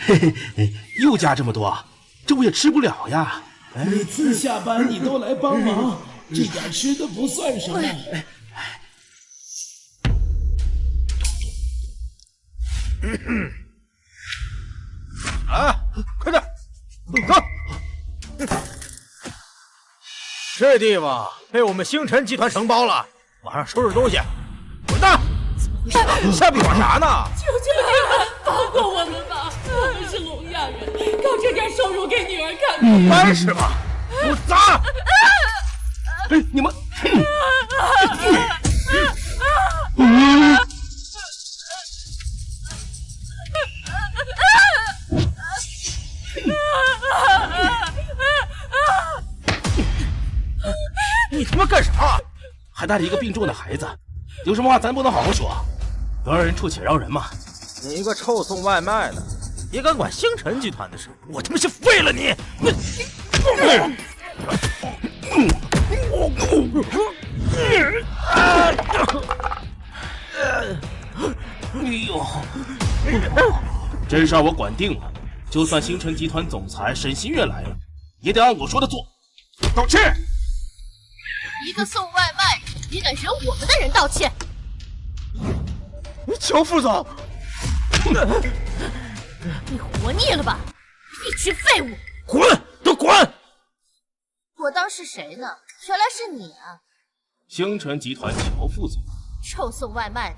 嘿嘿，又加这么多，这我也吃不了呀。每次下班你都来帮忙，这点吃的不算什么。啊，快点，走！这地方被我们星辰集团承包了，马上收拾东西，滚蛋！瞎比划啥呢？求求你们放过我们吧！我们是聋哑人，靠这点收入给女儿看病。办事吧，给我砸！哎，你们！你他妈干啥？还带着一个病重的孩子，有什么话咱不能好好说？要让人处且让人嘛。你一个臭送外卖的，也敢管星辰集团的事？我他妈是废了你！哎呦，这事儿我管定了，就算星辰集团总裁沈新月来了，也得按我说的做。道歉！一个送外卖也敢惹我们的人道歉？乔副总，你活腻了吧？一群废物！滚！都滚！我当是谁呢？原来是你啊！星辰集团乔副总，臭送外卖的，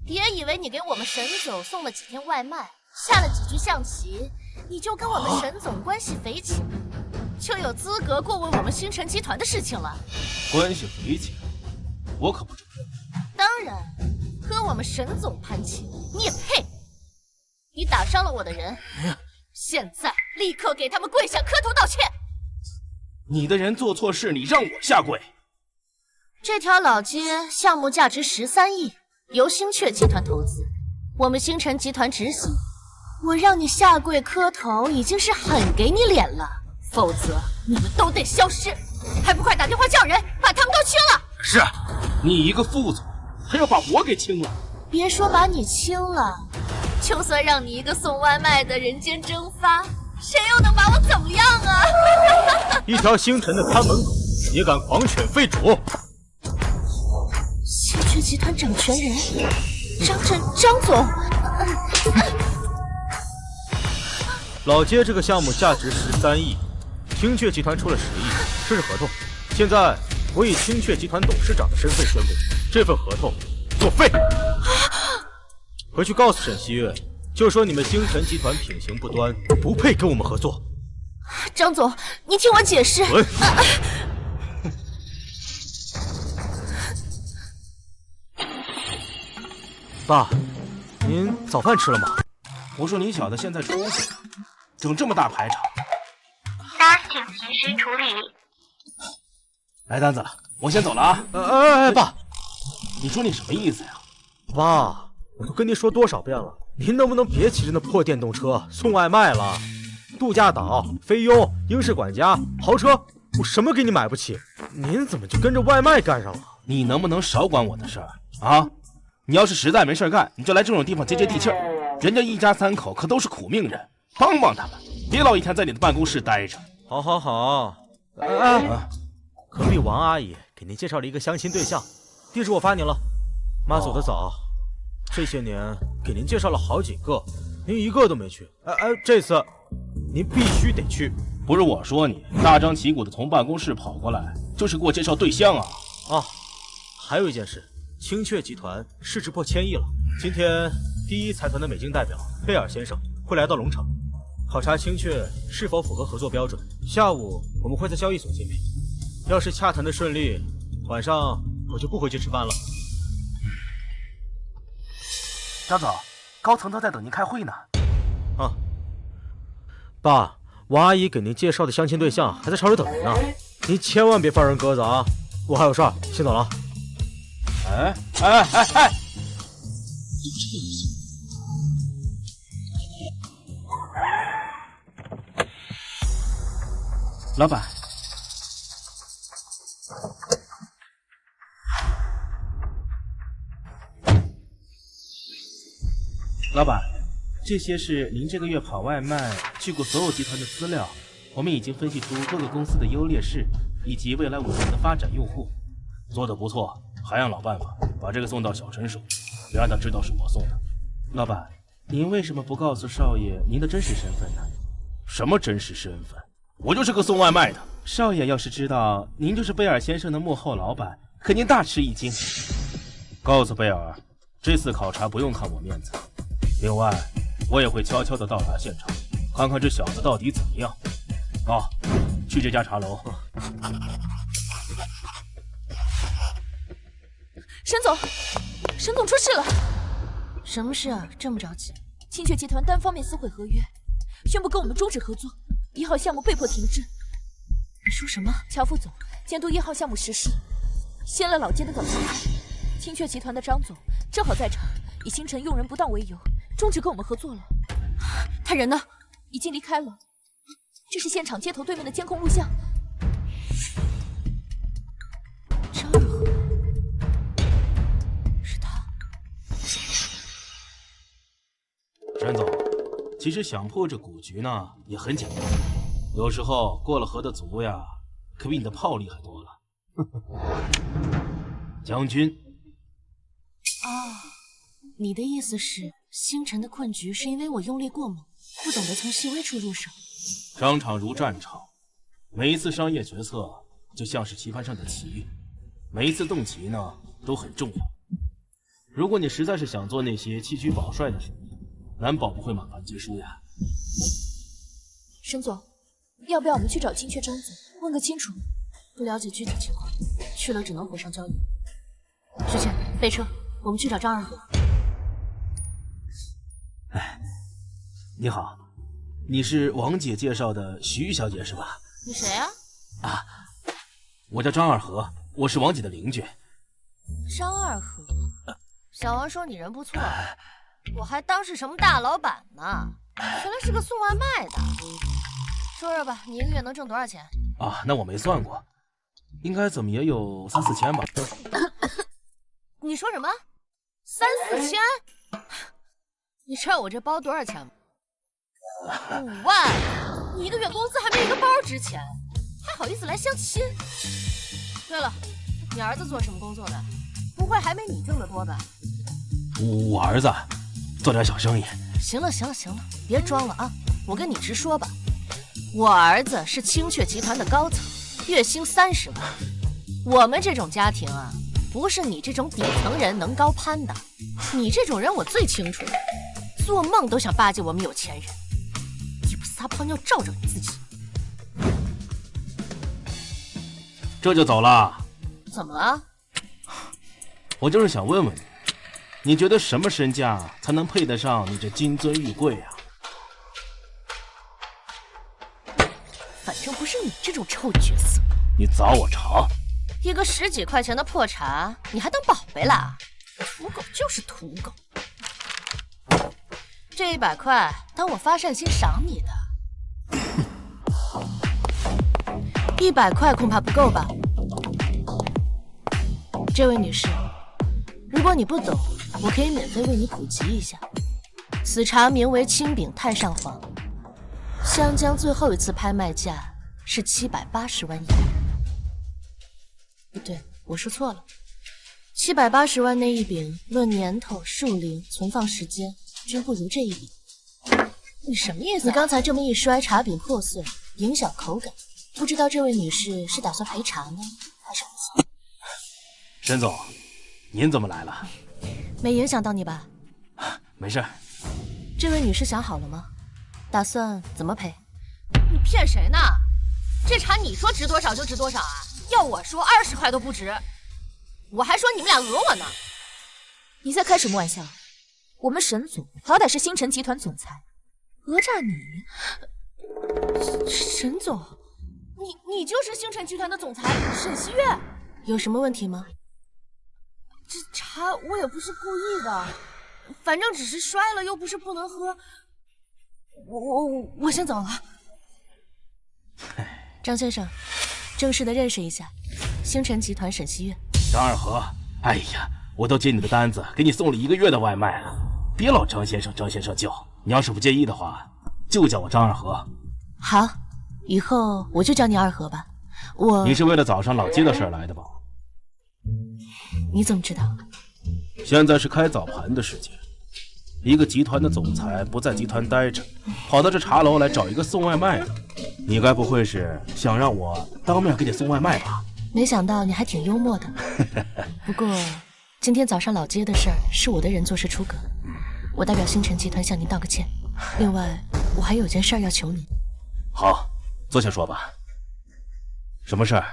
别以为你给我们沈总送了几天外卖，下了几局象棋，你就跟我们沈总关系匪浅，就有资格过问我们星辰集团的事情了。关系匪浅，我可不承认。当然，和我们沈总攀亲，你也配？你打伤了我的人，现在立刻给他们跪下磕头道歉。你的人做错事，你让我下跪？这条老街项目价值13亿，由星雀集团投资，我们星辰集团执行。我让你下跪磕头，已经是很给你脸了，否则你们都得消失！还不快打电话叫人把他们都清了！是，你一个副总，还要把我给清了？别说把你清了，就算让你一个送外卖的人间蒸发，谁又能把我怎么样啊？一条星辰的看门狗也敢狂犬废主！星雀集团掌权人张总，老街这个项目价值13亿，青雀集团出了10亿，这是合同。现在我以青雀集团董事长的身份宣布，这份合同作废。回去告诉沈西月，就说你们星辰集团品行不端，不配跟我们合作。张总，您听我解释。滚！爸，您早饭吃了吗？我说你小子现在出息了，整这么大排场。答请及时处理。来单子了，我先走了啊。爸，你说你什么意思呀？爸，我都跟您说多少遍了，您能不能别骑着那破电动车送外卖了？度假岛、菲佣、英式管家、豪车，我什么给你买不起？您怎么就跟着外卖干上了？你能不能少管我的事儿啊？你要是实在没事干，你就来这种地方接接地气儿。人家一家3口可都是苦命人，帮帮他们，别老一天在你的办公室待着。好。隔壁王阿姨给您介绍了一个相亲对象，地址我发您了。妈走得早，这些年给您介绍了好几个，您一个都没去。这次您必须得去。不是我说你，大张旗鼓的从办公室跑过来，就是给我介绍对象啊。还有一件事，青雀集团市值破1000亿了。今天第一财团的美京代表贝尔先生会来到龙城，考察青雀是否符合合作标准。下午我们会在交易所见面，要是洽谈的顺利，晚上我就不回去吃饭了。张总，高层都在等您开会呢。爸，王阿姨给您介绍的相亲对象还在巢里等您呢，您千万别放人鸽子啊！我还有事儿，先走了。老板，这些是您这个月跑外卖去过所有集团的资料，我们已经分析出各个公司的优劣势以及未来5年的发展用户，做得不错，还按老办法把这个送到小陈手里，别让他知道是我送的。老板，您为什么不告诉少爷您的真实身份呢？什么真实身份？我就是个送外卖的。少爷要是知道您就是贝尔先生的幕后老板，肯定大吃一惊。告诉贝尔，这次考察不用看我面子。另外，我也会悄悄地到达现场，看看这小子到底怎么样。啊，去这家茶楼。沈总出事了！什么事啊？这么着急？青雀集团单方面撕毁合约，宣布跟我们终止合作，1号项目被迫停滞。你说什么？乔副总监督1号项目实施，掀了老街的短信牌。青雀集团的张总正好在场，以星辰用人不当为由，终止跟我们合作了。他人呢？已经离开了。这是现场街头对面的监控录像。张尔和，是他。沈总，其实想破这蛊局呢，也很简单。有时候过了河的卒呀，可比你的炮厉害多了。将军。你的意思是，星辰的困局是因为我用力过猛，不懂得从细微处入手。商场如战场，每一次商业决策就像是棋盘上的棋，每一次动棋呢都很重要。如果你实在是想做那些弃车保帅的生意，难保不会满盘皆输呀。沈总，要不要我们去找青雀张总问个清楚？不了解具体情况，去了只能火上浇油。之前备车，我们去找张二和。你好，你是王姐介绍的徐小姐是吧？你谁啊？我叫张二和，我是王姐的邻居。张二和，小王说你人不错，我还当是什么大老板呢，原来是个送外卖的。说说吧，你1个月能挣多少钱？那我没算过，应该怎么也有3、4千吧。你说什么？3、4千？你知道我这包多少钱吗？5万！你1个月工资还没一个包值钱，还好意思来相亲？对了，你儿子做什么工作的？不会还没你挣得多吧？我儿子做点小生意。行了，别装了啊！我跟你直说吧，我儿子是青雀集团的高层，月薪30万。我们这种家庭啊，不是你这种底层人能高攀的。你这种人我最清楚，做梦都想巴结我们有钱人。也不撒泡尿照照你自己。这就走了？怎么了？我就是想问问你，你觉得什么身价才能配得上你这金尊玉贵啊？反正不是你这种臭角色。你找我茬？一个10几块钱的破茶，你还当宝贝啦？土狗就是土狗。这100块当我发善心赏你的。100块恐怕不够吧？这位女士，如果你不懂，我可以免费为你普及一下。此茶名为青饼太上皇，湘江最后一次拍卖价是780万元。不对，我说错了，780万那一饼，论年头、数龄、存放时间，均不如这一饼。你什么意思？你刚才这么一摔，茶饼破碎，影响口感，不知道这位女士是打算赔茶呢，还是不送？沈总，您怎么来了？没影响到你吧？没事。这位女士想好了吗？打算怎么赔？你骗谁呢？这茶你说值多少就值多少啊？要我说20块都不值，我还说你们俩讹我呢。你在开什么玩笑？我们沈总好歹是星辰集团总裁，讹诈你？沈总，你就是星辰集团的总裁沈西月，有什么问题吗？这茶我也不是故意的，反正只是摔了，又不是不能喝。我先走了。张先生，正式的认识一下，星辰集团沈西月。张二和，哎呀，我都接你的单子，给你送了1个月的外卖了，别老张先生叫，你要是不介意的话，就叫我张二和。好，以后我就叫你二和吧。你是为了早上老街的事来的吧？你怎么知道？现在是开早盘的时间，一个集团的总裁不在集团待着，跑到这茶楼来找一个送外卖的。你该不会是想让我当面给你送外卖吧？没想到你还挺幽默的。不过今天早上老街的事儿是我的人做事出格，我代表星辰集团向您道个歉。另外，我还有件事儿要求你。好，坐下说吧。什么事儿？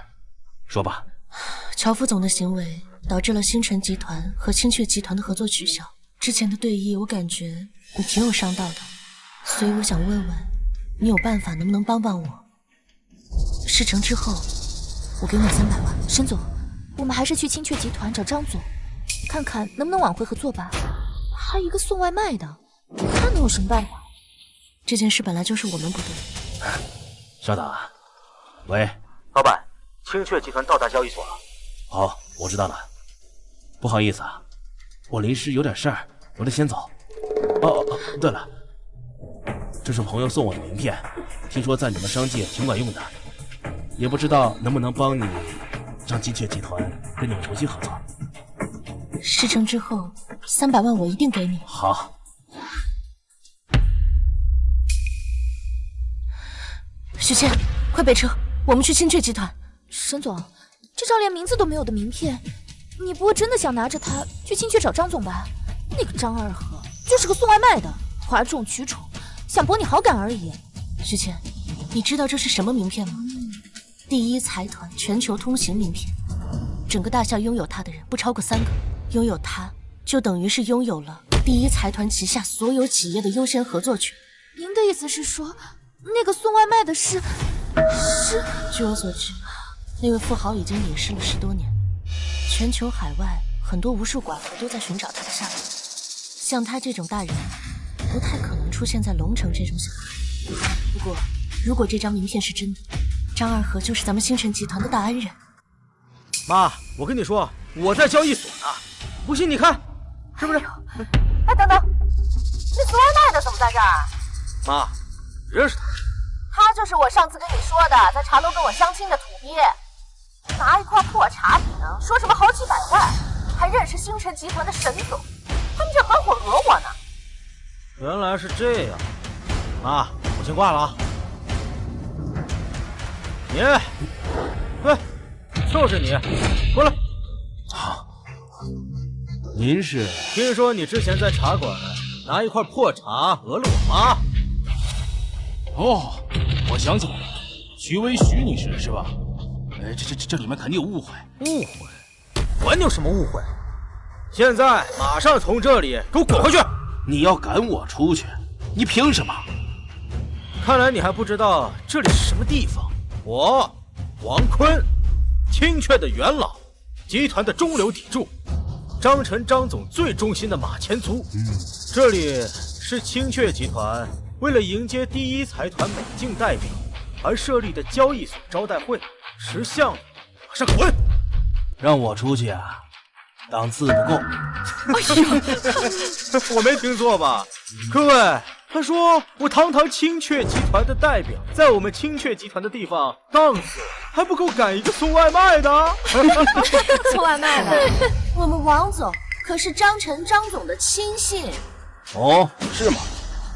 说吧。乔副总的行为导致了星辰集团和青雀集团的合作取消。之前的对弈，我感觉你挺有商道的，所以我想问问，你有办法能不能帮帮我？事成之后，我给你300万。沈总，我们还是去青雀集团找张总，看看能不能挽回合作吧。还一个送外卖的，他能有什么办法？这件事本来就是我们不对。稍等啊，喂，老板，青雀集团到达交易所了。好，我知道了。不好意思啊，我临时有点事儿，我得先走。哦，对了，这是朋友送我的名片，听说在你们商界挺管用的，也不知道能不能帮你让金雀集团跟你们重新合作。事成之后，300万我一定给你。好。许倩，快备车，我们去青雀集团。沈总，这张连名字都没有的名片，你不会真的想拿着它去青雀找张总吧？那个张二和就是个送外卖的，哗众取宠，想博你好感而已。许倩，你知道这是什么名片吗？第一财团全球通行名片，整个大厦拥有它的人不超过3个，拥有它就等于是拥有了第一财团旗下所有企业的优先合作权。您的意思是说，那个送外卖的是？据我所知，那位富豪已经隐世了10多年，全球海外很多无数寡妇都在寻找他的下落。像他这种大人，不太可能出现在龙城这种小地方。不过，如果这张名片是真的，张二和就是咱们星辰集团的大恩人。妈，我跟你说，我在交易所呢，不信你看，是不是？哎，等等，那送外卖的怎么在这儿？妈，认识他。他就是我上次跟你说的，在茶楼跟我相亲的土鳖，拿一块破茶饼，说什么好几百万，还认识星辰集团的沈总，他们这合伙讹我呢。原来是这样，妈，我先挂了啊。你，喂，就是你，过来。好，您是？听说你之前在茶馆拿一块破茶讹了我妈。哦，我想起来了，徐威徐女士是吧？哎，这里面肯定有误会。误会？管你有什么误会！现在马上从这里给我滚回去！你要赶我出去？你凭什么？看来你还不知道这里是什么地方。我王坤，青雀的元老，集团的中流砥柱，张晨张总最忠心的马前卒。这里是青雀集团为了迎接第一财团美境代表而设立的交易所招待会，识相马上滚！让我出去啊？档次不够。哎呀，我没听错吧？各位，他说我堂堂青雀集团的代表，在我们青雀集团的地方档次还不够赶一个送外卖的。送外卖的，我们王总可是张晨张总的亲信。哦，是吗？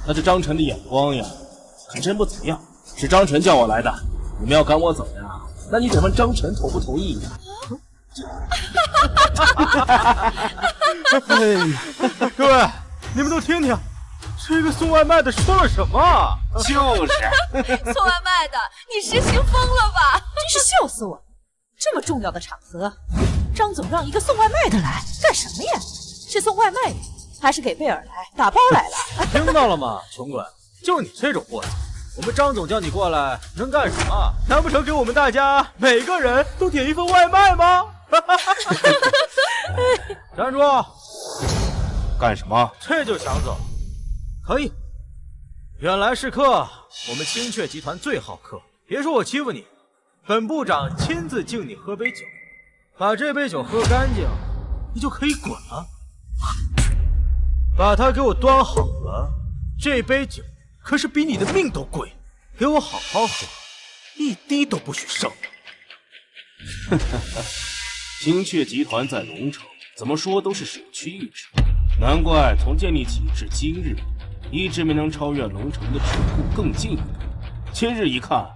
那这张晨的眼光呀，可真不怎样。是张晨叫我来的，你们要赶我走呀？那你得问张晨同不同意呀？各位，你们都听听，这个送外卖的说了什么？就是送外卖的，你实行疯了吧？真是笑死我！这么重要的场合，张总让一个送外卖的来干什么呀？是送外卖的，还是给贝尔来打包来了？听到了吗，穷鬼？就你这种货色，我们张总叫你过来能干什么？难不成给我们大家每个人都点一份外卖吗？站住！干什么？这就想走？可以。远来是客，我们青雀集团最好客。别说我欺负你，本部长亲自敬你喝杯酒，把这杯酒喝干净，你就可以滚了。把它给我端好了，这杯酒可是比你的命都贵，给我好好喝，一滴都不许剩。青雀集团在龙城，怎么说都是首屈一指，难怪从建立起至今日，一直没能超越龙城的指路更进一步。今日一看，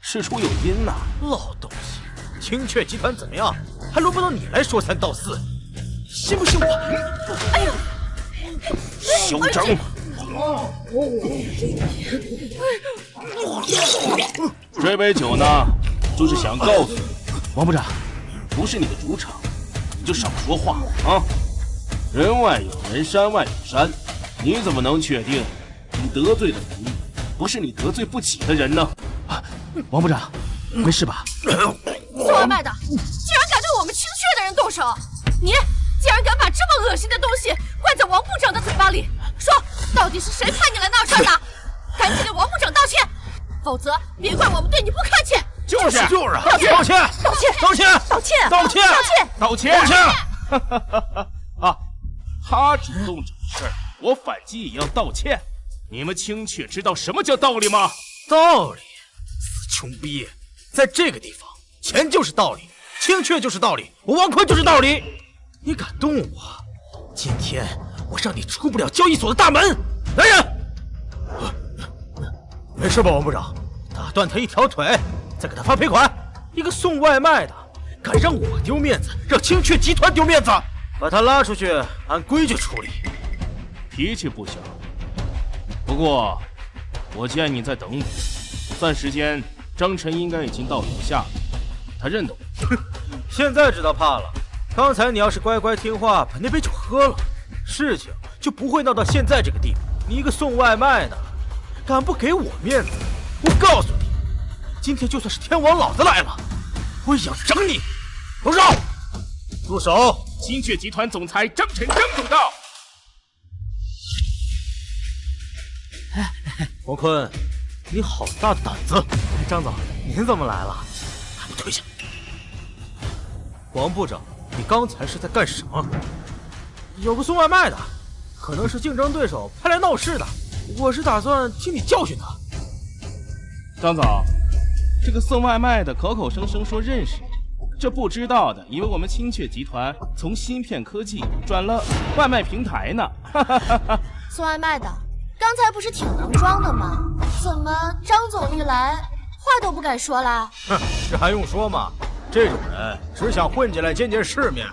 事出有因呐！老东西，青雀集团怎么样？还轮不到你来说三道四，信不信我？哎呦，嚣张！这杯酒呢，就是想告诉你，王部长，不是你的主场，你就少说话啊！人外有人，山外有山，你怎么能确定你得罪的人不是你得罪不起的人呢？王部长，没事吧？送外卖的，竟然敢对我们青雀的人动手！你竟然敢把这么恶心的东西灌在王部长的嘴巴里！说，到底是谁派你来闹事的？赶紧给王部长道歉，否则别怪我们对你不客气！就是啊！道歉！道歉！道歉！道歉！道歉！道歉！道歉！道歉！啊，他主动整事儿，我反击也要道歉。你们青雀知道什么叫道理吗？道理，死穷逼！在这个地方，钱就是道理，青雀就是道理，我王坤就是道理。你敢动我，今天我让你出不了交易所的大门！来人！没事吧，王部长？打断他一条腿，再给他发赔款。一个送外卖的，敢让我丢面子，让青雀集团丢面子，把他拉出去，按规矩处理。脾气不小，不过我建议你再等等，算时间，张晨应该已经到楼下了，他认得我。现在知道怕了。刚才你要是乖乖听话，把那杯酒喝了，事情就不会闹到现在这个地步。你一个送外卖的，敢不给我面子，我告诉你，今天就算是天王老子来了，我也要整你！住手！住手！青雀集团总裁张晨，张总到。王坤，你好大胆子！张总，您怎么来了？还不退下！王部长，你刚才是在干什么？有个送外卖的，可能是竞争对手派来闹事的，我是打算替你教训他。张总，这个送外卖的口口声声说认识你，这不知道的以为我们青雀集团从芯片科技转了外卖平台呢。送外卖的，刚才不是挺能装的吗？怎么张总一来，话都不敢说啦？哼，这还用说吗？这种人只想混进来见见世面，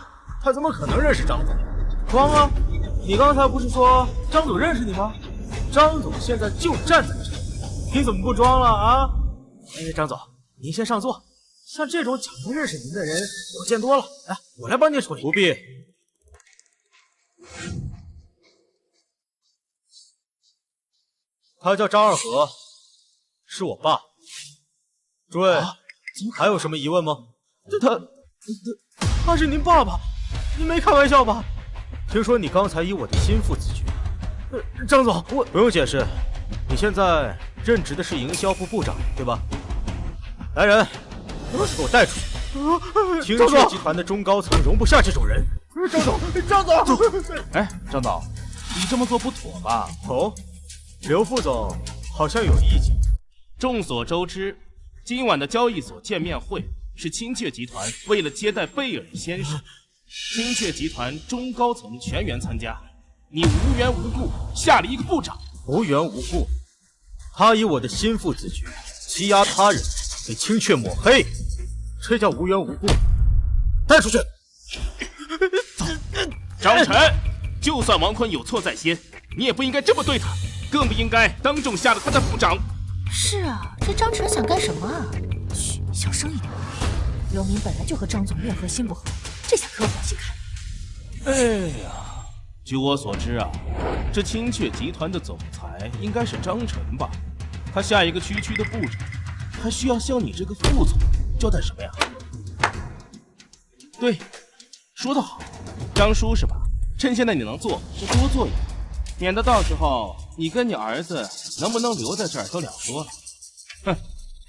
他怎么可能认识张总？装啊！你刚才不是说张总认识你吗？张总现在就站在这，你怎么不装了啊？哎，张总，您先上座。像这种假装认识您的人，我见多了。来，我来帮您处理。不必。他叫张二和，是我爸。诸位，还有什么疑问吗？他是您爸爸？您没开玩笑吧？听说你刚才以我的心腹自居。张总，我不用解释，你现在任职的是营销部部长，对吧？来人，给我带出去！青雀集团的中高层容不下这种人。张总，张总！哎，张总，你这么做不妥吧？哦，刘副总好像有意见。众所周知，今晚的交易所见面会是青雀集团为了接待贝尔先生，青雀集团中高层全员参加，你无缘无故下了一个部长。无缘无故，他以我的心腹自居，欺压他人，给青雀抹黑，这叫无缘无故。带出去！走，张晨，就算王坤有错在先，你也不应该这么对他，更不应该当众下了他的部长。是啊，这张晨想干什么啊？嘘，小声一点。刘明本来就和张总面和心不和，这下可好戏看。哎呀，据我所知啊，这青雀集团的总裁应该是张晨吧？他下一个区的部长，还需要向你这个副总交代什么呀？对，说得好，张叔是吧？趁现在你能做，就多做一点，免得到时候你跟你儿子能不能留在这儿都两说了。哼，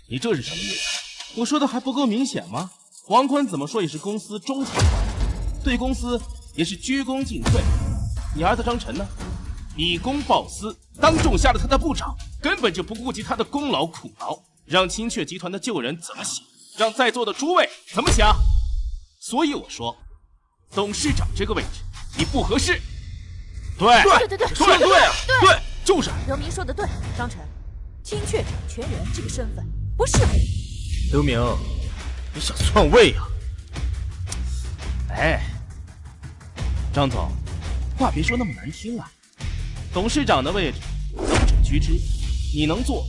你这是什么意思？我说的还不够明显吗？王坤怎么说也是公司中层管理，对公司也是鞠躬尽瘁。你儿子张晨呢？以公报私，当众下了他的部长，根本就不顾及他的功劳苦劳，让青雀集团的旧人怎么想，让在座的诸位怎么想？所以我说，董事长这个位置你不合适。对，说的对啊，对，就是。刘明说的对，张晨，青雀掌权人这个身份不适合你。刘明，你想篡位啊？哎，张总，话别说那么难听啊。董事长的位置，能者居之，你能做，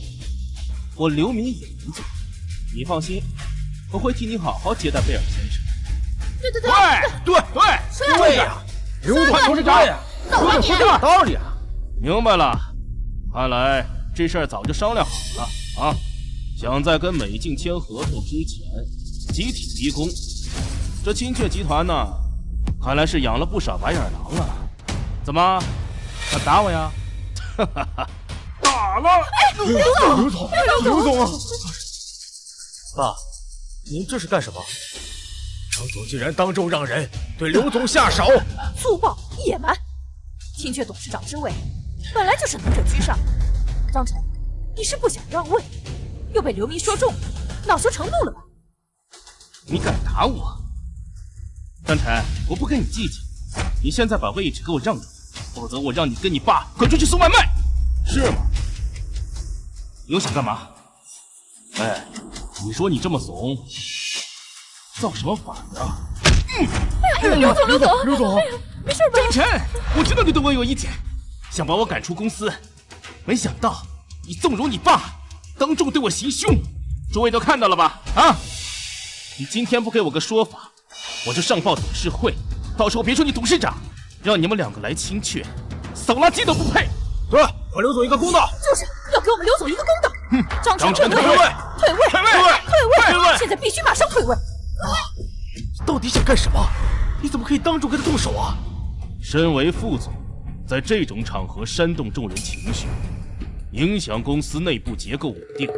我刘明也能做。你放心，我会替你好好接待贝尔先生。对呀，刘总董事长，刘总说的有道理啊。明白了，看来这事儿早就商量好了啊。想在跟美境签合同之前集体逼宫，这青雀集团呢，看来是养了不少白眼狼啊。怎么，想打我呀？哈哈哈，打了！刘总啊！爸，您这是干什么？张总竟然当众让人对刘总下手，粗暴野蛮！青雀董事长之位本来就是能者居上，张晨，你是不想让位，又被刘明说中了，恼羞成怒了吧？你敢打我？张晨，我不跟你计较，你现在把位置给我让让，否则我让你跟你爸滚出去送外卖，是吗？你又想干嘛？哎，你说你这么怂，造什么反啊？刘总，没事吧？张晨，我知道你对我有意见，想把我赶出公司，没想到你纵容你爸，当众对我行凶，诸位都看到了吧？啊！你今天不给我个说法，我就上报董事会，到时候别说你董事长，让你们两个来青雀，扫垃圾都不配。对，还刘总一个公道。就是要给我们刘总一个公道。张晨退位，现在必须马上退位。到底想干什么？你怎么可以当众跟他动手啊？身为副总，在这种场合煽动众人情绪，影响公司内部结构稳定，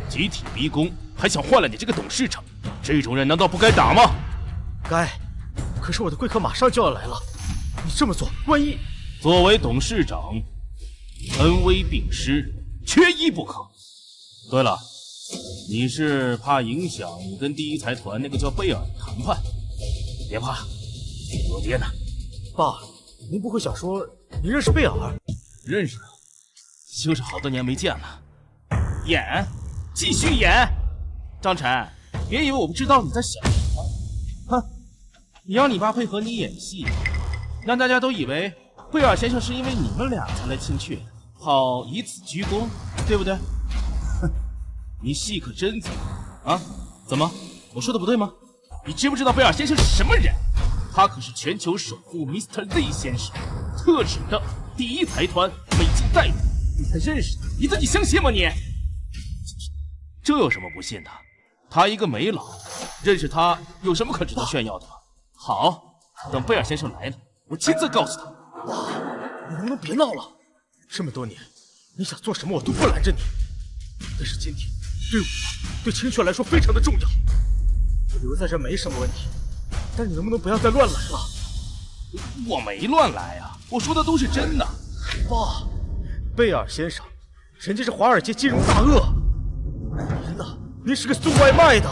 集体逼宫，还想换了你这个董事长，这种人难道不该打吗？该，可是我的贵客马上就要来了，你这么做，万一……作为董事长，恩威并施，缺一不可。对了，你是怕影响你跟第一财团那个叫贝尔的谈判？别怕，有爹呢。爸，您不会想说你认识贝尔？认识，就是好多年没见了。演，继续演。张晨，别以为我不知道你在想什么。哼，你让你爸配合你演戏，让大家都以为贝尔先生是因为你们俩才来青雀，好以此居功，对不对？哼，你戏可真足啊！怎么，我说的不对吗？你知不知道贝尔先生是什么人？他可是全球首富 Mr. Z 先生，特指的第一财团美境代理。你还认识他？你自己相信吗你？这有什么不信的？他一个没老，认识他有什么可值得炫耀的吗？好，等贝尔先生来了，我亲自告诉他。你能不能别闹了？这么多年，你想做什么我都不拦着你。但是今天，对我、对青雀来说非常的重要。我留在这没什么问题，但你能不能不要再乱来了？我没乱来啊，我说的都是真的。爸，贝尔先生，人家是华尔街金融大鳄。您呢？您是个送外卖的，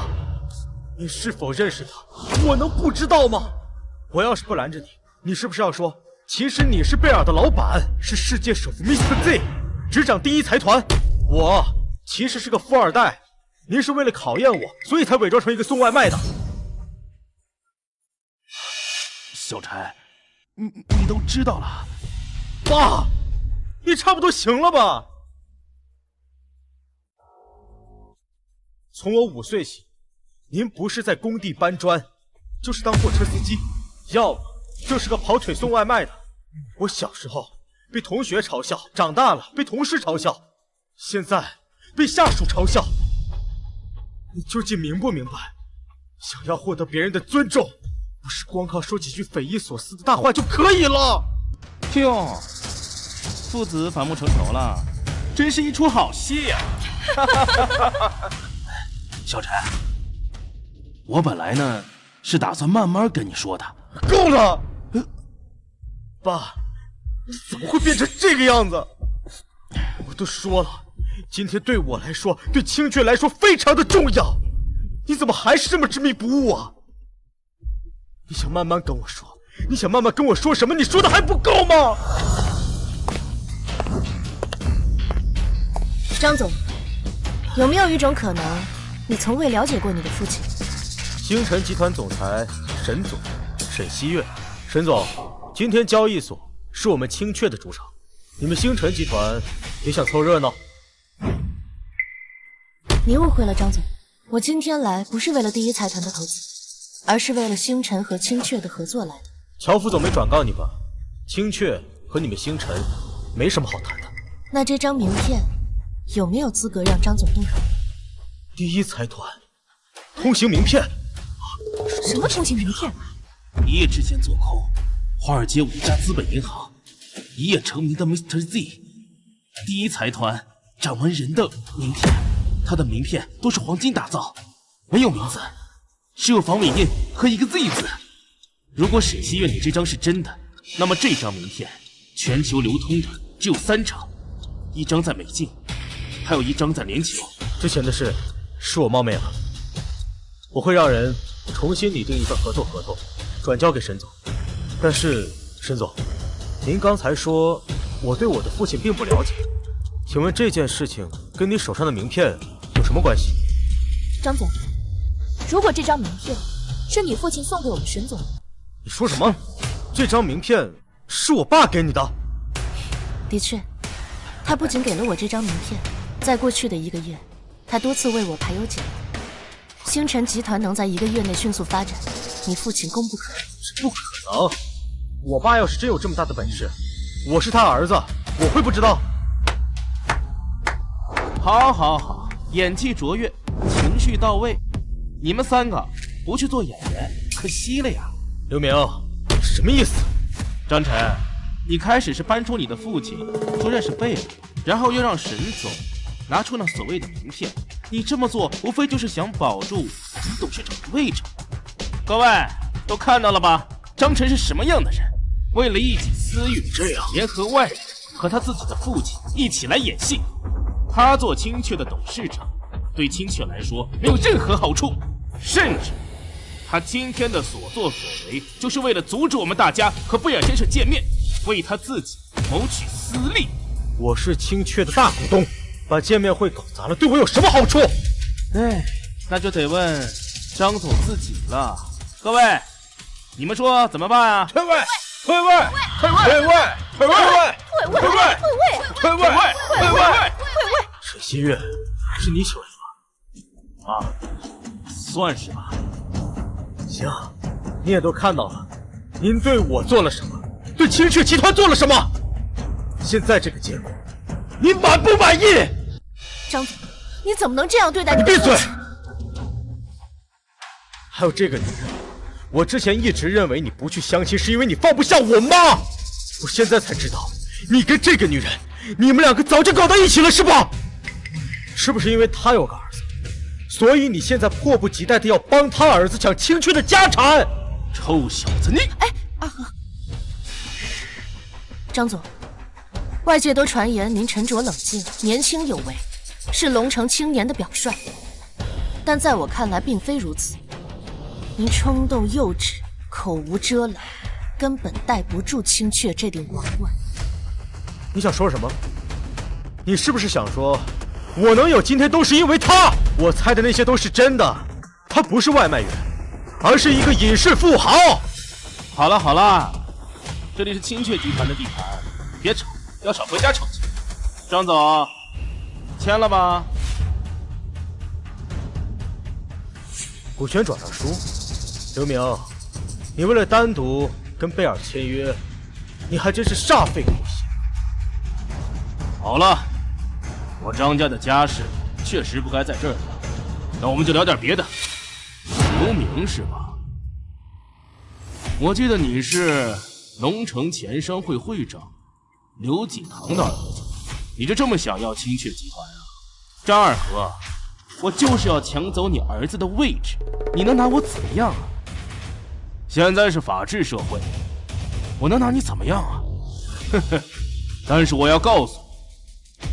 你是否认识他？我能不知道吗？我要是不拦着你，你是不是要说，其实你是贝尔的老板，是世界首富 Mr. Z， 执掌第一财团？我其实是个富二代，您是为了考验我，所以才伪装成一个送外卖的。小陈，你都知道了。爸，你差不多行了吧？从我5岁起，您不是在工地搬砖，就是当货车司机，要么就是个跑腿送外卖的。我小时候被同学嘲笑，长大了被同事嘲笑，现在被下属嘲笑。你究竟明不明白？想要获得别人的尊重，不是光靠说几句匪夷所思的大话就可以了。哟，父子反目成仇了，真是一出好戏呀！小陈，我本来呢是打算慢慢跟你说的。够了！爸，你怎么会变成这个样子？都说了，今天对我来说，对青雀来说非常的重要。你怎么还是这么执迷不悟啊？你想慢慢跟我说，你想慢慢跟我说什么？你说的还不够吗？张总，有没有一种可能，你从未了解过你的父亲？星辰集团总裁沈总，沈西月。沈总，今天交易所是我们青雀的主场，你们星辰集团也想凑热闹？你误会了，张总。我今天来不是为了第一财团的投资，而是为了星辰和青雀的合作来的。乔副总没转告你吧？青雀和你们星辰没什么好谈的。那这张名片有没有资格让张总动手？第一财团通行名片？什么通行名片？一夜之间做空华尔街5家资本银行，一夜成名的 Mr. Z， 第一财团掌门人的名片，他的名片都是黄金打造，没有名字，只有防伪印和一个 Z 字。如果沈西月你这张是真的，那么这张名片全球流通的只有3张，一张在美境，还有一张在联酋。之前的事是我冒昧了，我会让人重新拟定一份合作转交给沈总。但是沈总，您刚才说我对我的父亲并不了解，请问这件事情跟你手上的名片有什么关系？张总，如果这张名片是你父亲送给我们沈总的，你说什么？这张名片是我爸给你的？的确，他不仅给了我这张名片，在过去的1个月，他多次为我排忧解难。星辰集团能在1个月内迅速发展，你父亲功不可没。不可能！我爸要是真有这么大的本事，我是他儿子，我会不知道？好，演技卓越，情绪到位。你们3个不去做演员，可惜了呀。刘明，什么意思？张晨，你开始是搬出你的父亲，说认识贝尔，然后又让沈总拿出那所谓的名片。你这么做，无非就是想保住董事长的位置。各位都看到了吧？张晨是什么样的人？为了一己私欲，这样联合外人和他自己的父亲一起来演戏。他做青雀的董事长，对青雀来说没有任何好处，甚至他今天的所作所为，就是为了阻止我们大家和贝尔先生见面，为他自己谋取私利。我是青雀的大股东，把见面会搞砸了，对我有什么好处？哎，那就得问张总自己了。各位，你们说怎么办啊？退位！退位！退位！退位！退位！退位！退位！退位！退位！沈西月，是你请来的吧？啊，算是吧。行，你也都看到了，您对我做了什么，对青雀集团做了什么。现在这个结果，你满不满意？张总，你怎么能这样对待你的闭嘴！父亲？还有这个女人，我之前一直认为你不去相亲是因为你放不下我妈，我现在才知道，你跟这个女人，你们2个早就搞到一起了，是吧？是不是因为她有个儿子，所以你现在迫不及待的要帮她儿子抢青雀的家产？臭小子你！张总，外界都传言您沉着冷静，年轻有为，是龙城青年的表率，但在我看来并非如此。您冲动幼稚，口无遮拦，根本戴不住青雀这顶王冠。你想说什么？你是不是想说，我能有今天都是因为他？我猜的那些都是真的，他不是外卖员，而是一个隐士富豪。好了，这里是青雀集团的地盘，别吵，要吵回家吵去。张总，签了吧？股权转让书，刘明，你为了单独跟贝尔签约，你还真是煞费苦心。好了，我张家的家事确实不该在这儿聊，那我们就聊点别的。刘明是吧？我记得你是龙城钱商会会长刘锦堂的儿子，你就这么想要青雀集团啊？张二和，我就是要抢走你儿子的位置，你能拿我怎么样啊？现在是法治社会，我能拿你怎么样啊？呵呵，但是我要告诉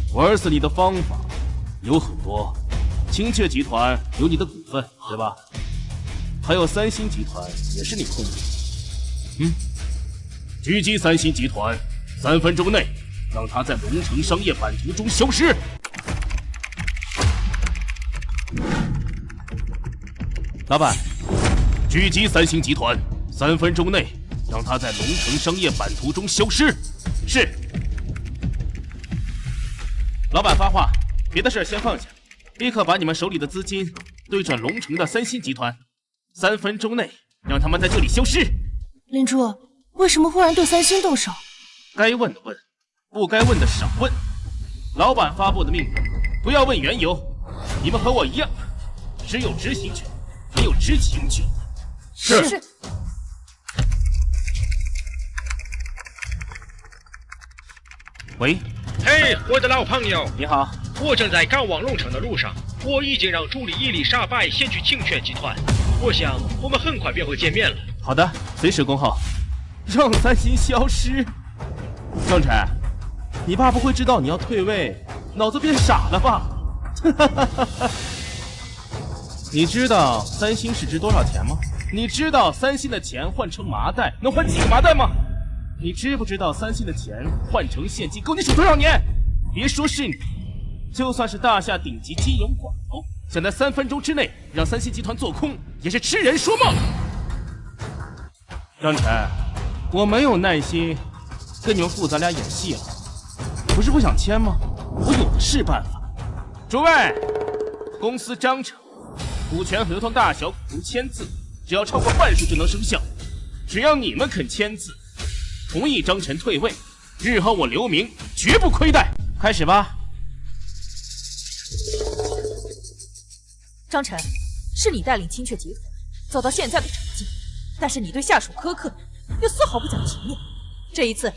你，玩死你的方法有很多。青雀集团有你的股份，对吧？还有三星集团也是你控制。狙击三星集团，3分钟内让他在龙城商业版图中消失。老板，狙击三星集团，3分钟内让他在龙城商业版图中消失。是。老板发话，别的事先放下，立刻把你们手里的资金对准龙城的三星集团，3分钟内让他们在这里消失。林珠，为什么忽然对三星动手？该问的问，不该问的少问。老板发布的命令，不要问缘由。你们和我一样，只有执行权，没有知情权。是。喂，嘿，我的老朋友，你好。我正在赶往龙城的路上，我已经让助理伊丽莎白先去清泉集团，我想我们很快便会见面了。好的，随时恭候。让三星消失？张晨，你爸不会知道你要退位，脑子变傻了吧？你知道三星是值多少钱吗？你知道三星的钱换成麻袋能换几个麻袋吗？你知不知道三星的钱换成现金够你数多少年？别说是你，就算是大夏顶级金融寡头，想在3分钟之内让三星集团做空，也是痴人说梦。张晨，我没有耐心跟你们父子俩演戏了，不是不想签吗？我有的是办法。诸位，公司章程，股权合同大小股东签字，只要超过半数就能生效。只要你们肯签字，同意张晨退位，日后我刘明绝不亏待。开始吧。张晨，是你带领青雀集团走到现在的处境，但是你对下属苛刻，又丝毫不讲情面。这一次，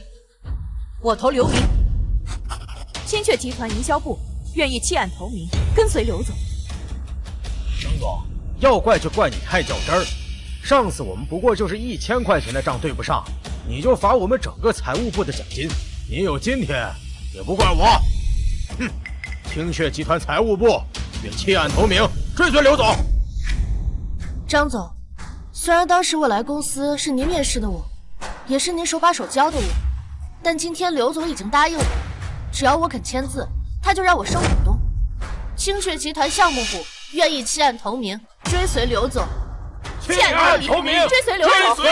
我投刘明。青雀集团营销部愿意弃暗投明，跟随刘总。张总，要怪就怪你太较真儿。上次我们不过就是1000块钱的账对不上，你就罚我们整个财务部的奖金。你有今天，也不怪我。哼，青雀集团财务部愿弃暗投明，追随刘总。张总，虽然当时我来公司是您面试的我，也是您手把手教的我，但今天刘总已经答应我，只要我肯签字，他就让我升股东。青雀集团项目部愿意弃暗投明，追随刘总。弃暗投明，追随刘总，追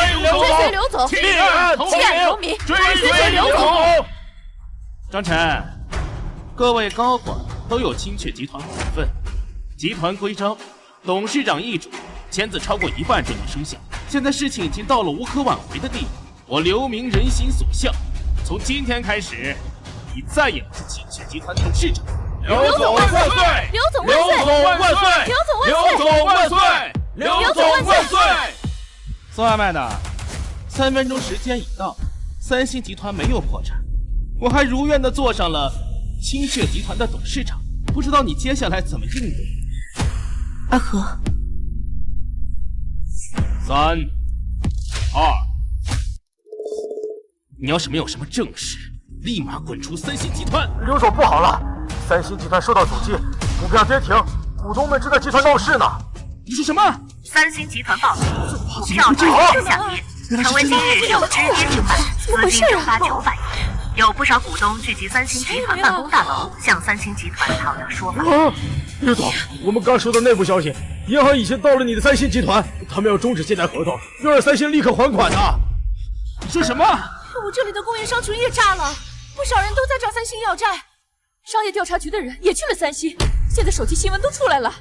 随刘总，弃暗投明，追随刘总。张晨，各位高管都有青雀集团股份，集团规章，董事长一主，签字超过1半就能生效。现在事情已经到了无可挽回的地步，我刘明人心所向，从今天开始，你再也不是青雀集团董事长。刘总万岁！刘总万岁！刘总万岁！刘总万岁！刘总万岁！送外卖的，3分钟时间已到，三星集团没有破产，我还如愿的坐上了青雀集团的董事长，不知道你接下来怎么应对？阿和，3、2，你要是没有什么正事，立马滚出三星集团！刘总，不好了，三星集团受到阻击，股票跌停，股东们正在集团闹事呢。你说什么？三星集团暴跌，股票大幅下跌，成为今日首只跌停板，资金蒸发900亿。有不少股东聚集三星集团办公大楼，向三星集团讨要说法。刘总，我们刚收到内部消息，银行已经到了你的三星集团，他们要终止借贷合同，要让三星立刻还款的。你说什么？我这里的供应商群也炸了，不少人都在找三星要债。商业调查局的人也去了三星，现在手机新闻都出来了。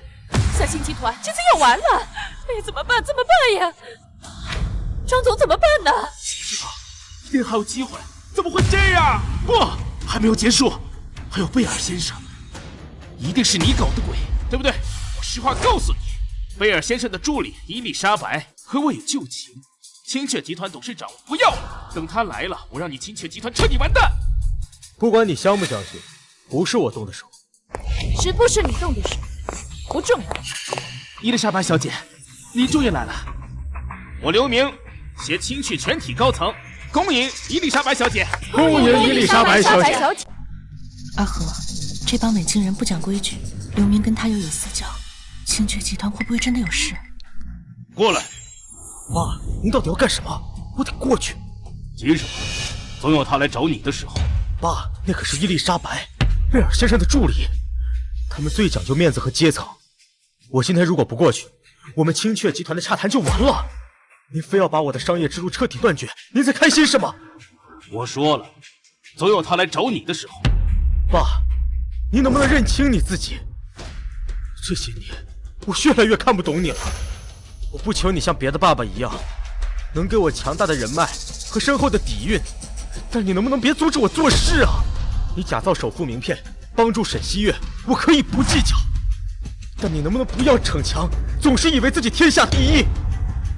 三星集团这次要完了，哎呀，怎么办？怎么办呀？张总怎么办呢？谁知道，一定还有机会，怎么会这样？不，还没有结束，还有贝尔先生，一定是你搞的鬼，对不对？我实话告诉你，贝尔先生的助理伊丽莎白和我有旧情，青雀集团董事长我不要了，等他来了，我让你青雀集团彻底完蛋。不管你相不相信，不是我动的手，是不是你动的手？不重要。伊丽莎白小姐，你终于来了。我刘明携青雀全体高层恭迎伊丽莎白小姐。恭迎伊丽莎白小姐。阿和，这帮美京人不讲规矩，刘明跟他又有私交，清雀集团会不会真的有事？过来！爸，您到底要干什么？我得过去。急什么？总有他来找你的时候。爸，那可是伊丽莎白，贝尔先生的助理，他们最讲究面子和阶层。我今天如果不过去，我们清雀集团的洽谈就完了。您非要把我的商业之路彻底断绝，您在开心什么？我说了，总有他来找你的时候。爸，你能不能认清你自己？这些年，我越来越看不懂你了。我不求你像别的爸爸一样，能给我强大的人脉和深厚的底蕴，但你能不能别阻止我做事啊？你假造首富名片，帮助沈西月，我可以不计较。但你能不能不要逞强，总是以为自己天下第一？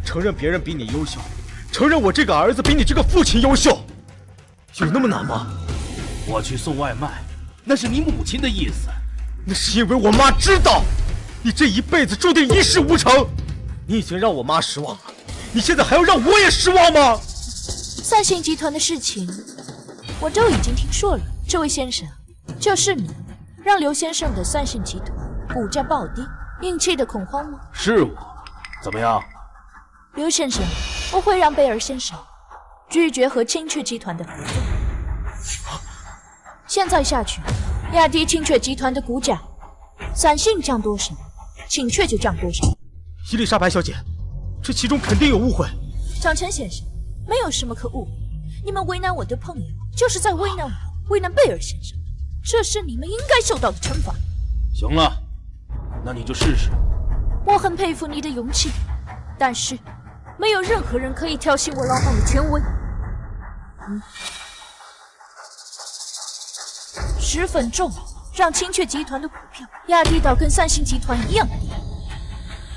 承认别人比你优秀，承认我这个儿子比你这个父亲优秀，有那么难吗？我去送外卖，那是你母亲的意思。那是因为我妈知道，你这一辈子注定一事无成。你已经让我妈失望了，你现在还要让我也失望吗？三星集团的事情我都已经听说了，这位先生，就是你让刘先生的三星集团股价暴跌，引起的恐慌吗？是我，怎么样？刘先生，我会让贝尔先生拒绝和清雀集团的合作。现在下去，压低清雀集团的股价，三星降多少，清雀就降多少。伊丽莎白小姐，这其中肯定有误会。张晨先生，没有什么可误会，你们为难我的朋友，就是在为难我，为难贝尔先生，这是你们应该受到的惩罚。行了，那你就试试。我很佩服你的勇气，但是没有任何人可以挑衅我老板的权威。10分钟，让清雀集团的股票压低到跟三星集团一样低。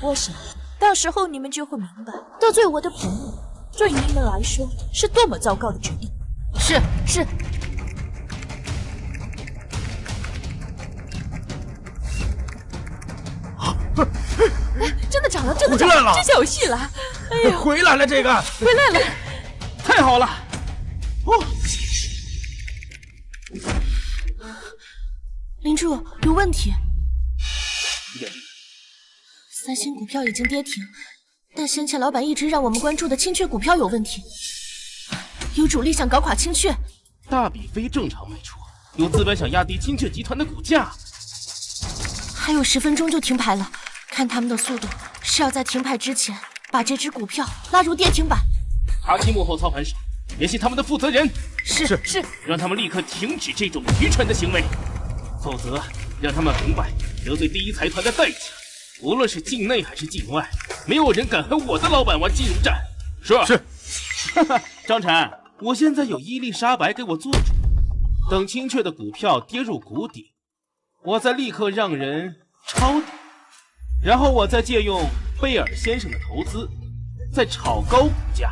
我想，到时候你们就会明白，得罪我的朋友，对你们来说是多么糟糕的决定。是。真的涨了，真的涨了，这下有戏了！哎呦，回来了，这个回来了，太好了！哦，林柱，有问题。三星股票已经跌停，但先前老板一直让我们关注的清雀股票有问题，有主力想搞垮清雀。大笔非正常卖出，有资本想压低清雀集团的股价。还有10分钟就停牌了，看他们的速度，是要在停牌之前把这只股票拉入跌停板。查清幕后操盘手，联系他们的负责人。是，让他们立刻停止这种愚蠢的行为，否则让他们明白得罪第一财团的代价。无论是境内还是境外，没有人敢和我的老板玩金融战。是。张晨，我现在有伊丽莎白给我做主，等清雀的股票跌入谷底，我再立刻让人抄底，然后我再借用贝尔先生的投资，再炒高股价。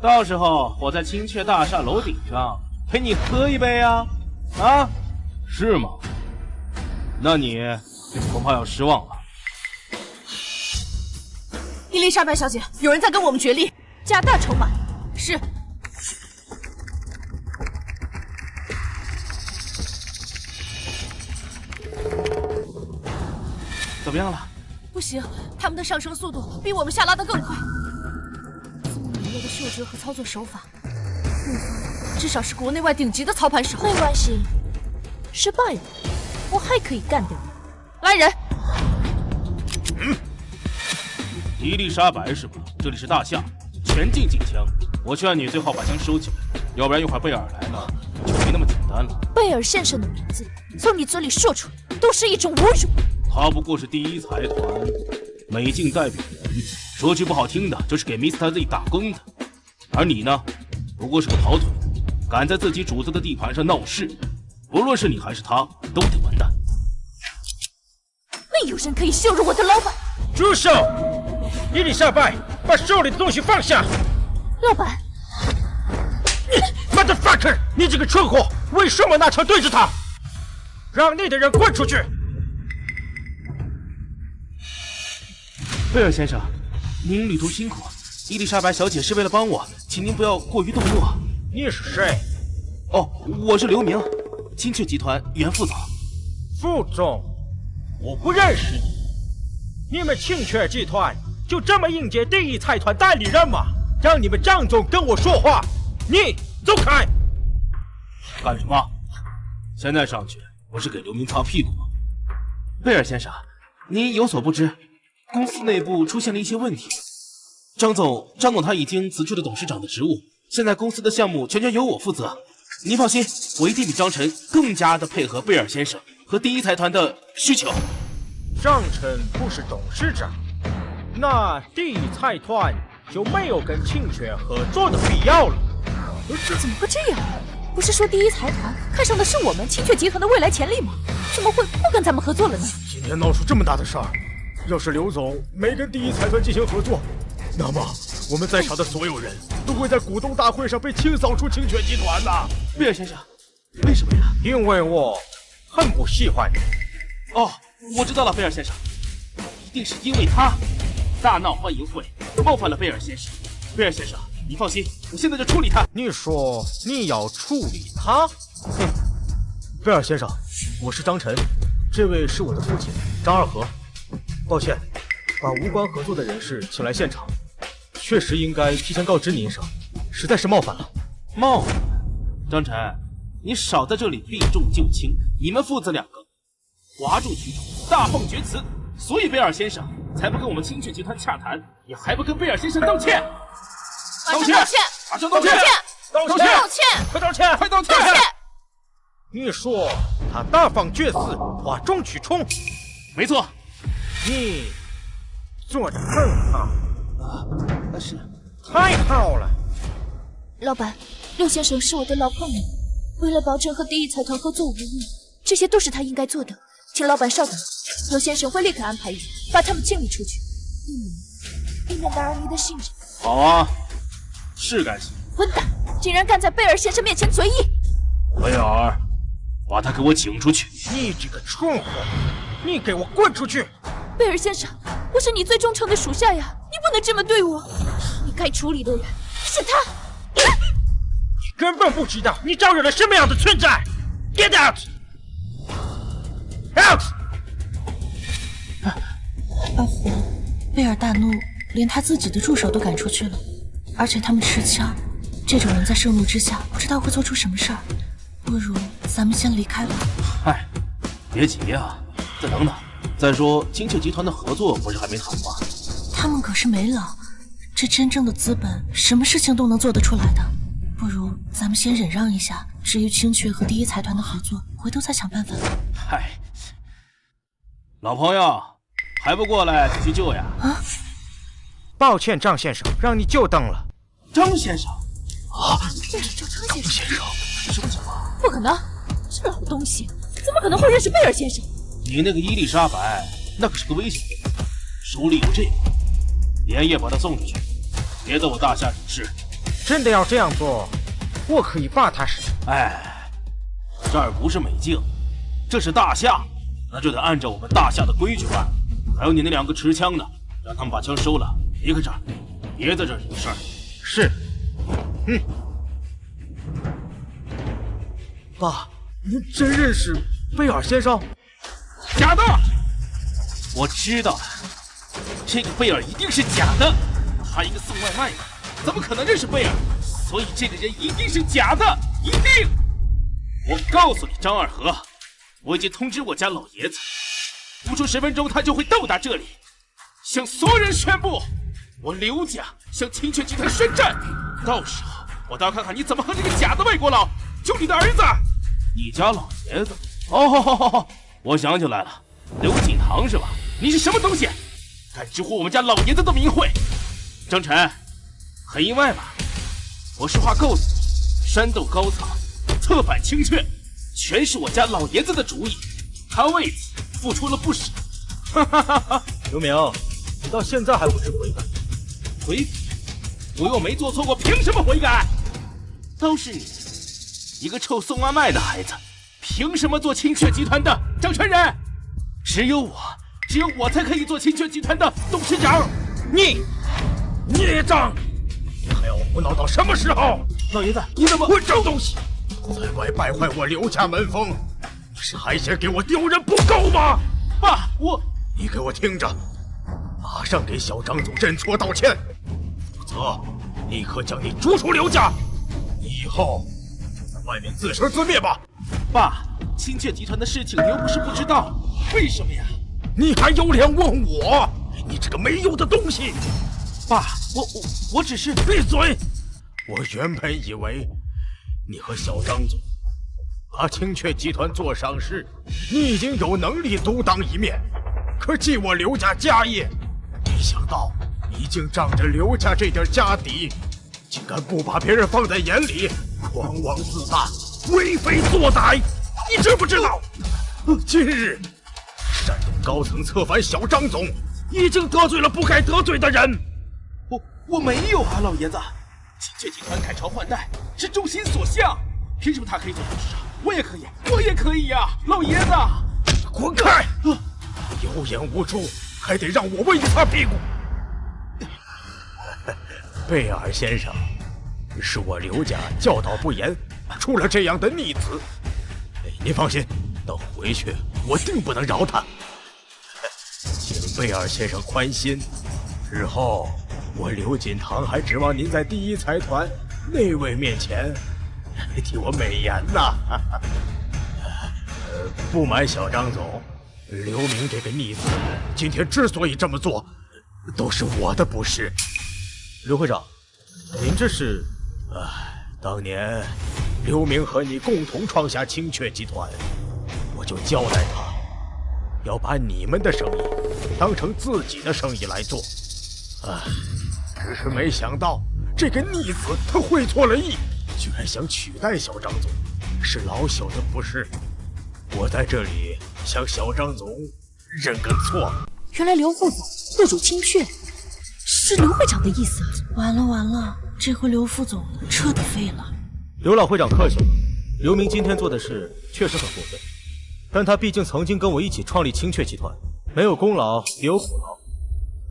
到时候我在清雀大厦楼顶上陪你喝一杯啊！啊，是吗？那你恐怕要失望了。伊丽莎白小姐，有人在跟我们角力，加大筹码。是。怎么样了？不行，他们的上升速度比我们下拉的更快。这么猛烈的嗅觉和操作手法，至少是国内外顶级的操盘手。没关系，失败了，我还可以干掉你。来人！伊丽莎白是吧？这里是大厦，全境禁枪。我劝你最好把枪收起来，要不然一会儿贝尔来了就没那么简单了。贝尔先生的名字从你嘴里说出来，都是一种侮辱。他不过是第一财团美境代表人，说句不好听的，就是给 Mr. Z 打工的。而你呢，不过是个跑腿，敢在自己主子的地盘上闹事，不论是你还是他，都得完蛋。没有人可以羞辱我的老板。住手！伊丽莎白，把手里的东西放下！老板 ，Motherfucker！你这个蠢货，为什么拿枪对着他？让你的人滚出去！贝尔先生，您旅途辛苦，伊丽莎白小姐是为了帮我，请您不要过于动怒。你是谁？哦，我是刘明，清雀集团原副总。副总，我不认识你。你们庆雀集团就这么应接第一财团代理人吗？让你们张总跟我说话，你走开！干什么？现在上去不是给刘明擦屁股吗？贝尔先生，您有所不知，公司内部出现了一些问题。张总他已经辞去了董事长的职务，现在公司的项目全权由我负责。您放心，我一定比张晨更加的配合贝尔先生和第一财团的需求。张晨不是董事长，那第一财团就没有跟庆雀合作的必要了。怎么会这样？不是说第一财团看上的是我们庆雀集团的未来潜力吗？怎么会不跟咱们合作了呢？今天闹出这么大的事儿，要是刘总没跟第一财团进行合作，那么我们在场的所有人都会在股东大会上被清扫出庆雀集团的。贝尔先生，为什么呀？因为我很不喜欢你。哦，我知道了，贝尔先生，一定是因为他大闹欢迎会，冒犯了贝尔先生。贝尔先生，你放心，我现在就处理他。你说你要处理他？哼，贝尔先生，我是张晨，这位是我的父亲张二和。抱歉，把无关合作的人士请来现场，确实应该提前告知您一声，实在是冒犯了。冒犯？张晨，你少在这里避重就轻。你们父子两个哗众取宠，大放厥词，所以贝尔先生才不跟我们青雀集团洽谈，也还不跟贝尔先生道歉。马上道歉！马上道歉！道歉！道歉！快道歉！快道歉！你说他大放厥词，哗众取宠，没错。你做得很好。是。太好了。老板，刘先生是我的老朋友，为了保证和第一财团合作无误，这些都是他应该做的。请老板稍等，刘先生会立刻安排人把他们清理出去，以免打扰你的行程。好啊，是干行。混蛋，竟然敢在贝尔先生面前随意！贝尔，把他给我请出去！你这个蠢货，你给我滚出去！贝尔先生，我是你最忠诚的属下呀，你不能这么对我。你该处理的人是他。你根本不知道你招惹了什么样的存在 ！Get out！ out！ 二虎，贝尔大怒，连他自己的助手都赶出去了，而且他们持枪，这种人在盛怒之下，不知道会做出什么事儿。不如咱们先离开吧。嗨，别急呀，再等等。再说青雀集团的合作不是还没谈吗？他们可是没老，这真正的资本，什么事情都能做得出来的。不如咱们先忍让一下，至于青雀和第一财团的合作，回头再想办法。嗨，老朋友，还不过来继续救呀？啊！抱歉，张先生，让你久等了。张先生？啊！这是张先生？是什么情况？不可能，这老东西怎么可能会认识贝尔先生？你那个伊丽莎白，那可是个危险人，手里有这个，连夜把他送出去，别在我大厦惹事。真的要这样做，我可以把他杀。哎，这儿不是美境，这是大厦，那就得按照我们大厦的规矩办。还有你那两个持枪的，让他们把枪收了，离开这儿，别在这儿惹事儿。是。爸，您真认识贝尔先生？假的！我知道了，这个贝尔一定是假的。他一个送外卖的，怎么可能认识贝尔？所以这个人一定是假的，一定！我告诉你，张二和，我已经通知我家老爷子，不出10分钟他就会到达这里，向所有人宣布，我刘家向青雀集团宣战。到时候我倒要看看你怎么和这个假的外国佬救你的儿子。你家老爷子？哦，我想起来了，刘锦堂是吧？你是什么东西？敢直呼我们家老爷子的名讳？张晨，很意外吧？我实话告诉你，煽动高层，策反青雀，全是我家老爷子的主意，他为此付出了不少。哈哈哈哈！刘明，你到现在还不知悔改？悔改？我又没做错过，凭什么悔改？都是你，一个臭送外卖的孩子，凭什么做青雀集团的掌权人？只有我才可以做青雀集团的董事长。你孽障！还要我胡闹到什么时候？老爷子，你怎么混账东西！在外败坏我刘家门风，还嫌给我丢人不够吗？爸，你给我听着，马上给小张总认错道歉，否则立刻将你逐出刘家。你以后在外面自生自灭吧。爸，青雀集团的事情你又不是不知道，为什么呀？你还有脸问我？你这个没用的东西！爸，我只是……闭嘴！我原本以为你和小张总把青雀集团做上市，你已经有能力独当一面，可继我刘家家业，没想到你竟仗着刘家这点家底，竟敢不把别人放在眼里，狂妄自大，为非作歹，你知不知道？今日煽动高层策反小张总，已经得罪了不该得罪的人。我没有啊，老爷子，青雀集团改朝换代是众心所向，凭什么他可以做董事长，我也可以呀，老爷子！滚开！有眼无珠，还得让我为你擦屁股。贝尔先生，是我刘家教导不严，出了这样的逆子。您放心，等回去我定不能饶他。请贝尔先生宽心，日后我刘锦堂还指望您在第一财团那位面前替我美言呐。不瞒小张总，刘明这个逆子今天之所以这么做，都是我的不是。刘会长，您这是……当年刘明和你共同创下青雀集团，我就交代他要把你们的生意当成自己的生意来做。只是没想到这个逆子他会错了意，居然想取代小张总，是老朽的不是。我在这里向小张总认个错。原来刘副总入主青雀，是刘会长的意思。完了，这回刘副总彻底废了。刘老会长客气了，刘明今天做的事确实很过分，但他毕竟曾经跟我一起创立青雀集团，没有功劳也有苦劳。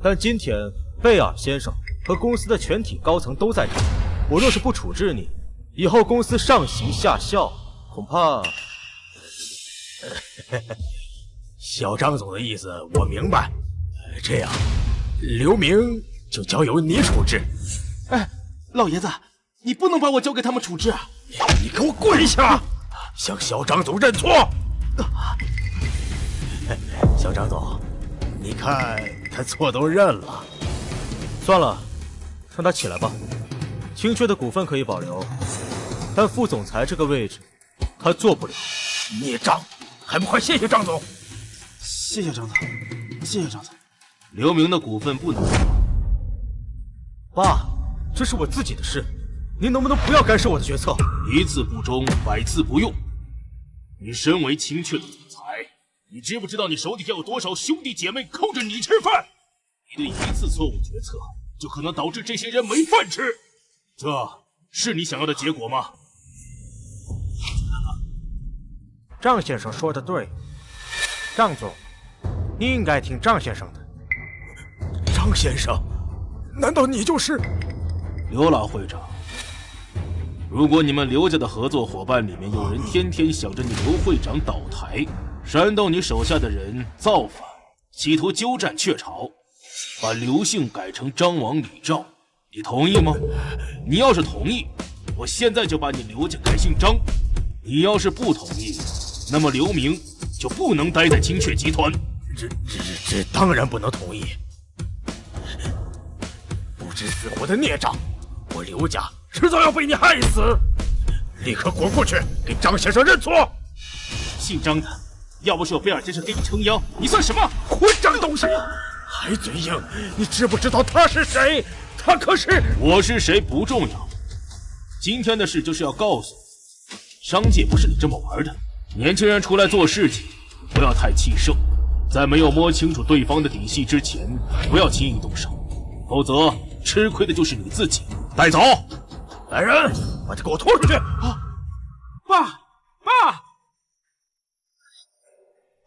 但今天贝尔先生和公司的全体高层都在这儿，我若是不处置你，以后公司上行下效，恐怕……小张总的意思我明白，这样刘明就交由你处置。老爷子，你不能把我交给他们处置啊！你给我跪下，向小张总认错。小张总，你看他错都认了，算了，让他起来吧。青雀的股份可以保留，但副总裁这个位置他做不了。孽障，还不快谢谢张总！谢谢张总，谢谢张总。刘明的股份不能动。爸，这是我自己的事，您能不能不要干涉我的决策？一次不忠，百次不用。你身为青雀的总裁，你知不知道你手底下有多少兄弟姐妹靠着你吃饭？你的一次错误决策，就可能导致这些人没饭吃，这是你想要的结果吗？张先生说的对，张总，你应该听张先生的。张先生，难道你就是？刘老会长，如果你们刘家的合作伙伴里面有人天天想着你刘会长倒台，煽动你手下的人造反，企图鸠占鹊巢，把刘姓改成张王李赵，你同意吗？你要是同意，我现在就把你刘家改姓张；你要是不同意，那么刘明就不能待在青雀集团。这当然不能同意！不知死活的孽障，我刘家迟早要被你害死！立刻滚过去，给张先生认错！姓张的，要不是有贝尔先生给你撑腰，你算什么？混账东西！还嘴硬！你知不知道他是谁？他可是……我是谁不重要，今天的事就是要告诉你，商界不是你这么玩的。年轻人出来做事情，不要太气盛，在没有摸清楚对方的底细之前，不要轻易动手，否则吃亏的就是你自己。带走！来人，把他给我拖出去！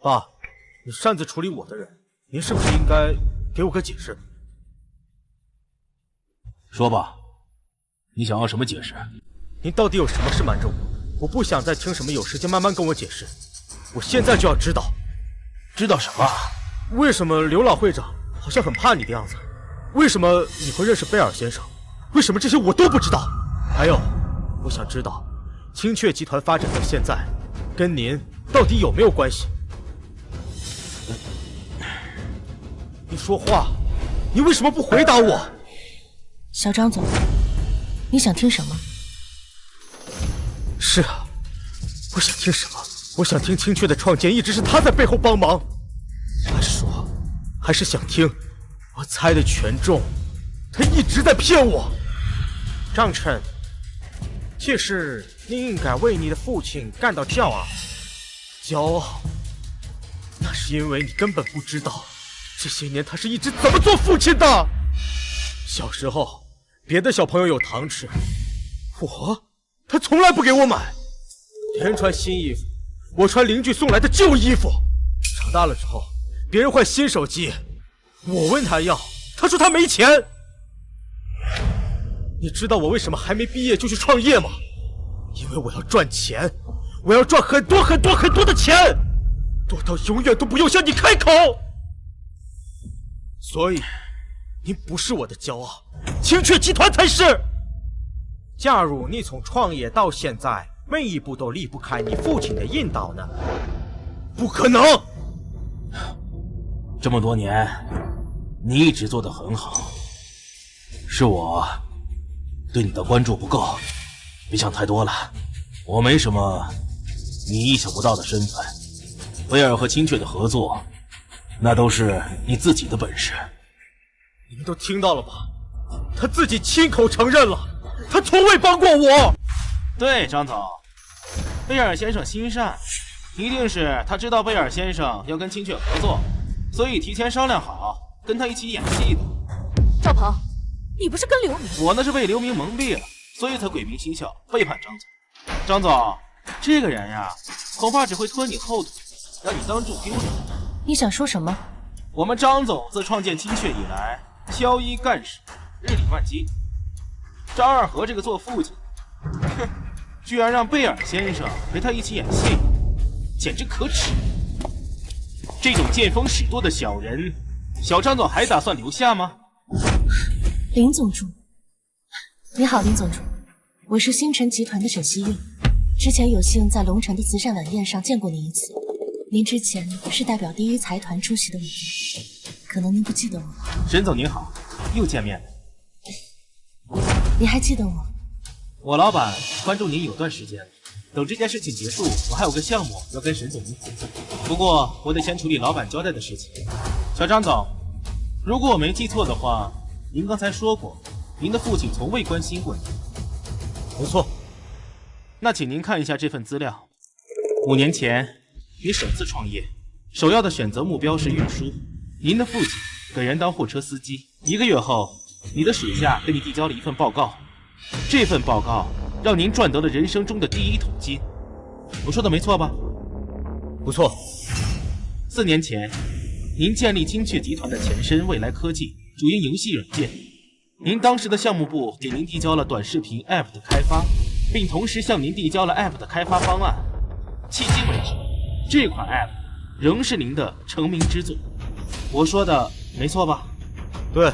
爸，你擅自处理我的人，您是不是应该给我个解释？说吧，你想要什么解释？您到底有什么事瞒着我？我不想再听什么有时间慢慢跟我解释。我现在就要知道。知道什么？为什么刘老会长好像很怕你的样子？为什么你会认识贝尔先生？为什么这些我都不知道？还有，我想知道，青雀集团发展到现在，跟您到底有没有关系？你说话，你为什么不回答我？小张总，你想听什么？是啊，我想听什么？我想听青雀的创建一直是他在背后帮忙，还是想听我猜的全中，他一直在骗我。张琛，其实你应该为你的父亲感到骄傲。骄傲？那是因为你根本不知道，这些年他是一直怎么做父亲的。小时候，别的小朋友有糖吃，他从来不给我买。别人穿新衣服，我穿邻居送来的旧衣服。长大了之后，别人换新手机，我问他要，他说他没钱。你知道我为什么还没毕业就去创业吗？因为我要赚钱，我要赚很多很多很多的钱，多到永远都不用向你开口。所以，您不是我的骄傲，青雀集团才是。假如你从创业到现在，每一步都离不开你父亲的引导呢？不可能！这么多年，你一直做得很好，是我对你的关注不够。别想太多了，我没什么你意想不到的身份。贝尔和青雀的合作，那都是你自己的本事。你们都听到了吧？他自己亲口承认了，他从未帮过我。对，张总，贝尔先生心善，一定是他知道贝尔先生要跟青雀合作，所以提前商量好跟他一起演戏的。赵鹏，你不是跟刘明？我那是被刘明蒙蔽了，所以才鬼迷心窍背叛张总。张总，这个人呀，恐怕只会拖你后腿，让你当众丢脸。你想说什么？我们张总自创建青雀以来，挑一干十，日理万机。张二和这个做父亲，哼，居然让贝尔先生陪他一起演戏，简直可耻！这种见风使舵的小人，小张总还打算留下吗？林总助，你好，林总助，我是星辰集团的沈西韵，之前有幸在龙城的慈善晚宴上见过您一次。您之前是代表第一财团出席的晚宴，可能您不记得我。沈总您好，又见面了。你还记得我？我老板关注您有段时间了，等这件事情结束，我还有个项目要跟沈总您合作。不过我得先处理老板交代的事情。小张总，如果我没记错的话，您刚才说过，您的父亲从未关心过您。没错。那请您看一下这份资料。5年前，你首次创业，首要的选择目标是运输。您的父亲给人当货车司机。1个月后，你的属下给你递交了一份报告，这份报告让您赚得了人生中的第1桶金。我说的没错吧？不错。4年前，您建立青雀集团的前身未来科技，主营游戏软件。您当时的项目部给您递交了短视频 App 的开发，并同时向您递交了 App 的开发方案。迄今为止，这款 App 仍是您的成名之作。我说的没错吧？对。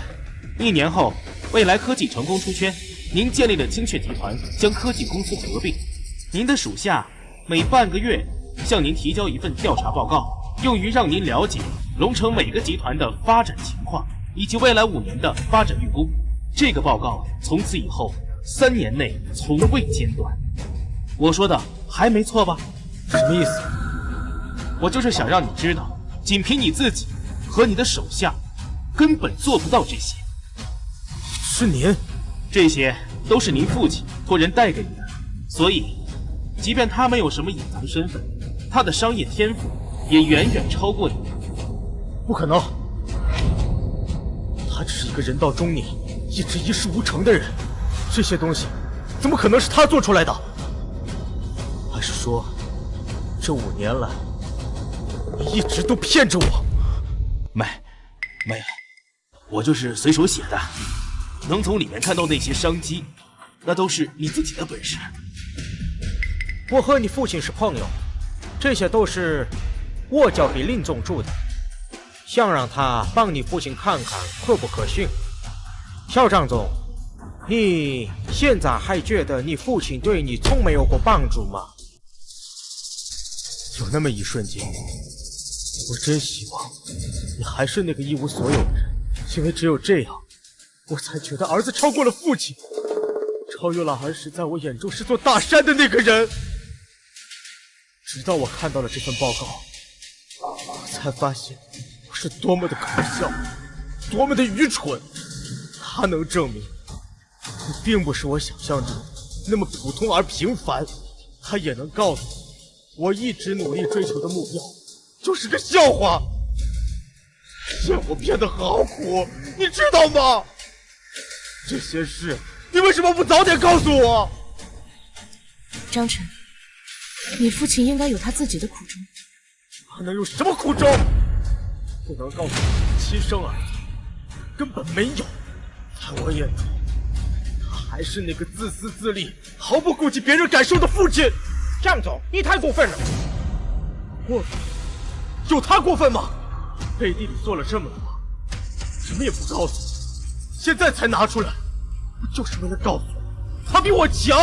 1年后，未来科技成功出圈，您建立了青雀集团，将科技公司合并。您的属下每半个月向您提交一份调查报告，用于让您了解龙城每个集团的发展情况以及未来5年的发展预估。这个报告从此以后3年内从未间断。我说的还没错吧？什么意思？我就是想让你知道，仅凭你自己和你的手下，根本做不到这些。是您？这些都是您父亲托人带给你的，所以，即便他没有什么隐藏身份，他的商业天赋也远远超过你。不可能，他只是一个人到中年，一直一事无成的人，这些东西怎么可能是他做出来的？还是说，这5年来，你一直都骗着我？没有，我就是随手写的。能从里面看到那些商机，那都是你自己的本事。我和你父亲是朋友，这些都是我交给林总助的，想让他帮你父亲看看可不可行。小张总，你现在还觉得你父亲对你从没有过帮助吗？有那么一瞬间，我真希望你还是那个一无所有的人，因为只有这样，我才觉得儿子超过了父亲，超越了儿时在我眼中是座大山的那个人。直到我看到了这份报告，我才发现我是多么的可笑，多么的愚蠢。它能证明你并不是我想象中那么普通而平凡，它也能告诉我一直努力追求的目标就是个笑话，让我变得好苦，你知道吗？这些事你为什么不早点告诉我？张晨，你父亲应该有他自己的苦衷。他能有什么苦衷？不能告诉我亲生儿子，根本没有。在我眼中，他还是那个自私自利、毫不顾及别人感受的父亲。张总，你太过分了！过分？有他过分吗？背地里做了这么多，什么也不告诉我，现在才拿出来，不就是为了告诉我，他比我强？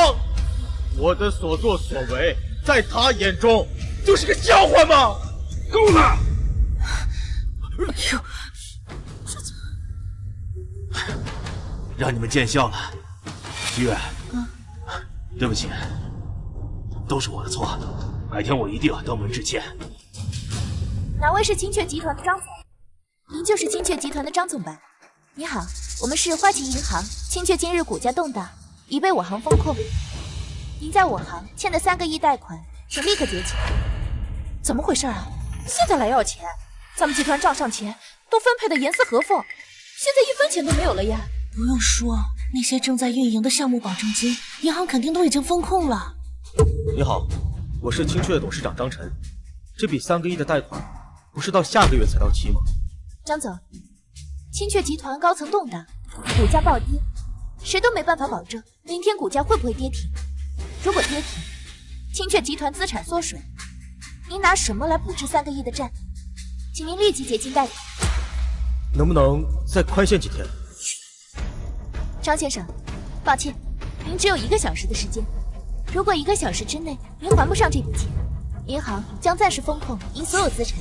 我的所作所为，在他眼中就是个笑话吗？够了！哎呦，让你们见笑了，徐远。对不起，都是我的错，改天我一定登门致歉。哪位是清雀集团的张总？您就是清雀集团的张总吧？你好，我们是花旗银行。清雀今日股价动荡，已被我行风控。您在我行欠的3个亿贷款，请立刻结清。怎么回事啊？现在来要钱？咱们集团账上钱都分配的严丝合缝，现在1分钱都没有了呀！不用说，那些正在运营的项目保证金，银行肯定都已经风控了。你好，我是清雀董事长张晨。这笔3个亿的贷款，不是到下个月才到期吗？张总，清雀集团高层动荡，股价暴跌，谁都没办法保证明天股价会不会跌停。如果跌停，清雀集团资产缩水，您拿什么来布置3个亿的债？请您立即结清贷款。能不能再宽限几天？张先生，抱歉，您只有1个小时的时间。如果1个小时之内您还不上这笔钱，银行将暂时封控您所有资产，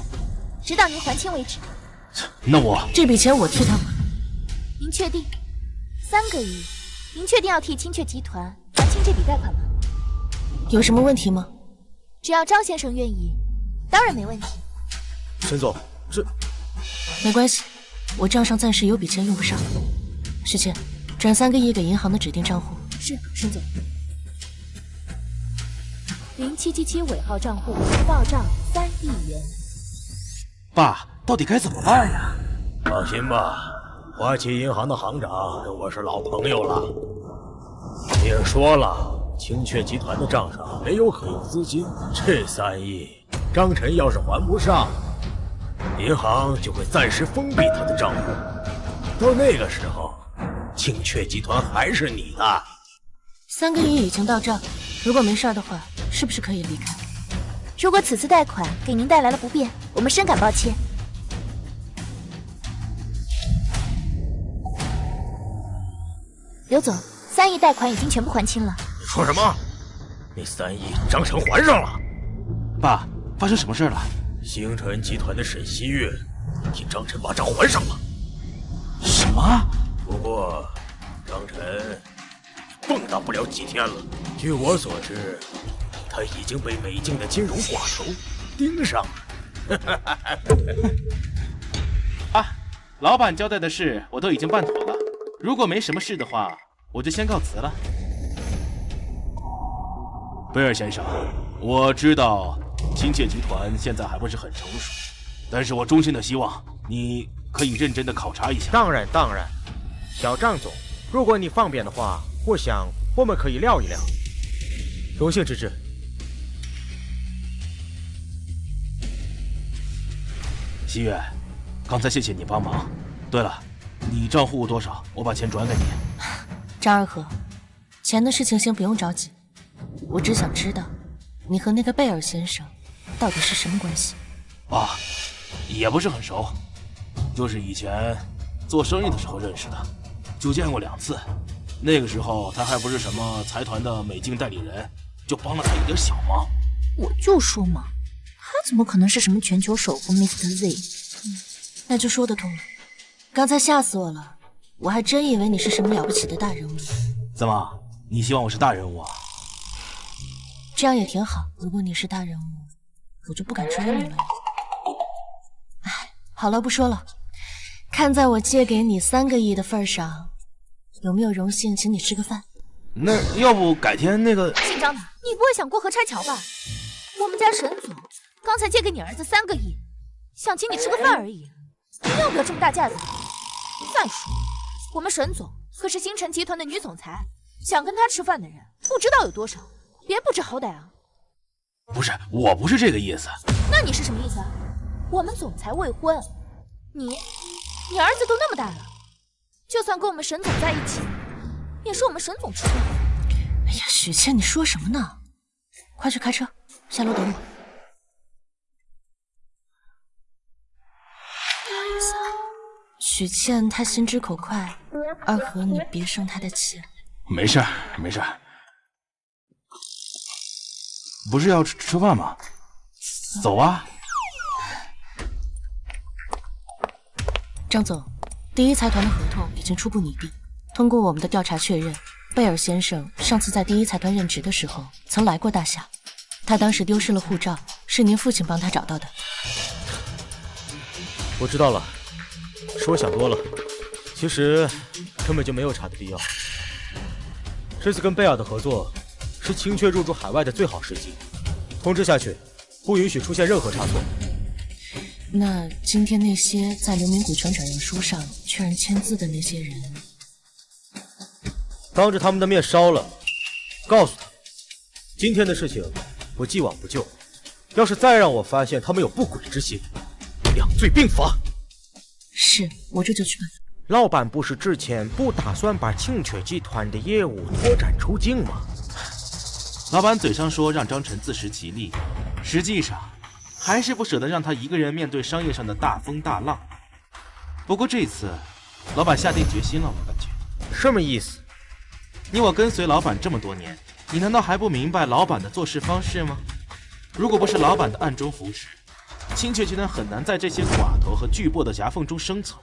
直到您还清为止。那我这笔钱我替他还。您确定？3个亿，您确定要替清雀集团还清这笔贷款吗？有什么问题吗？只要张先生愿意，当然没问题。陈总，这没关系，我账上暂时有笔钱用不上。石倩，转3个亿给银行的指定账户。是，沈总。0777尾号账户到账3亿元。爸，到底该怎么办呀？放心吧，花旗银行的行长跟我是老朋友了。你也说了，清雀集团的账上没有可用资金，这3亿，张晨要是还不上，银行就会暂时封闭他的账户。到那个时候，清雀集团还是你的。3个亿已经到账，如果没事的话，是不是可以离开？如果此次贷款给您带来了不便，我们深感抱歉。刘总，3亿贷款已经全部还清了。你说什么？那3亿张晨还上了？爸，发生什么事了？星辰集团的沈西月替张晨把账还上了。什么？不过张晨蹦跶不了几天了。据我所知，他已经被美境的金融寡头盯上了。啊，老板交代的事我都已经办妥了，如果没什么事的话，我就先告辞了。贝尔先生，我知道清雀集团现在还不是很成熟，但是我衷心的希望你可以认真的考察一下。当然，小张总，如果你方便的话，我想我们可以聊一聊。荣幸之至。西月，刚才谢谢你帮忙。对了，你账户多少？我把钱转给你。张二和，钱的事情先不用着急，我只想知道，你和那个贝尔先生到底是什么关系？啊，也不是很熟，就是以前做生意的时候认识的，就见过2次。那个时候他还不是什么财团的美境代理人，就帮了他一点小忙。我就说嘛，他怎么可能是什么全球首富 Mr. Z？ 那就说得通了。刚才吓死我了，我还真以为你是什么了不起的大人物。怎么，你希望我是大人物啊？这样也挺好。如果你是大人物，我就不敢追你了。哎，好了，不说了。看在我借给你3个亿的份上，有没有荣幸请你吃个饭？那要不改天那个……姓张的，你不会想过河拆桥吧？我们家沈总刚才借给你儿子3个亿，想请你吃个饭而已，你要不要这么大架子？再说，我们沈总可是星辰集团的女总裁，想跟他吃饭的人不知道有多少，别不知好歹啊！不是，我不是这个意思。那你是什么意思啊？我们总裁未婚，你儿子都那么大了，就算跟我们沈总在一起，也是我们沈总吃饭。哎呀，许倩，你说什么呢？快去开车，下楼等我。许倩她心直口快，二和你别生她的气。没事儿，没事儿。不是要吃饭吗？走啊！张总，第一财团的合同已经初步拟定。通过我们的调查确认，贝尔先生上次在第一财团任职的时候曾来过大夏，他当时丢失了护照，是您父亲帮他找到的。我知道了，是我想多了，其实根本就没有查的必要。这次跟贝尔的合作是青雀入驻海外的最好时机，通知下去，不允许出现任何差错。那今天那些在流明古城转让书上确认签字的那些人，当着他们的面烧了，告诉他们，今天的事情我既往不咎，要是再让我发现他们有不轨之心，2罪并罚。是，我这就去办。老板不是之前不打算把青雀集团的业务拓展出境吗？老板嘴上说让张晨自食其力，实际上还是不舍得让他一个人面对商业上的大风大浪。不过这次，老板下定决心了，我感觉。什么意思？你我跟随老板这么多年，你难道还不明白老板的做事方式吗？如果不是老板的暗中扶持，青雀集团很难在这些寡头和巨擘的夹缝中生存。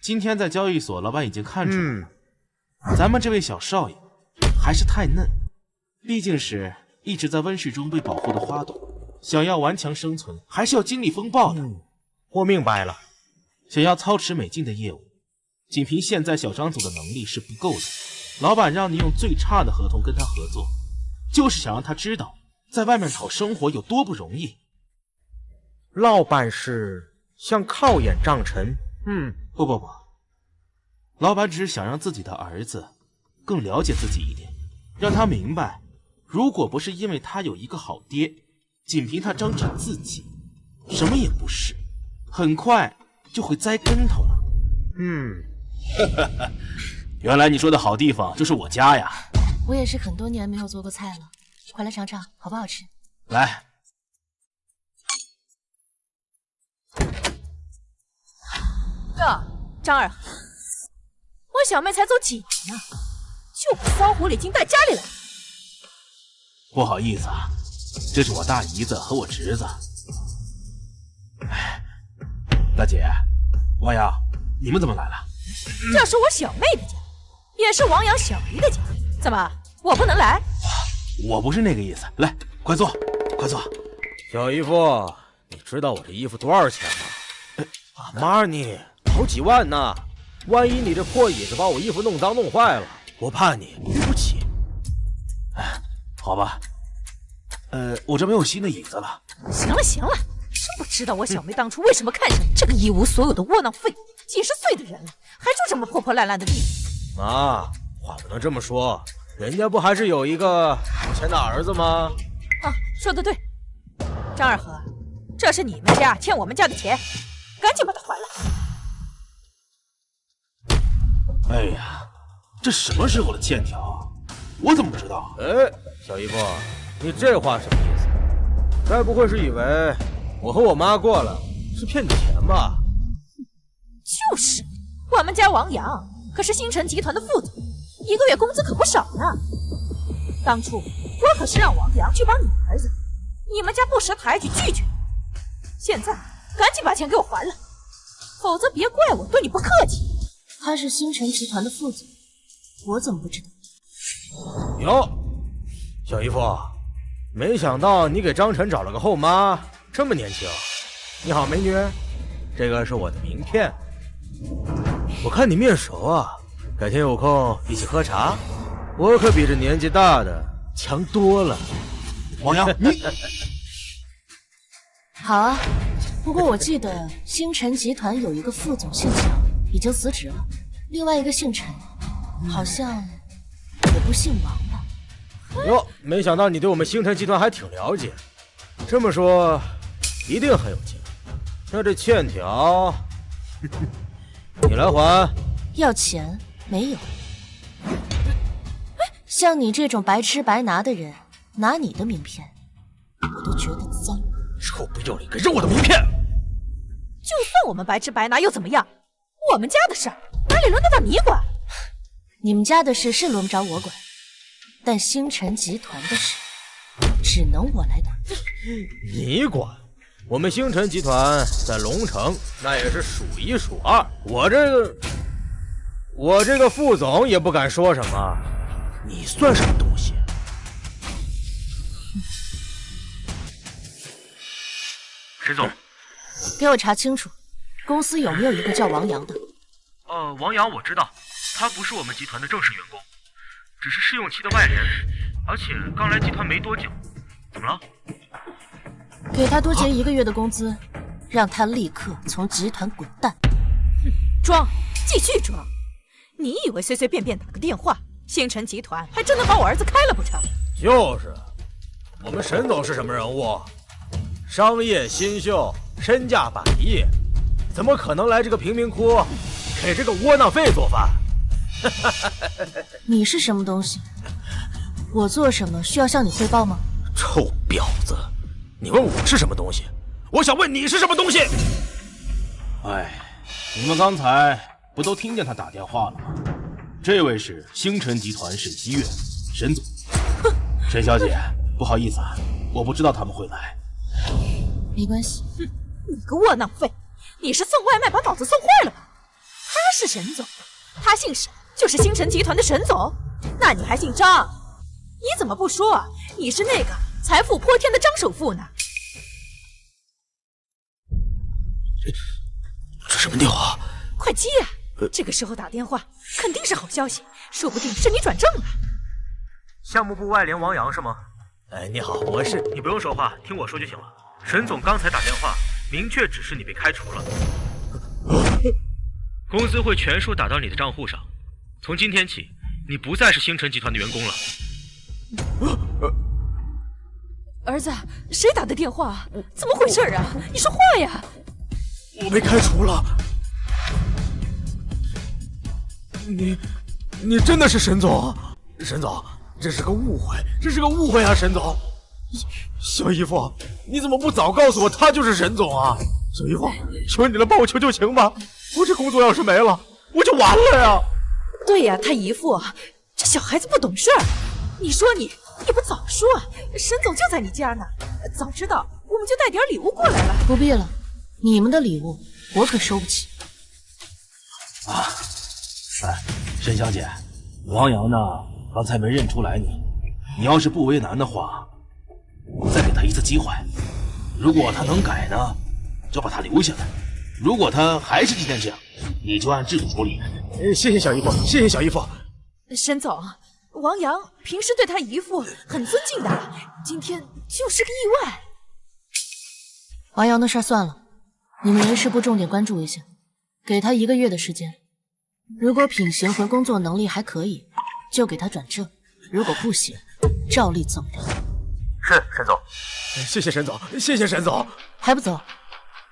今天在交易所，老板已经看出来了，咱们这位小少爷还是太嫩，毕竟是一直在温室中被保护的花朵，想要顽强生存，还是要经历风暴的。我明白了，想要操持美境的业务，仅凭现在小张总的能力是不够的。老板让你用最差的合同跟他合作，就是想让他知道，在外面讨生活有多不容易。老板是想考验张晨？不，老板只是想让自己的儿子更了解自己一点，让他明白，如果不是因为他有一个好爹，仅凭他张晨自己，什么也不是，很快就会栽跟头了。原来你说的好地方就是我家呀！我也是很多年没有做过菜了，快来尝尝，好不好吃？来。哥，张二，我小妹才走几年呢，就把骚狐狸精带家里来。不好意思啊，这是我大姨子和我侄子。大姐，王阳，你们怎么来了？这是我小妹的家，也是王阳小姨的家，怎么我不能来？我不是那个意思，来，快坐，快坐。小姨夫，你知道我这衣服多少钱吗？妈你，好几万呢！万一你这破椅子把我衣服弄脏弄坏了，我怕你赔不起。好吧，我这没有新的椅子了。行了，真不知道我小妹当初为什么看上你这个一无所有的窝囊废，几十岁的人了，还住这么破破烂烂的地方。妈，话不能这么说，人家不还是有一个有钱的儿子吗？说得对，张二和，这是你们家欠我们家的钱，赶紧把它还了。哎呀，这什么时候的欠条啊？我怎么不知道？小姨夫，你这话什么意思？该不会是以为我和我妈过来是骗你钱吧？就是，我们家王阳可是星辰集团的副总，一个月工资可不少呢。当初我可是让王阳去帮你儿子，你们家不识抬举拒绝。现在赶紧把钱给我还了，否则别怪我对你不客气。他是星辰集团的副总，我怎么不知道？哟，小姨夫，没想到你给张晨找了个后妈，这么年轻。你好，美女，这个是我的名片。我看你面熟啊，改天有空一起喝茶。我可比这年纪大的强多了。王阳，你好啊。不过我记得星辰集团有一个副总姓蒋，已经辞职了，另外一个姓陈，好像也不姓王吧。哟，没想到你对我们星辰集团还挺了解。这么说，一定很有钱。那这欠条，你来还。要钱没有？像你这种白吃白拿的人，拿你的名片，我都觉得脏。臭不要脸，敢扔我的名片！就算我们白吃白拿又怎么样？我们家的事儿哪里轮得到你管？你们家的事是轮不着我管，但星辰集团的事只能我来管。你管？我们星辰集团在龙城那也是数一数二，我这个副总也不敢说什么。你算什么东西？沈总，给我查清楚，公司有没有一个叫王阳的？王阳我知道，他不是我们集团的正式员工，只是试用期的外人，而且刚来集团没多久。怎么了？给他多结1个月的工资，让他立刻从集团滚蛋。装，继续装！你以为随随便便打个电话，星辰集团还真能把我儿子开了不成？就是，我们沈总是什么人物？商业新秀，身价100亿，怎么可能来这个贫民窟给这个窝囊废做饭？你是什么东西？我做什么需要向你汇报吗？臭婊子！你问我是什么东西，我想问你是什么东西。哎，你们刚才不都听见他打电话了吗？这位是星辰集团沈西月，沈总。哼，沈小姐，不好意思啊，我不知道他们会来。没关系。哼，你个窝囊废，你是送外卖把脑子送坏了吧？他是沈总，他姓沈，就是星辰集团的沈总。那你还姓张？你怎么不说啊？你是那个财富泼天的张首富呢？这什么电话？快接啊！这个时候打电话肯定是好消息，说不定是你转正了。项目部外联王阳是吗？哎，你好，我是。你不用说话，听我说就行了。沈总刚才打电话，明确指示你被开除了，工资会全数打到你的账户上。从今天起，你不再是星辰集团的员工了。儿子，谁打的电话？怎么回事啊？你说话呀！我被开除了。你真的是沈总？沈总，这是个误会，这是个误会啊！沈总，小姨夫，你怎么不早告诉我他就是沈总啊？小姨夫，求你了，帮我求求情吧！我这工作要是没了，我就完了呀！对呀，他姨父，这小孩子不懂事儿。你说你不早说，沈总就在你家呢，早知道我们就带点礼物过来了。不必了，你们的礼物我可收不起。啊，哎，沈小姐，王阳呢？刚才没认出来你，你要是不为难的话，再给他一次机会。如果他能改呢，就把他留下来；如果他还是今天这样，你就按制度处理。谢谢小姨夫，谢谢小姨夫。沈总，王阳平时对他姨父很尊敬的，今天就是个意外。王阳的事算了，你们人事部重点关注一下，给他1个月的时间。如果品行和工作能力还可以，就给他转正；如果不行，照例走人。是，沈总。谢谢沈总，谢谢沈总。还不走？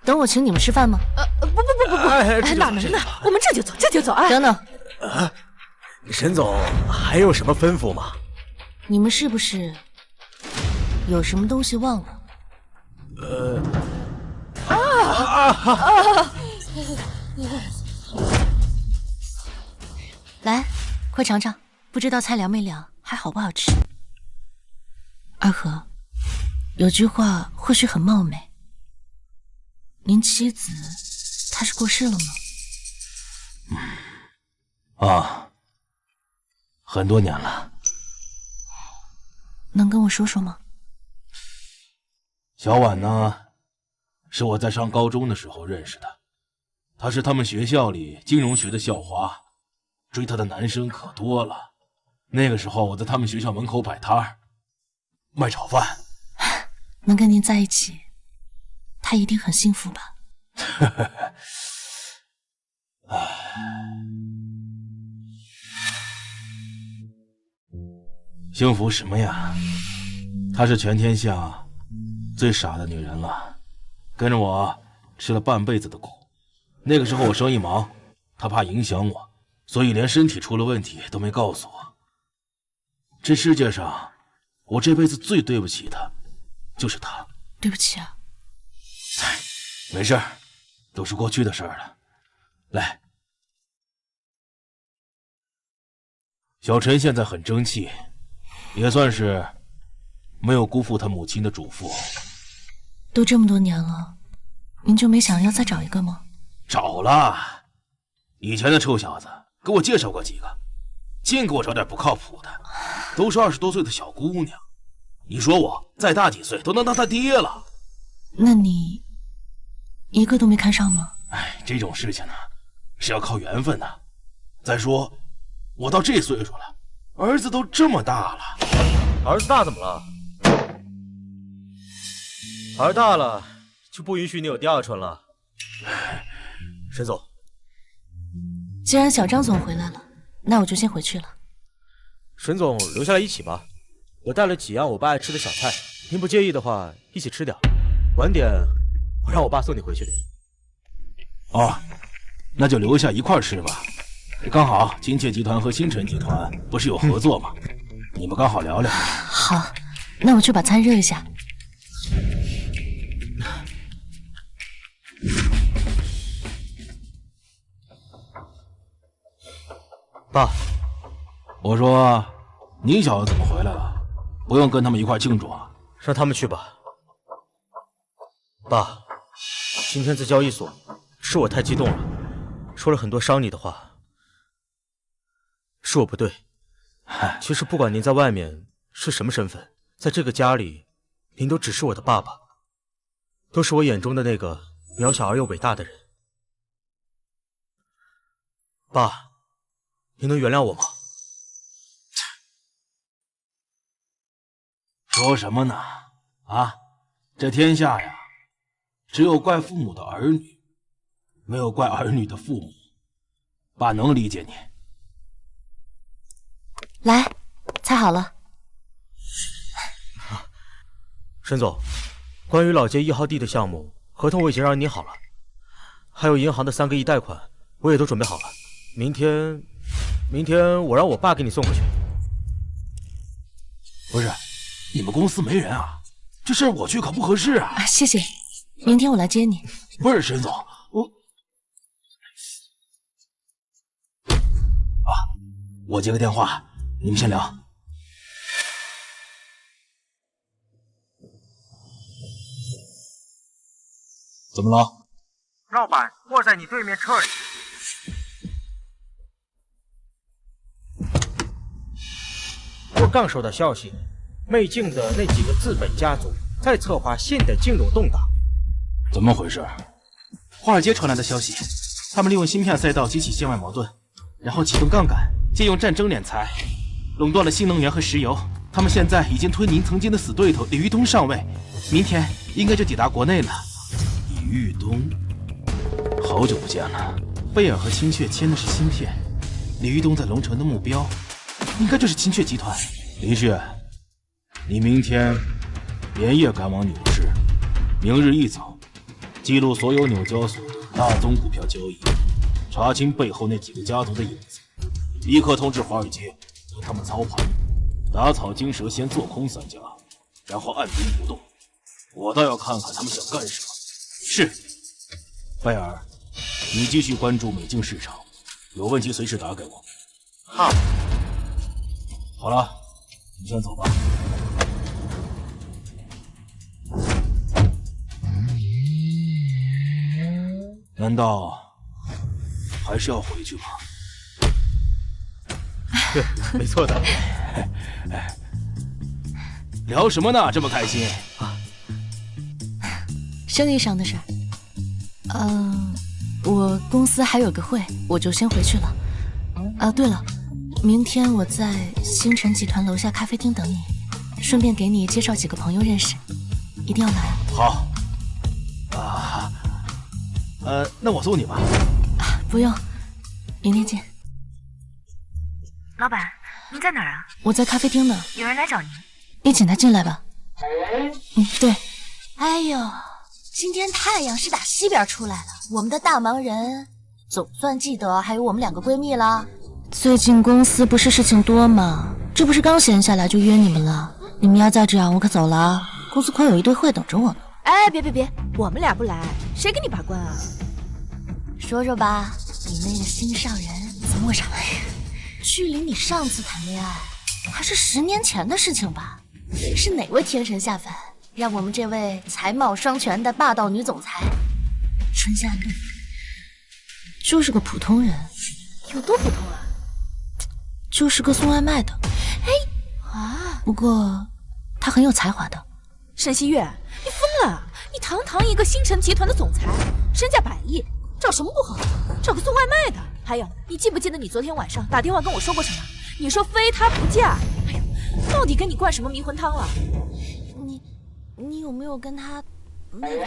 等我请你们吃饭吗？不，哪能呢？我们这就走啊！等等。沈总还有什么吩咐吗？你们是不是有什么东西忘了？来，快尝尝，不知道菜凉没凉，还好不好吃？二和，有句话或许很冒昧，您妻子她是过世了吗？啊，很多年了。能跟我说说吗？小婉呢，是我在上高中的时候认识的，她是他们学校里金融学的校花。追她的男生可多了，那个时候我在他们学校门口摆摊儿，卖炒饭。能跟您在一起，他一定很幸福吧？幸福什么呀？她是全天下最傻的女人了，跟着我吃了半辈子的苦。那个时候我生意忙，她怕影响我。所以连身体出了问题都没告诉我。这世界上，我这辈子最对不起的，就是他。对不起啊。没事，都是过去的事了。来，小陈现在很争气，也算是没有辜负他母亲的嘱咐。都这么多年了，您就没想要再找一个吗？找了，以前的臭小子。给我介绍过几个，净给我找点不靠谱的，都是20多岁的小姑娘。你说我再大几岁都能当他爹了。那你一个都没看上吗？哎，这种事情呢，是要靠缘分的。再说，我到这岁数了，儿子都这么大了。儿子大怎么了？儿大了就不允许你有第二春了。沈总。既然小张总回来了，那我就先回去了。沈总留下来一起吧，我带了几样我爸爱吃的小菜，您不介意的话，一起吃点。晚点我让我爸送你回去。哦，那就留下一块吃吧。刚好金雀集团和星辰集团不是有合作吗？你们刚好聊聊。好，那我去把餐热一下。爸，我说你小子怎么回来了？不用跟他们一块庆祝啊？让他们去吧。爸，今天在交易所是我太激动了，说了很多伤你的话，是我不对。其实不管您在外面是什么身份，在这个家里，您都只是我的爸爸，都是我眼中的那个渺小而又伟大的人。爸。你能原谅我吗？说什么呢？啊，这天下呀，只有怪父母的儿女，没有怪儿女的父母。爸能理解你。来，菜好了。沈总，关于老街1号地的项目合同我已经让你好了，还有银行的3个亿贷款我也都准备好了。明天我让我爸给你送过去。不是，你们公司没人啊？这事儿我去可不合适啊。谢谢，明天我来接你。不是沈总，我接个电话，你们先聊。怎么了？老板，我在你对面车里。我刚收到消息，魅镜的那几个资本家族在策划新的金融动荡。怎么回事？华尔街传来的消息，他们利用芯片赛道激起线外矛盾，然后启动杠杆，借用战争敛财，垄断了新能源和石油。他们现在已经推您曾经的死对头李玉东上位，明天应该就抵达国内了。李玉东，好久不见了。贝尔和青雀签的是芯片，李玉东在龙城的目标应该就是青雀集团。林旭，你明天连夜赶往纽市，明日一早记录所有纽交所的大宗股票交易，查清背后那几个家族的影子，立刻通知华尔街和他们操盘，打草惊蛇，先做空3家，然后按兵不动。我倒要看看他们想干什么。是。贝尔，你继续关注美境市场，有问题随时打给我。好。好了，你先走吧。难道还是要回去吗？对，没错的。聊什么呢？这么开心啊？生意上的事儿。我公司还有个会，我就先回去了。对了，明天我在星辰集团楼下咖啡厅等你，顺便给你介绍几个朋友认识，一定要来。好。那我送你吧。不用，明天见。老板，您在哪儿啊？我在咖啡厅呢。有人来找您。你请他进来吧。对。哎呦，今天太阳是打西边出来了，我们的大忙人总算记得还有我们2个闺蜜了。最近公司不是事情多吗？这不是刚闲下来就约你们了。你们要再这样，我可走了啊！公司快有一堆会等着我呢。哎，别，我们俩不来，谁跟你把关啊？说说吧，你那个心上人怎么上来？距离你上次谈恋爱还是10年前的事情吧？是哪位天神下凡，让我们这位才貌双全的霸道女总裁春夏绿就是个普通人？有多普通啊？就是个送外卖的。不过他很有才华的。沈西月，你疯了！你堂堂一个星辰集团的总裁，身价100亿，找什么不好？找个送外卖的。还有，你记不记得你昨天晚上打电话跟我说过什么？你说非他不嫁。哎呦，到底给你灌什么迷魂汤了？你有没有跟他那个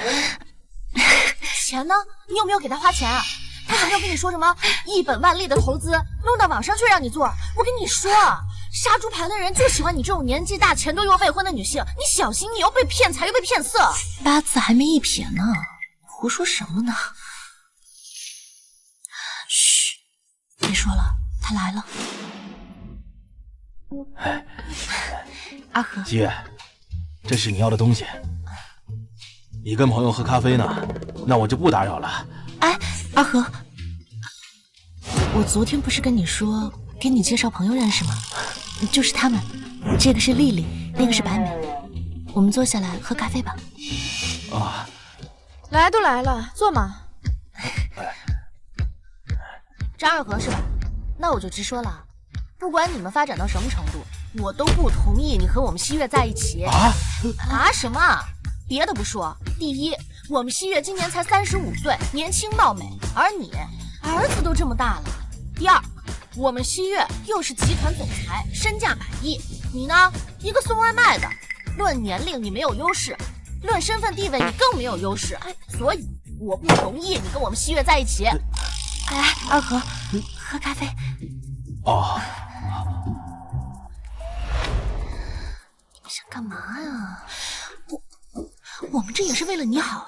钱呢？你有没有给他花钱啊？他有没有跟你说什么1本万利的投资弄到网上去让你做？我跟你说，杀猪盘的人就喜欢你这种年纪大、钱多又未婚的女性。你小心，你又被骗财又被骗色。8字还没一撇呢，胡说什么呢？嘘，别说了，他来了。阿和，西月，这是你要的东西。你跟朋友喝咖啡呢，那我就不打扰了。哎，阿和，我昨天不是跟你说给你介绍朋友认识吗？就是他们，这个是丽丽，那个是白美。我们坐下来喝咖啡吧。啊，来都来了，坐嘛。张二和是吧？那我就直说了，不管你们发展到什么程度，我都不同意你和我们西月在一起。什么？别的不说，第一，我们西月今年才35岁，年轻貌美，而你儿子都这么大了。第二，我们西月又是集团总裁，身价100亿，你呢，一个送外卖的，论年龄你没有优势，论身份地位你更没有优势，所以我不同意你跟我们西月在一起。哎，二和，喝咖啡。哦。你们想干嘛呀？我们这也是为了你好啊，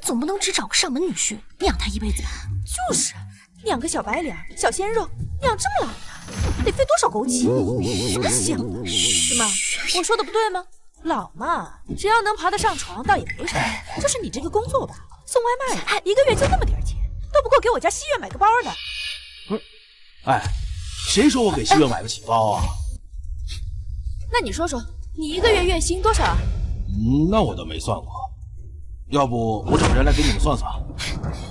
总不能只找个上门女婿养他一辈子吧？就是，2个小白脸、小鲜肉，养这么老的，得费多少枸杞？什么香的？怎么，我说的不对吗？老嘛，只要能爬得上床，倒也没什么。就是你这个工作吧，送外卖的，一个月就那么点钱，都不够给我家西月买个包的。不是，谁说我给西月买不起包啊？那你说说，你一个月月薪多少啊？那我倒没算过，要不我找人来给你们算算。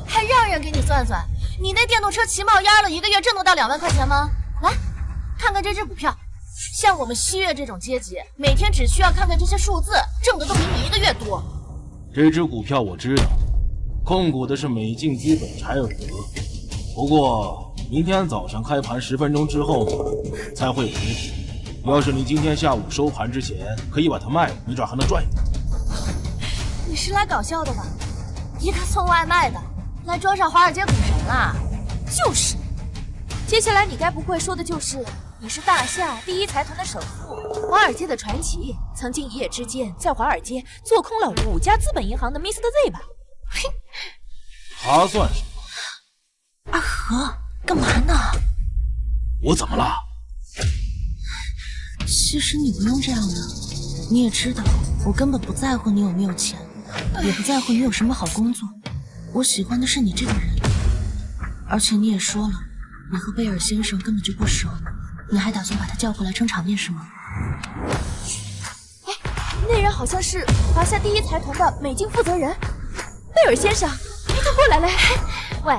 还让人给你算算？你那电动车骑冒烟了，一个月挣得到2万块钱吗？来，看看这只股票，像我们西月这种阶级，每天只需要看看这些数字，挣的都比你一个月多。这只股票我知道，控股的是美境资本柴尔德，不过明天早上开盘10分钟之后才会有跌停。要是你今天下午收盘之前可以把它卖了，没准还能赚一点。你是来搞笑的吧？一个送外卖的来装上华尔街股神啦？就是。接下来你该不会说的就是你是大夏第一财团的首富，华尔街的传奇，曾经一夜之间在华尔街做空了5家资本银行的 Mr. Z 吧？嘿，他算什么？阿和，干嘛呢？我怎么了？其实你不用这样的，你也知道，我根本不在乎你有没有钱，也不在乎你有什么好工作。我喜欢的是你这个人，而且你也说了，你和贝尔先生根本就不熟，你还打算把他叫过来撑场面是吗？哎，那人好像是华夏第一财团的美境负责人，贝尔先生，他过来了。喂，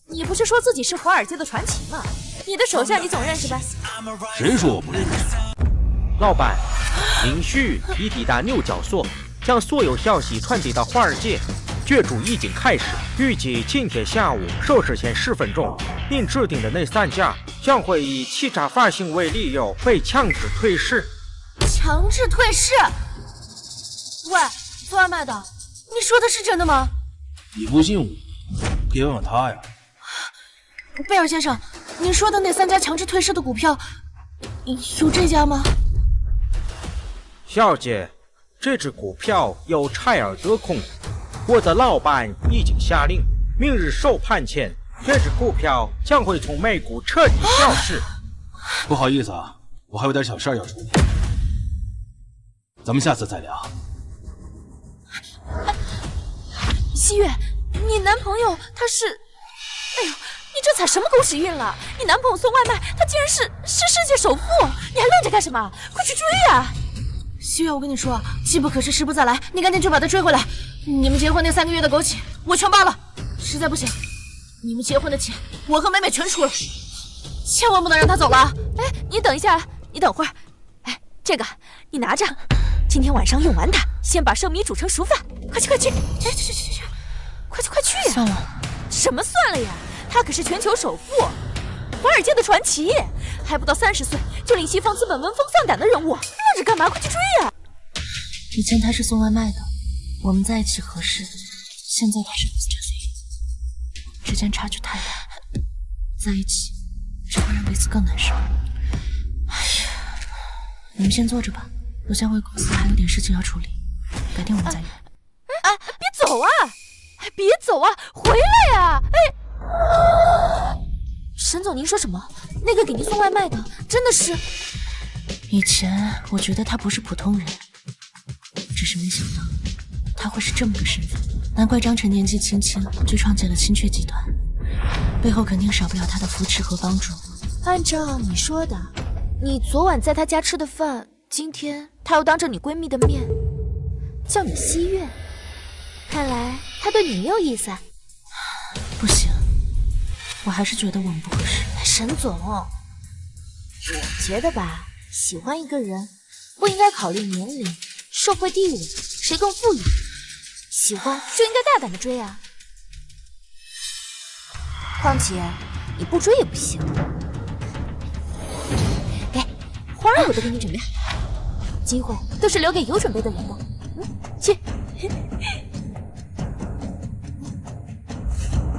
你不是说自己是华尔街的传奇吗？你的手下你总认识吧？谁说我不认识？老板，林旭已抵达牛角所，将所有消息传递到华尔街。角逐已经开始，预计今天下午收视前10分钟，您指定的那3家将会以欺诈发行为理由被强制退市。强制退市？喂，送外卖的，你说的是真的吗？你不信我，可以问问他呀。贝尔先生，你说的那3家强制退市的股票，有这家吗？小姐，这只股票由柴尔德控股。我的老板已经下令，明日收盘前，这只股票将会从美股彻底消失。不好意思啊，我还有点小事要处理，咱们下次再聊。西月，你男朋友他是……哎呦，你这踩什么狗屎运了？你男朋友送外卖，他竟然是世界首富，你还愣着干什么？快去追啊！西月，我跟你说，机不可失，时不再来，你赶紧去把他追回来。你们结婚那3个月的枸杞，我全包了。实在不行，你们结婚的钱，我和美美全出了，千万不能让他走了。哎，你等一下，你等会儿。哎，这个你拿着，今天晚上用完它，先把生米煮成熟饭。快去，去，快去呀！算了，什么算了呀？他可是全球首富，华尔街的传奇，还不到30岁就令西方资本闻风丧胆的人物，愣着干嘛？快去追呀！以前他是送外卖的，我们在一起合适，现在他是4岁，之间差距太大，在一起只会让彼此更难受。哎呀，你们先坐着吧，我先回公司，还有点事情要处理，改天我们再约。哎，别走啊！别走啊！回来呀！哎，沈总，您说什么？那个给您送外卖的真的是……以前我觉得他不是普通人，只是没想到他会是这么个身份。难怪张晨年纪轻轻就创建了青雀集团，背后肯定少不了他的扶持和帮助。按照你说的，你昨晚在他家吃的饭，今天他又当着你闺蜜的面叫你西月，看来他对你没有意思啊。不行，我还是觉得我们不合适。沈总，我觉得吧，喜欢一个人不应该考虑年龄、社会地位，谁更富有，喜欢就应该大胆的追啊。况且你不追也不行。给，花儿我都给你准备好，机会都是留给有准备的人的。去。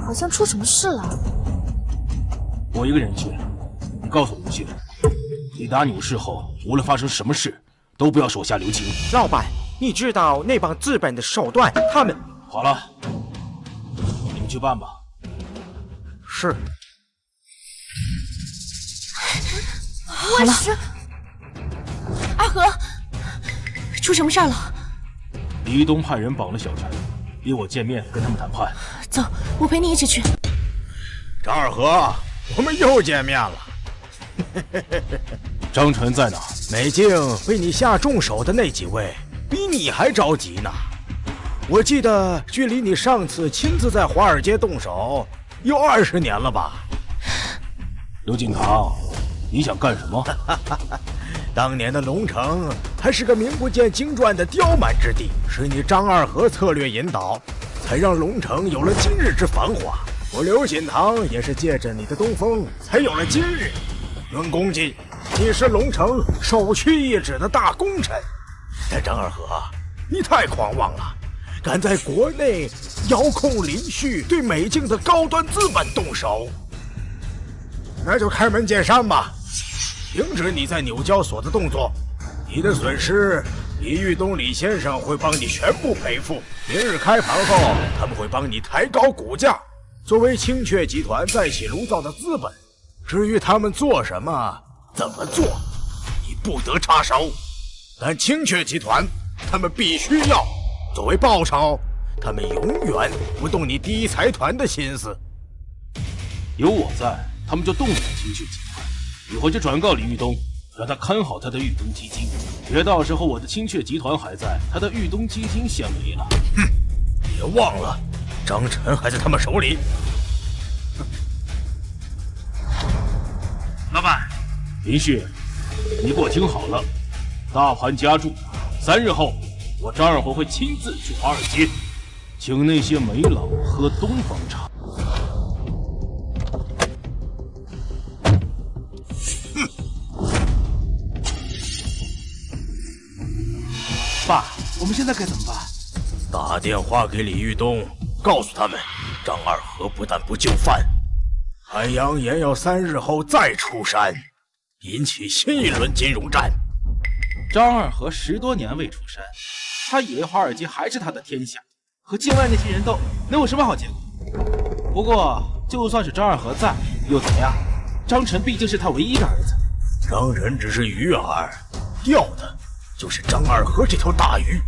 好像出什么事了。我一个人去，你告诉卢迅，抵达纽市后，无论发生什么事，都不要手下留情。老板，你知道那帮资本的手段，他们……好了，你们去办吧。是。好了，阿和，出什么事了？李一东派人绑了小陈，逼我见面跟他们谈判。走，我陪你一起去。张二和，我们又见面了。张晨在哪？美静被你下重手的那几位，比你还着急呢。我记得距离你上次亲自在华尔街动手，有20年了吧？刘锦堂，你想干什么？当年的龙城还是个名不见经传的刁蛮之地，是你张二和策略引导，才让龙城有了今日之繁华。我刘锦堂也是借着你的东风，才有了今日。论功绩，你是龙城首屈一指的大功臣。但张二和，你太狂妄了，敢在国内遥控林旭对美境的高端资本动手，那就开门见山吧。停止你在纽交所的动作，你的损失李玉东李先生会帮你全部赔付。明日开盘后，他们会帮你抬高股价。作为青雀集团再起炉灶的资本，至于他们做什么、怎么做，你不得插手。但青雀集团，他们必须要作为报酬，他们永远不动你第一财团的心思。有我在，他们就动不了清血集团。以后就转告李玉东，让他看好他的玉东基金，别到时候我的清血集团还在，他的玉东基金先没了。哼，别忘了，张晨还在他们手里。老板，林旭，你给我听好了，大盘加注，3日后我张二虎会亲自去华尔街，请那些煤佬喝东方茶。爸，我们现在该怎么办？打电话给李玉东，告诉他们，张二和不但不就范，还扬言要3日后再出山，引起新一轮金融战。张二和10多年未出山，他以为华尔街还是他的天下，和境外那些人斗，能有什么好结果？不过，就算是张二和在，又怎么样？张晨毕竟是他唯一的儿子。张晨只是鱼饵，钓的就是张二和这条大鱼。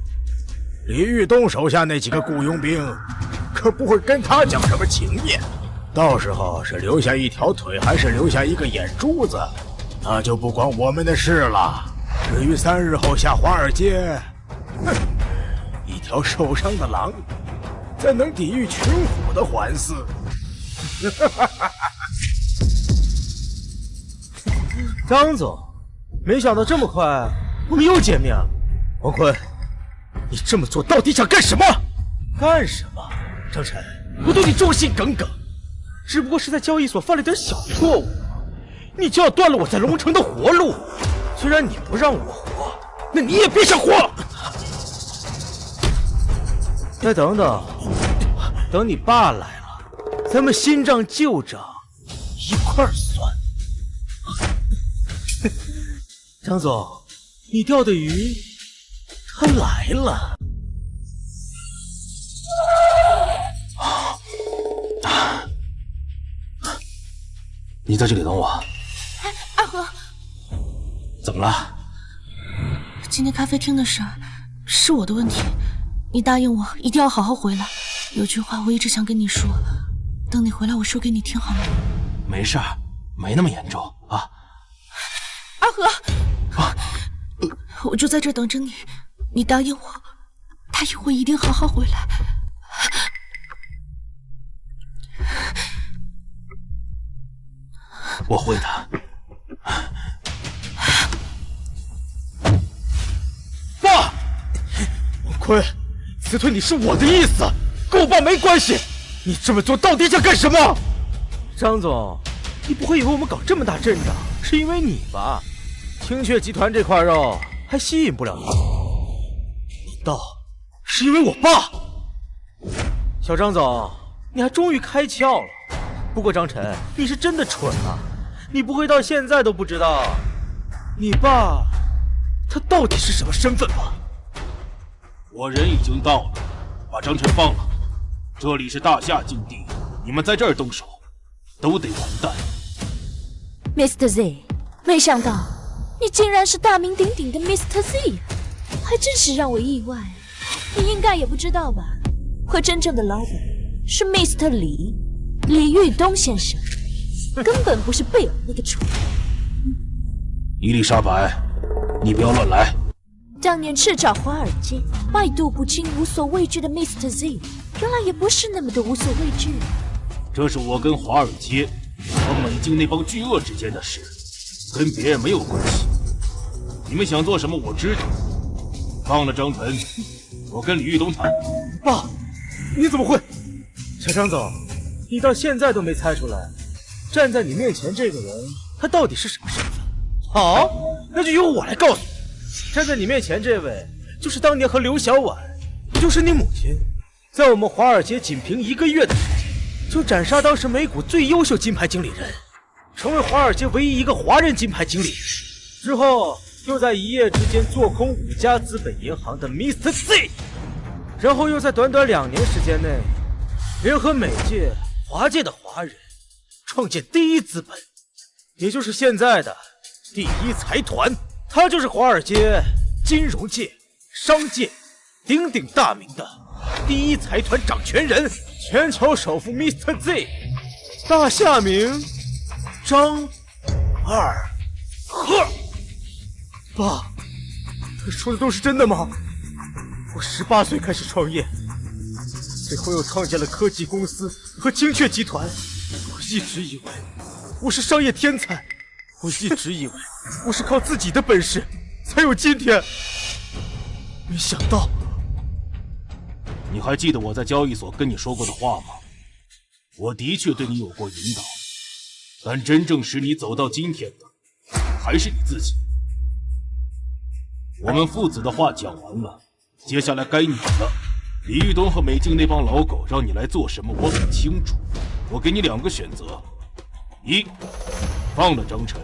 李玉东手下那几个雇佣兵，可不会跟他讲什么情面。到时候是留下一条腿，还是留下一个眼珠子，那就不关我们的事了。至于3日后下华尔街，哼，一条受伤的狼，怎能抵御群虎的环伺？张总，没想到这么快，我们又见面了。王坤，你这么做到底想干什么？干什么？张晨，我对你忠心耿耿，只不过是在交易所犯了点小错误，你就要断了我在龙城的活路。虽然你不让我活，那你也别想活。再等等，等你爸来了，咱们新账旧账一块儿算。张总，你钓的鱼，它来了。你在这里等我。哎，二和，怎么了？今天咖啡厅的事儿是我的问题，你答应我一定要好好回来。有句话我一直想跟你说，等你回来我说给你听好吗？没事儿，没那么严重啊。二和，我就在这等着你，你答应我，答应我一定好好回来。我会的。爸，王坤，辞退你是我的意思，跟我爸没关系。你这么做到底想干什么？张总，你不会以为我们搞这么大阵仗是因为你吧？青雀集团这块肉还吸引不了你，难道是因为我爸？小张总，你还终于开窍了。不过张晨，你是真的蠢啊！你不会到现在都不知道你爸他到底是什么身份吧？我人已经到了，把张晨放了。这里是大夏境地，你们在这儿动手，都得完蛋。Mr. Z， 没想到你竟然是大名鼎鼎的 Mr. Z， 还真是让我意外。你应该也不知道吧？我真正的老板是 Mr. 李玉东先生，根本不是贝尔那个蠢。伊丽莎白，你不要乱来。当年叱咤华尔街、百毒不侵、无所畏惧的 Mr. Z， 原来也不是那么的无所畏惧。这是我跟华尔街和美境那帮巨鳄之间的事，跟别人没有关系。你们想做什么，我知道。放了张晨，我跟李玉东谈。爸，你怎么会？小张总，你到现在都没猜出来，站在你面前这个人，他到底是什么身份？好，那就由我来告诉你。站在你面前这位，就是当年和刘小婉，也就是你母亲，在我们华尔街仅凭1个月的时间，就斩杀当时美股最优秀金牌经理人，成为华尔街唯一一个华人金牌经理人。之后又在一夜之间做空5家资本银行的 Mr. Z， 然后又在短短2年时间内，联合美界、华界的华人，创建第一资本，也就是现在的第一财团。他就是华尔街金融界、商界鼎鼎大名的第一财团掌权人，全球首富 Mr. Z， 大夏名张二和。爸，他说的都是真的吗？我18岁开始创业，最后又创建了科技公司和精确集团。我一直以为我是商业天才，我一直以为我是靠自己的本事才有今天，没想到。你还记得我在交易所跟你说过的话吗？我的确对你有过引导，但真正使你走到今天的还是你自己。我们父子的话讲完了，接下来该你了。李玉东和美静那帮老狗让你来做什么，我很清楚。我给你2个选择：一，放了张晨，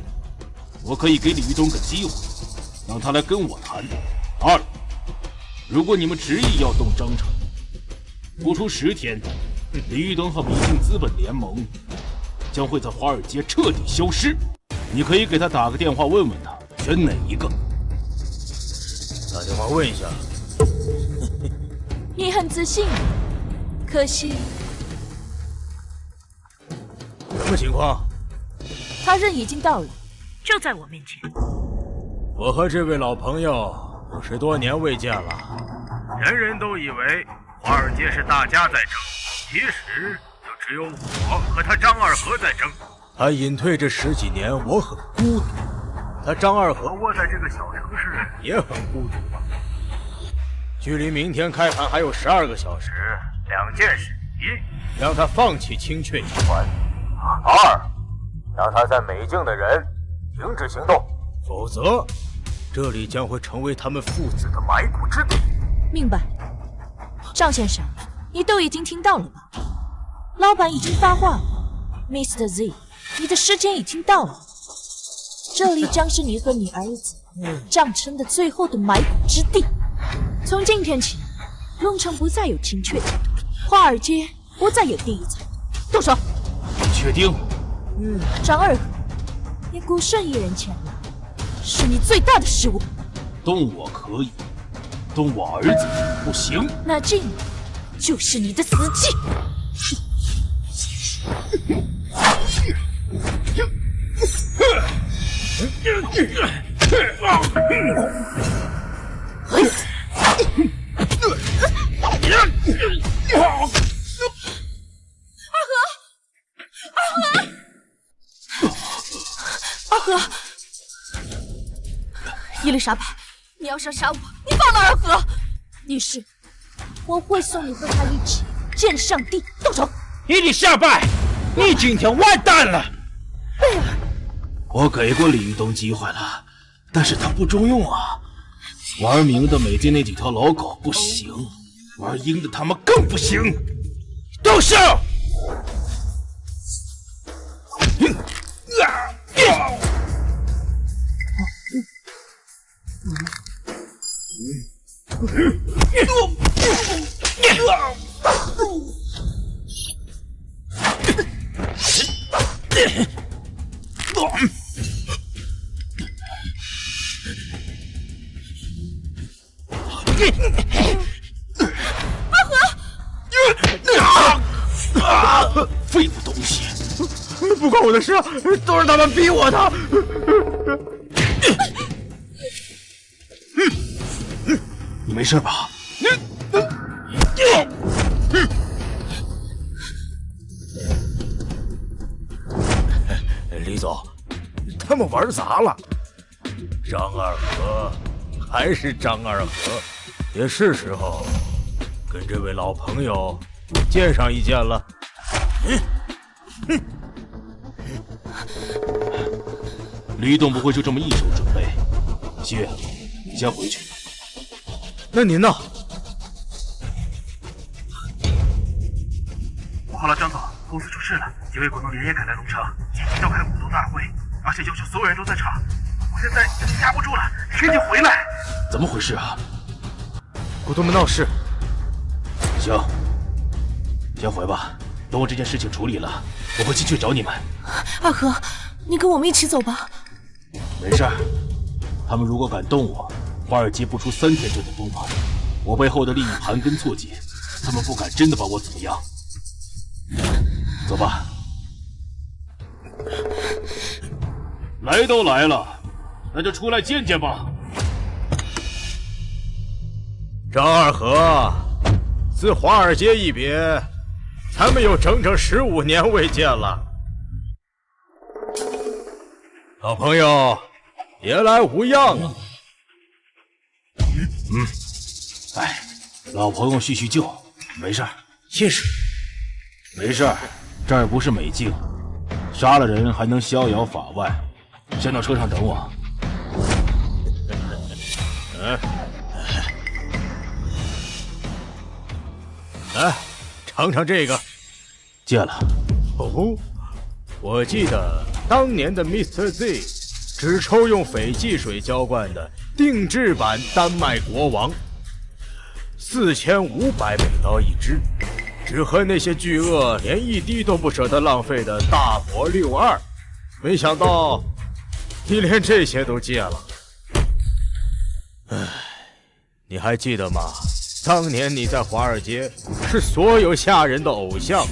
我可以给李玉东个机会，让他来跟我谈；二，如果你们执意要动张晨，不出10天，李玉东和美静资本联盟将会在华尔街彻底消失。你可以给他打个电话问问他选哪一个。打电话问一下。你很自信，可惜。什么情况？他人已经到了，就在我面前。我和这位老朋友50多年未见了。人人都以为华尔街是大家在争，其实就只有我和他张二和在争。他隐退这10几年，我很孤独。他张二和窝在这个小城市也很孤独。距离明天开盘还有12个小时，2件事：一，让他放弃清确集团；二，让他在美境的人停止行动，否则这里将会成为他们父子的埋骨之地。明白。张先生，你都已经听到了吧？老板已经发话了 ，Mr. Z， 你的时间已经到了。这里将是你和你儿子张琛的最后的埋骨之地。从今天起，龙城不再有清确集团，华尔街不再有第一财团。动手！确定？张二和，你孤身一人前来，是你最大的失误。动我可以，动我儿子不行。那这就是你的死期。二和，伊丽莎白，你要想杀我，你放了二和。女士，我会送你和他一起见上帝。动手！伊丽莎白，你今天完蛋了。贝尔，我给过李玉东机会了，但是他不中用啊。玩明的美金那几条老狗不行，玩阴的他们更不行。动手！废物东西！不关我的事，都是他们逼我的。你没事吧？李总，他们玩砸了。张二和还是张二和，也是时候跟这位老朋友见上一见了。李董不会就这么一手准备。西月，你先回去。那您呢？好了，张总，公司出事了，几位股东连夜赶来龙城，紧急召开股东大会，而且要求所有人都在场。我现在已经压不住了，你赶紧回来！怎么回事啊？股东们闹事。行，先回吧。等我这件事情处理了，我会进去找你们。二和，你跟我们一起走吧。没事儿，他们如果敢动我，华尔街不出3天就得崩盘。我背后的利益盘根错节，他们不敢真的把我怎么样。走吧。来都来了，那就出来见见吧。张二和，自华尔街一别，咱们有整整15年未见了。老朋友，别来无恙啊。哎，老朋友叙叙旧，没事儿。谢师，没事儿，这儿不是美境，杀了人还能逍遥法外。先到车上等我。来，尝尝这个。戒了。哦，我记得当年的 Mr. Z 只抽用斐济水浇灌的定制版丹麦国王，4500美刀一支，只和那些巨鳄连一滴都不舍得浪费的大佛62。没想到你连这些都戒了。唉，你还记得吗？当年你在华尔街是所有下人的偶像，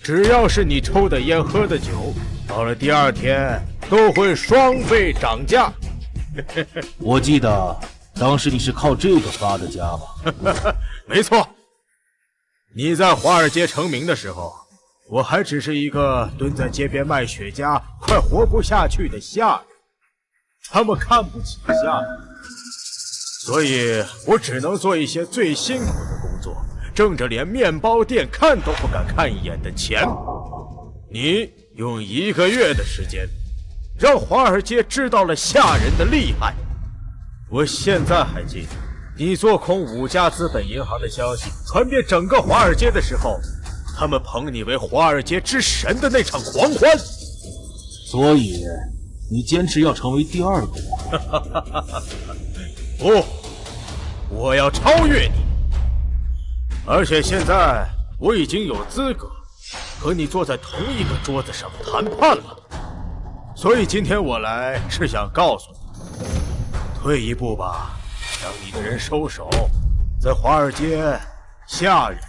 只要是你抽的烟喝的酒，到了第2天都会双倍涨价。我记得当时你是靠这个发的家吧？没错，你在华尔街成名的时候，我还只是一个蹲在街边卖雪茄快活不下去的下人，他们看不起下人，所以我只能做一些最辛苦的工作，挣着连面包店看都不敢看一眼的钱。你用1个月的时间，让华尔街知道了下人的厉害。我现在还记得，你做空5家资本银行的消息传遍整个华尔街的时候，他们捧你为华尔街之神的那场狂欢。所以你坚持要成为第2个我？不，我要超越你。而且现在我已经有资格和你坐在同一个桌子上谈判了。所以今天我来是想告诉你，退一步吧，让你的人收手。在华尔街，下人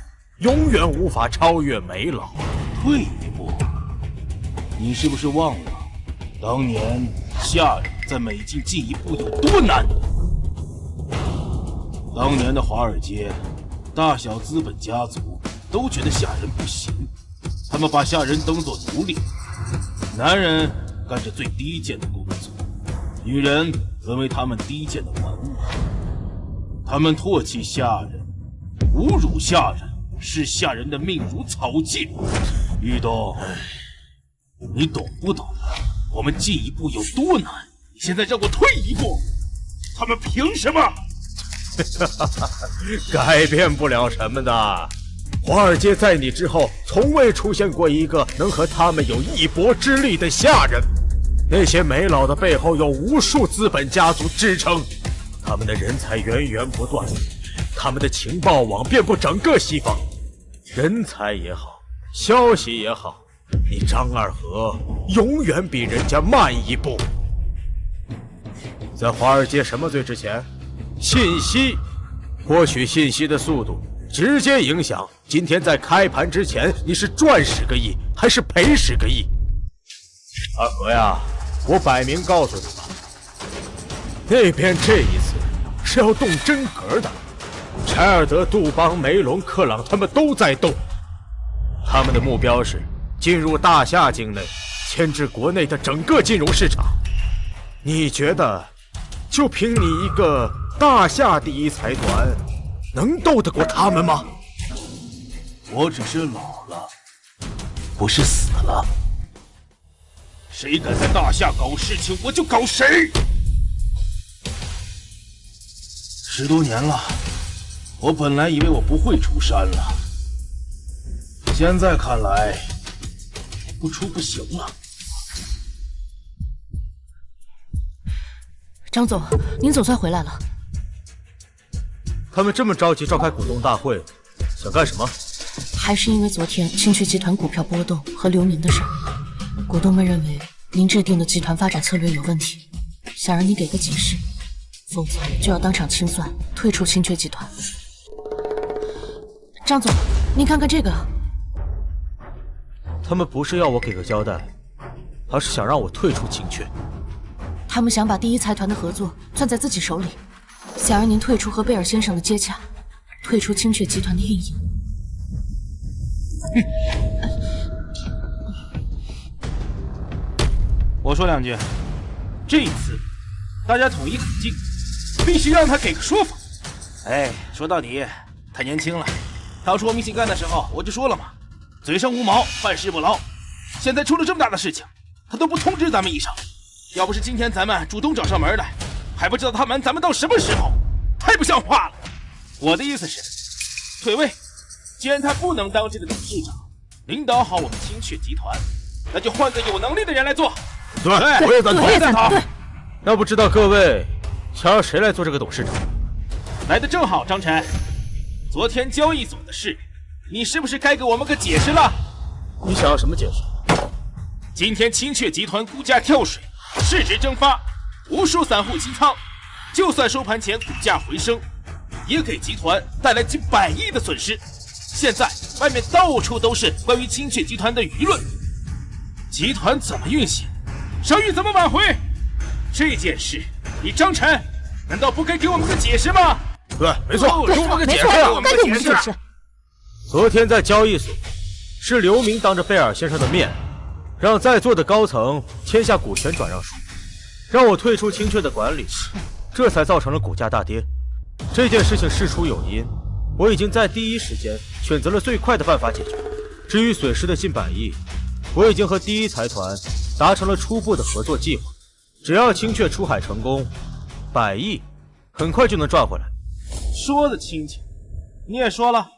永远无法超越梅老。退一步？你是不是忘了当年下人在美境进一步有多难？当年的华尔街，大小资本家族都觉得下人不行，他们把下人当作奴隶。男人干着最低贱的工作，女人沦为他们低贱的玩物。他们唾弃下人，侮辱下人，视下人的命如草芥。玉东，你懂不懂我们进一步有多难？你现在让我退一步，他们凭什么？改变不了什么的。华尔街在你之后，从未出现过一个能和他们有一搏之力的下人。那些梅老的背后有无数资本家族支撑，他们的人才源源不断，他们的情报网遍布整个西方。人才也好，消息也好，你张二和永远比人家慢一步。在华尔街什么最值钱？信息。获取信息的速度直接影响今天在开盘之前你是赚10个亿还是赔10个亿。二和呀，我摆明告诉你吧，那边这一次是要动真格的。柴尔德、杜邦、梅隆、克朗他们都在动，他们的目标是进入大夏境内，牵制国内的整个金融市场。你觉得就凭你一个大夏第一财团能斗得过他们吗？我只是老了，不是死了。谁敢在大夏搞事情，我就搞谁。10多年了，我本来以为我不会出山了，现在看来不出不行了。张总，您总算回来了。他们这么着急召开股东大会，想干什么？还是因为昨天清确集团股票波动和留名的事儿，股东们认为您制定的集团发展策略有问题，想让你给个解释，否则就要当场清算，退出清确集团。张总，您看看这个。他们不是要我给个交代，而是想让我退出清阙。他们想把第一财团的合作攥在自己手里，想让您退出和贝尔先生的接洽，退出清阙集团的运营。我说两句，这一次大家统一口径，必须让他给个说法。哎，说到底太年轻了。当初我们一起干的时候，我就说了嘛，嘴上无毛，办事不牢。现在出了这么大的事情，他都不通知咱们一声。要不是今天咱们主动找上门来，还不知道他瞒咱们到什么时候，太不像话了。我的意思是，退位。既然他不能当这个董事长，领导好我们清阙集团，那就换个有能力的人来做。对，我也赞同。我也赞同。那不知道各位想让谁来做这个董事长？来的正好，张晨。昨天交易所的事，你是不是该给我们个解释了？你想要什么解释？今天清阙集团股价跳水，市值蒸发，无数散户清仓，就算收盘前股价回升，也给集团带来近100亿的损失。现在外面到处都是关于清阙集团的舆论，集团怎么运行，声誉怎么挽回？这件事，你张晨难道不该给我们个解释吗？对，没错，给我们个解释，该给我们解释。昨天在交易所，是刘明当着贝尔先生的面，让在座的高层签下股权转让书，让我退出清阙的管理，这才造成了股价大跌。这件事情事出有因，我已经在第一时间选择了最快的办法解决。至于损失的近100亿，我已经和第一财团达成了初步的合作计划，只要清阙出海成功，100亿很快就能赚回来。说的轻巧，你也说了，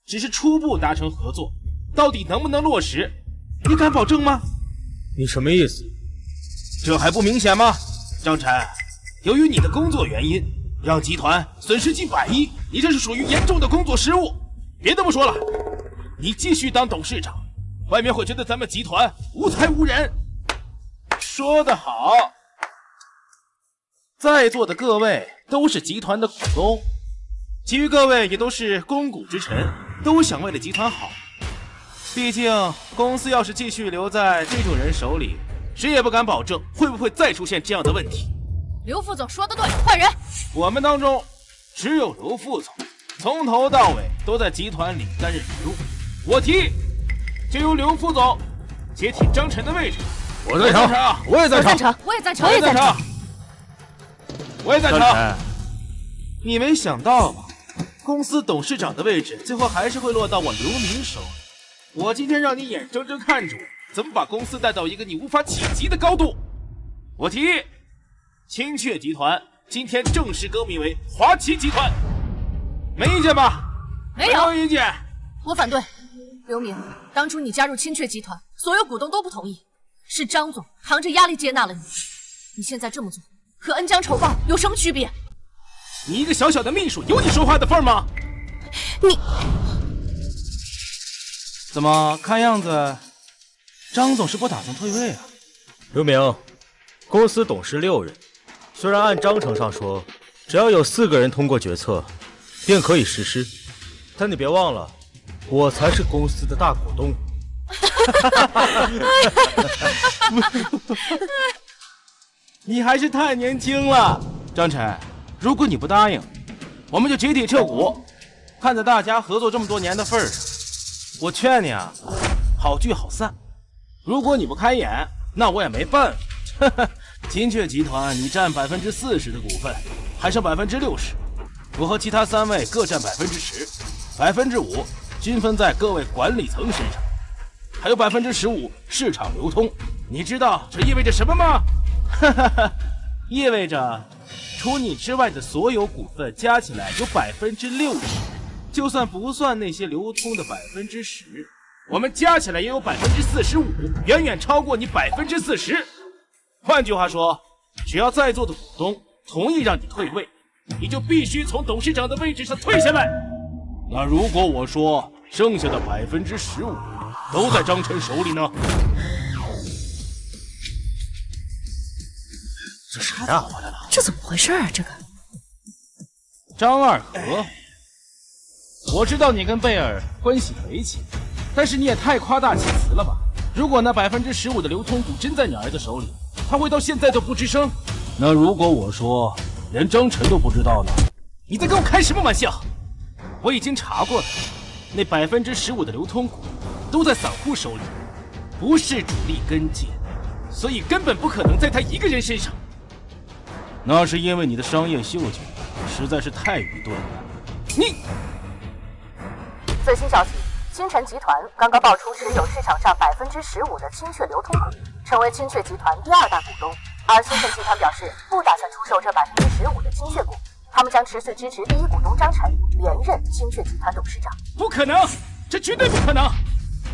只是初步达成合作，到底能不能落实，你敢保证吗？你什么意思？这还不明显吗？张晨，由于你的工作原因，让集团损失近100亿，你这是属于严重的工作失误。别的不说了，你继续当董事长，外面会觉得咱们集团无才无人。说得好，在座的各位都是集团的股东，其余各位也都是肱骨之臣，都想为了集团好。毕竟公司要是继续留在这种人手里，谁也不敢保证会不会再出现这样的问题。刘副总说的对，换人。我们当中只有刘副总从头到尾都在集团里担任人物，我提议就由刘副总接替张晨的位置。我赞成，我也赞成，我也赞成，我也赞成，我也赞成。你没想到吧？公司董事长的位置最后还是会落到我刘明手里。我今天让你眼睁睁看着我怎么把公司带到一个你无法企及的高度。我提议，清阙集团今天正式更名为华旗集团，没意见吧？没有意见。我反对。刘明，当初你加入清阙集团，所有股东都不同意，是张总扛着压力接纳了你。你现在这么做，和恩将仇报有什么区别？你一个小小的秘书，有你说话的份吗？你怎么看样子，张总是不打算退位啊？刘明，公司董事6人，虽然按章程上说，只要有4个人通过决策，便可以实施，但你别忘了，我才是公司的大股东。你还是太年轻了，张晨。如果你不答应，我们就集体撤股。看在大家合作这么多年的份上，我劝你啊，好聚好散。如果你不开眼，那我也没办法。清阙集团你占40%的股份，还剩60%，我和其他3位各占10%，5%均分在各位管理层身上，还有15%市场流通。你知道这意味着什么吗？意味着除你之外的所有股份加起来有60%，就算不算那些流通的10%，我们加起来也有45%，远远超过你40%。换句话说，只要在座的股东同意让你退位，你就必须从董事长的位置上退下来。那如果我说剩下的15%都在张晨手里呢？这谁啊？这怎么回事啊？这个张二和我知道你跟贝尔关系匪浅，但是你也太夸大其词了吧？如果那15%的流通股真在你儿子手里，他会到现在都不吱声。那如果我说连张晨都不知道呢？你在跟我开什么玩笑？我已经查过了，那15%的流通股都在散户手里，不是主力跟进，所以根本不可能在他一个人身上。那是因为你的商业嗅觉实在是太愚钝了。你最新消息，星辰集团刚刚爆出持有市场上15%的青雀流通股，成为青雀集团第2大股东。而星辰集团表示不打算出售这15%的青雀股，他们将持续支持第一股东张晨连任青雀集团董事长。不可能，这绝对不可能，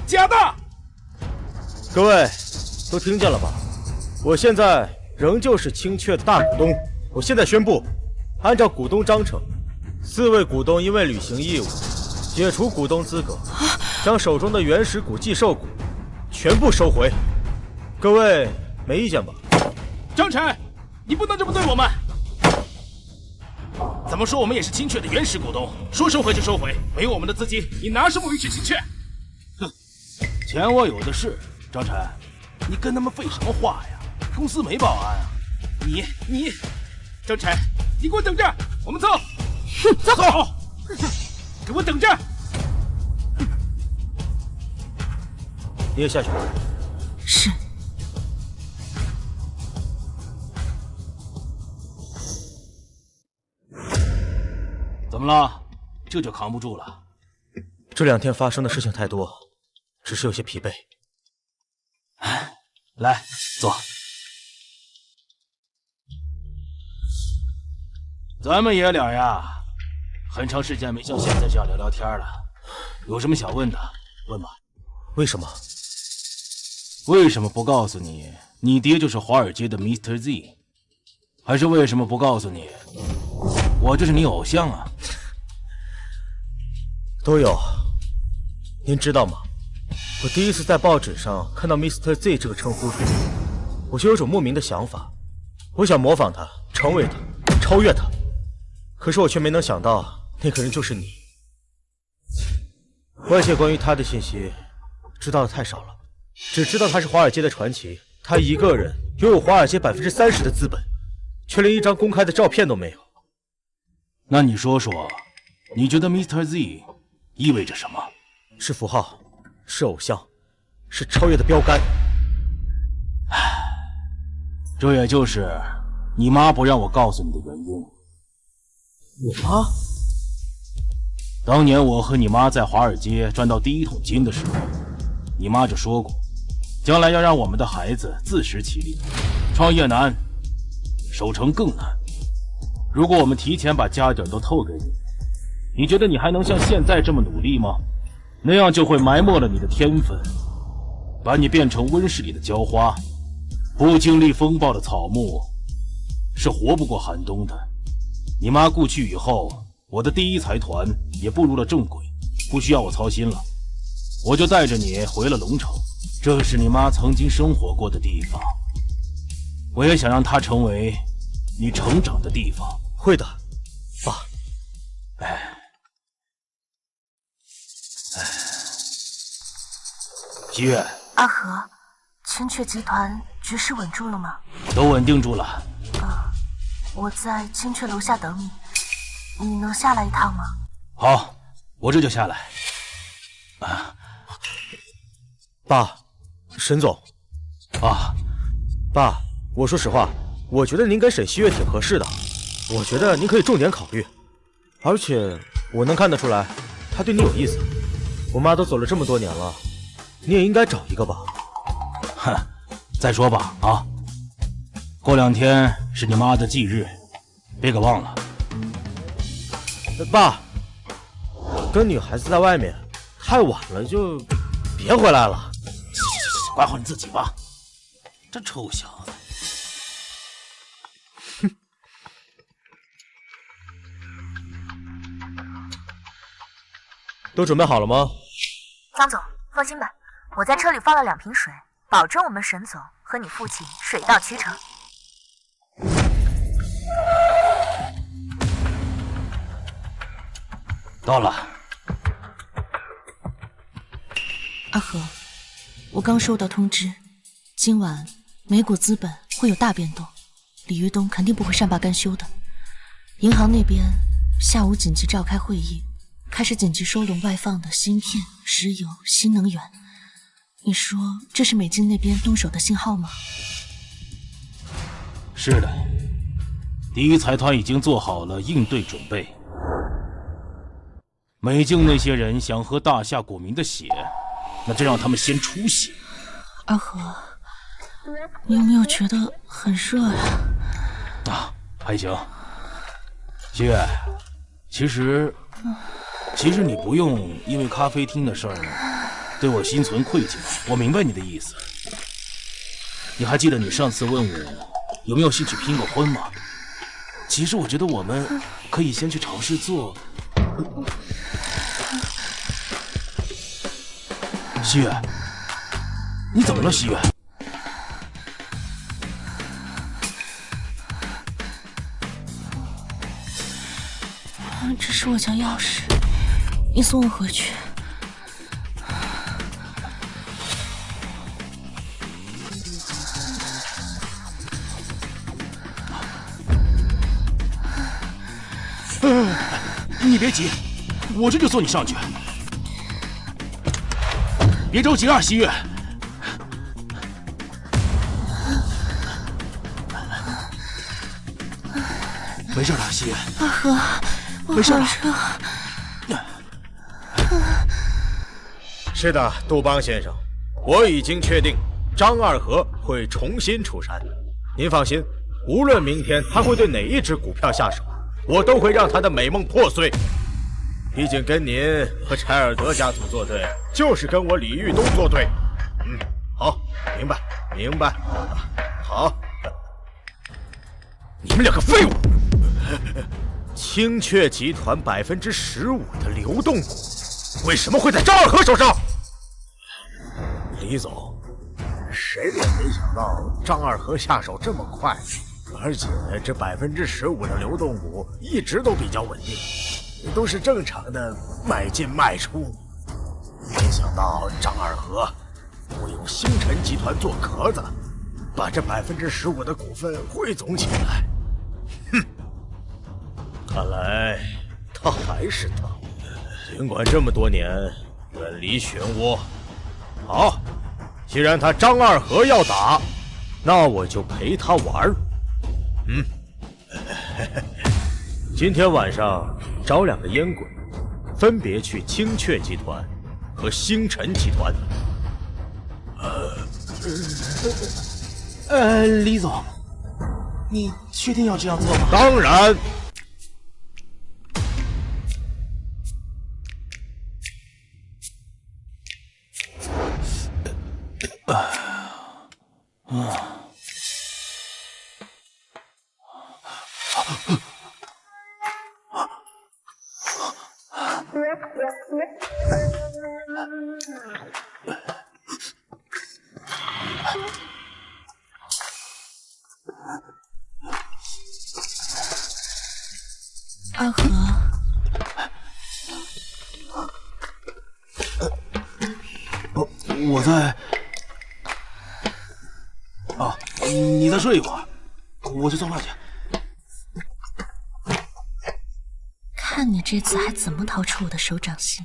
假的！各位都听见了吧？我现在仍旧是青雀的大股东。我现在宣布，按照股东章程，4位股东因为履行义务，解除股东资格，将手中的原始股、寄售股全部收回。各位没意见吧？张晨，你不能这么对我们！怎么说我们也是青雀的原始股东，说收回就收回，没有我们的资金，你拿什么维持青雀？哼，钱我有的是。张晨，你跟他们废什么话呀？公司没保安啊！你，张晨，你给我等着，我们走。哼，走，给我等着。你也下去吧。是。怎么了？这就扛不住了？这2天发生的事情太多，只是有些疲惫。来，坐。咱们爷俩呀，很长时间没像现在这样聊聊天了。有什么想问的，问吧。为什么？为什么不告诉你，你爹就是华尔街的 Mr. Z？ 还是为什么不告诉你，我就是你偶像啊？都有。您知道吗？我第一次在报纸上看到 Mr. Z 这个称呼时，我就有种莫名的想法，我想模仿他，成为他，超越他。可是我却没能想到，那个人就是你。外界关于他的信息知道的太少了，只知道他是华尔街的传奇，他一个人拥有华尔街30%的资本，却连一张公开的照片都没有。那你说说，你觉得 Mr. Z 意味着什么？是符号，是偶像，是超越的标杆。这也就是你妈不让我告诉你的原因。我妈？当年我和你妈在华尔街赚到第1桶金的时候，你妈就说过，将来要让我们的孩子自食其力。创业难，守成更难。如果我们提前把家底都透给你，你觉得你还能像现在这么努力吗？那样就会埋没了你的天分，把你变成温室里的娇花。不经历风暴的草木是活不过寒冬的。你妈故去以后，我的第1财团也步入了正轨，不需要我操心了。我就带着你回了龙城，这是你妈曾经生活过的地方。我也想让它成为你成长的地方。会的，爸。西月，阿和，青雀集团局势稳住了吗？都稳定住了。我在青雀楼下等你，你能下来一趟吗？好，我这就下来。爸，沈总。爸，我说实话，我觉得您跟沈西月挺合适的，我觉得您可以重点考虑。而且我能看得出来，他对你有意思。我妈都走了这么多年了，你也应该找一个吧。哼，再说吧啊！过2天是你妈的忌日，别给忘了。爸，跟女孩子在外面太晚了，就别回来了。管好你自己吧，这臭小子。都准备好了吗？张总，放心吧，我在车里放了2瓶水，保证我们沈总和你父亲水到渠成。到了。阿和，我刚收到通知，今晚美股资本会有大变动，李玉东肯定不会善罢甘休的。银行那边下午紧急召开会议，开始紧急收拢外放的芯片、石油、新能源。你说这是美金那边动手的信号吗？是的，第一财团已经做好了应对准备。美境那些人想喝大夏股民的血，那就让他们先出血。阿和，你有没有觉得很热呀？啊，还行。西月，其实你不用因为咖啡厅的事儿对我心存愧疚，我明白你的意思。你还记得你上次问我有没有兴趣拼个婚吗？其实我觉得我们可以先去尝试做。西月，你怎么了，西月？这是我家钥匙，你送我回去。你别急，我这就送你上去。别着急啊，西月。没事的，西月。阿和，没事了。是的，杜邦先生，我已经确定张二和会重新出山。您放心，无论明天他会对哪一只股票下手，我都会让他的美梦破碎。毕竟跟您和柴尔德家族作对，就是跟我李玉东作对。好，明白。好，你们两个废物！青雀集团15%的流动股，为什么会在张二和手上？李总，谁也没想到张二和下手这么快，而且这15%的流动股一直都比较稳定，都是正常的买进卖出。没想到张二和会用星辰集团做壳子，把这15%的股份汇总起来。看来他还是他，尽管这么多年远离漩涡。好，既然他张二和要打，那我就陪他玩。今天晚上找2个烟鬼，分别去青雀集团和星辰集团。李总，你确定要这样做吗？当然。阿和，我在。你再睡一会儿，我去做饭去。看你这次还怎么逃出我的手掌心！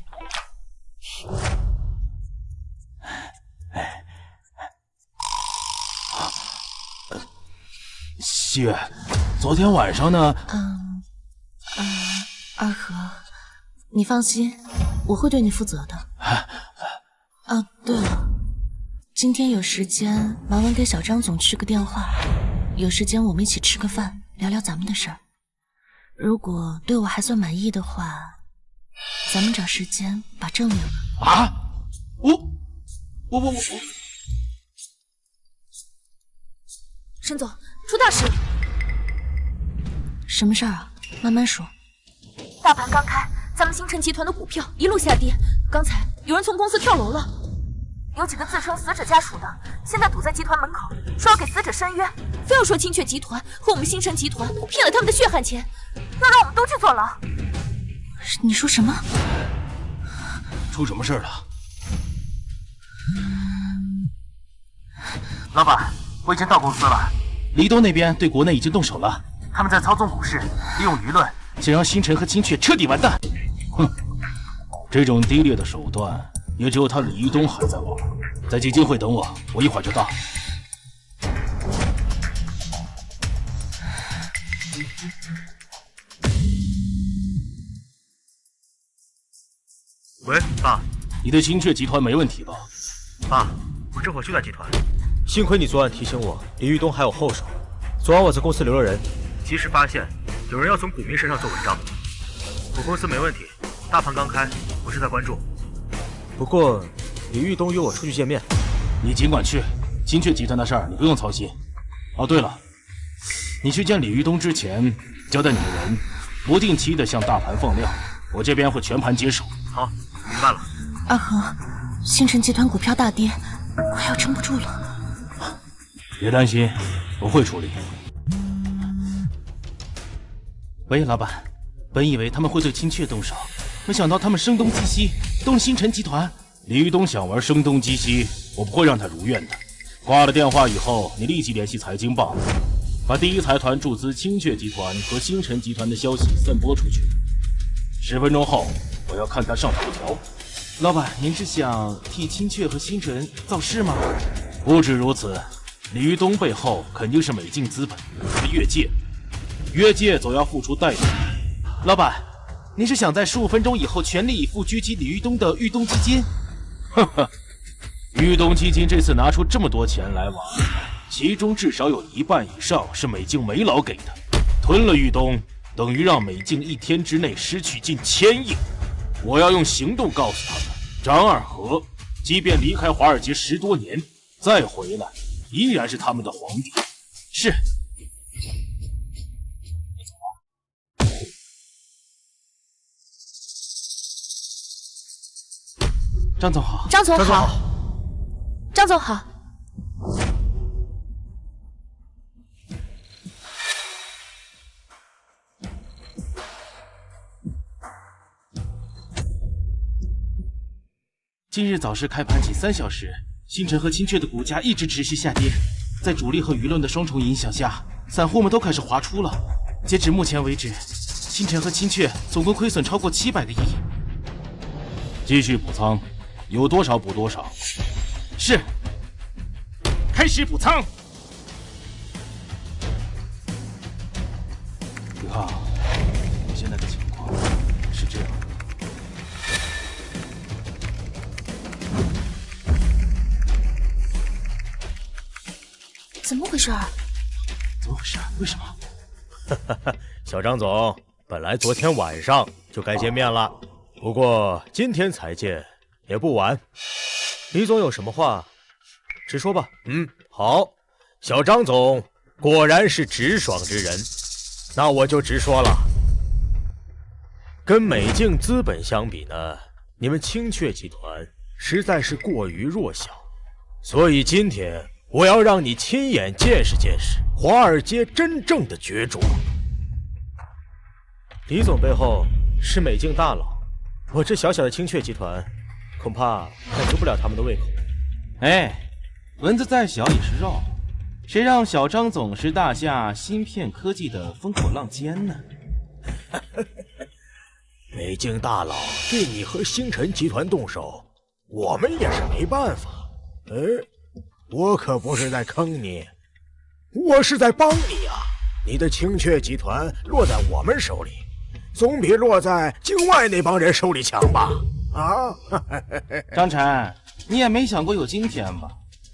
西月，昨天晚上呢？二和，你放心，我会对你负责的。对了，今天有时间麻烦给小张总去个电话，有时间我们一起吃个饭，聊聊咱们的事儿。如果对我还算满意的话，咱们找时间把证领了。啊！我，沈总，出大事了！什么事儿啊？慢慢说。大盘刚开，咱们星辰集团的股票一路下跌。刚才有人从公司跳楼了，有几个自称死者家属的，现在堵在集团门口，说要给死者申冤，非要说青雀集团和我们星辰集团骗了他们的血汗钱，要让我们都去坐牢。你说什么？出什么事了？老板，我已经到公司了。黎东那边对国内已经动手了，他们在操纵股市，利用舆论，想让星辰和清雀彻底完蛋。哼，这种低劣的手段，也只有他李玉东还在玩。在基金会等我，我一会儿就到。喂，爸，你对清雀集团没问题吧？爸，我这会儿就在集团。幸亏你昨晚提醒我，李玉东还有后手。昨晚我在公司留了人，及时发现有人要从股民身上做文章。我公司没问题，大盘刚开，我是在关注。不过李玉东约我出去见面，你尽管去，清雀集团的事儿你不用操心。哦，对了，你去见李玉东之前，交代你的人不定期的向大盘放量，我这边会全盘接手。好，明白了。阿恒，星辰集团股票大跌，快要撑不住了。别担心，我会处理。喂，老板，本以为他们会对清雀动手，没想到他们声东击西，动了星辰集团。李玉东想玩声东击西，我不会让他如愿的。挂了电话以后，你立即联系财经报，把第一财团注资清雀集团和星辰集团的消息散播出去。10分钟后，我要看他上头条。老板，您是想替清雀和星辰造势吗？不止如此，李玉东背后肯定是美境资本和越界，越界总要付出代价。老板，您是想在15分钟以后全力以赴狙击李玉东的豫东基金？呵呵，豫东基金这次拿出这么多钱来玩，其中至少有1半以上是美境梅老给的。吞了豫东，等于让美境1天之内失去近1000亿。我要用行动告诉他们，张二和即便离开华尔街10多年，再回来依然是他们的皇帝。是。张总好。张总好。张总好。今日早市开盘仅3小时，星辰和清雀的股价一直持续下跌，在主力和舆论的双重影响下，散户们都开始滑出了。截止目前为止，星辰和清雀总共亏损超过700个亿。继续补仓，有多少补多少。是。开始补仓。李浩，现在的情况是这样。怎么回事？怎么回事？为什么？小张总，本来昨天晚上就该见面了，不过今天才见也不晚。李总有什么话直说吧。好，小张总果然是直爽之人，那我就直说了。跟美境资本相比呢，你们清雀集团实在是过于弱小，所以今天我要让你亲眼见识见识华尔街真正的角逐。李总背后是美境大佬，我这小小的清雀集团恐怕满足不了他们的胃口。哎，蚊子再小也是肉，谁让小张总是大夏芯片科技的风口浪尖呢？美境大佬对你和星辰集团动手，我们也是没办法。我可不是在坑你，我是在帮你啊！你的清雀集团落在我们手里，总比落在境外那帮人手里强吧？啊！张晨，你也没想过有今天吧？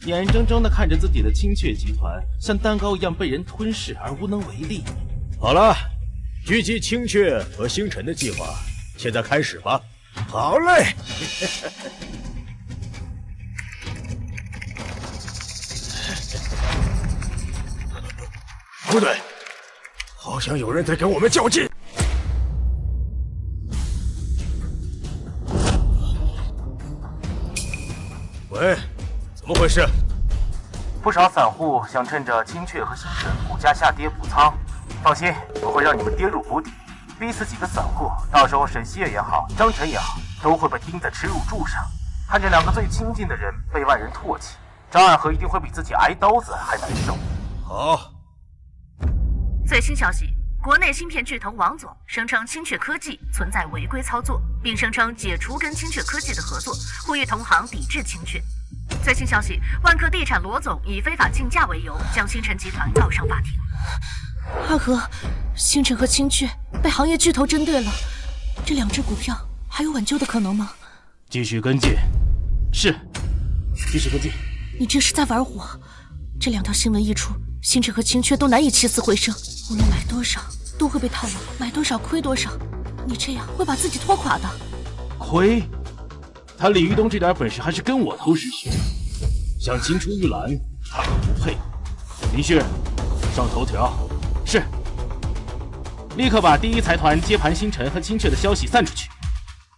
眼睁睁地看着自己的清雀集团像蛋糕一样被人吞噬而无能为力。好了，狙击清雀和星辰的计划现在开始吧。好嘞。不对，好像有人在跟我们较劲。喂，怎么回事？不少散户想趁着清雀和星辰股价下跌补仓。放心，我会让你们跌入谷底，逼死几个散户，到时候沈西月也好，张晨也好，都会被钉在耻辱柱上。看见两个最亲近的人被外人唾弃，张二和一定会比自己挨刀子还难受。好。最新消息，国内芯片巨头王总声称青雀科技存在违规操作，并声称解除跟青雀科技的合作，呼吁同行抵制青雀。最新消息，万科地产罗总以非法竞价为由，将星辰集团告上法庭。二和，星辰和青雀被行业巨头针对了，这两只股票还有挽救的可能吗？继续跟进。是，继续跟进。你这是在玩火！这两条新闻一出，星辰和青雀都难以起死回生，无论买多少都会被套牢，买多少亏多少。你这样会把自己拖垮的。亏？他李玉东这点本事还是跟我偷师学的，想青出玉兰，他可不配。林旭，上头条。是。立刻把第一财团接盘星辰和青雀的消息散出去。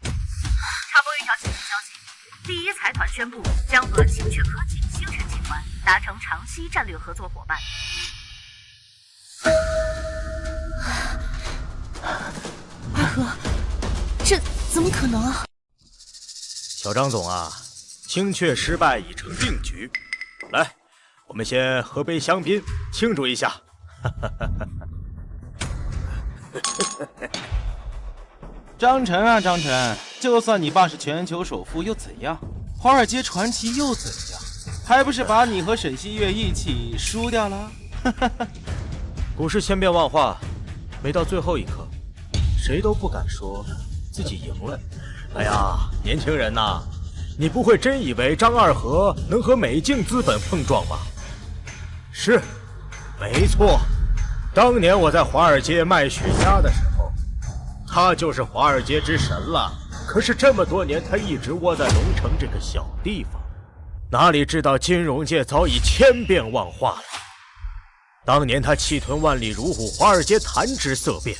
插播一条新闻消息：第一财团宣布将和青雀科技、星辰集团达成长期战略合作伙伴。二和，这怎么可能啊？小张总啊，青雀失败已成定局。来，我们先喝杯香槟庆祝一下。张晨啊，张晨，就算你爸是全球首富又怎样？华尔街传奇又怎样？还不是把你和沈西月一起输掉了？股市千变万化，没到最后一刻，谁都不敢说自己赢了。哎呀，年轻人呐，你不会真以为张二和能和美境资本碰撞吧？是，没错。当年我在华尔街卖雪茄的时候，他就是华尔街之神了。可是这么多年，他一直窝在龙城这个小地方，哪里知道金融界早已千变万化了。当年他气吞万里如虎，华尔街谈之色变。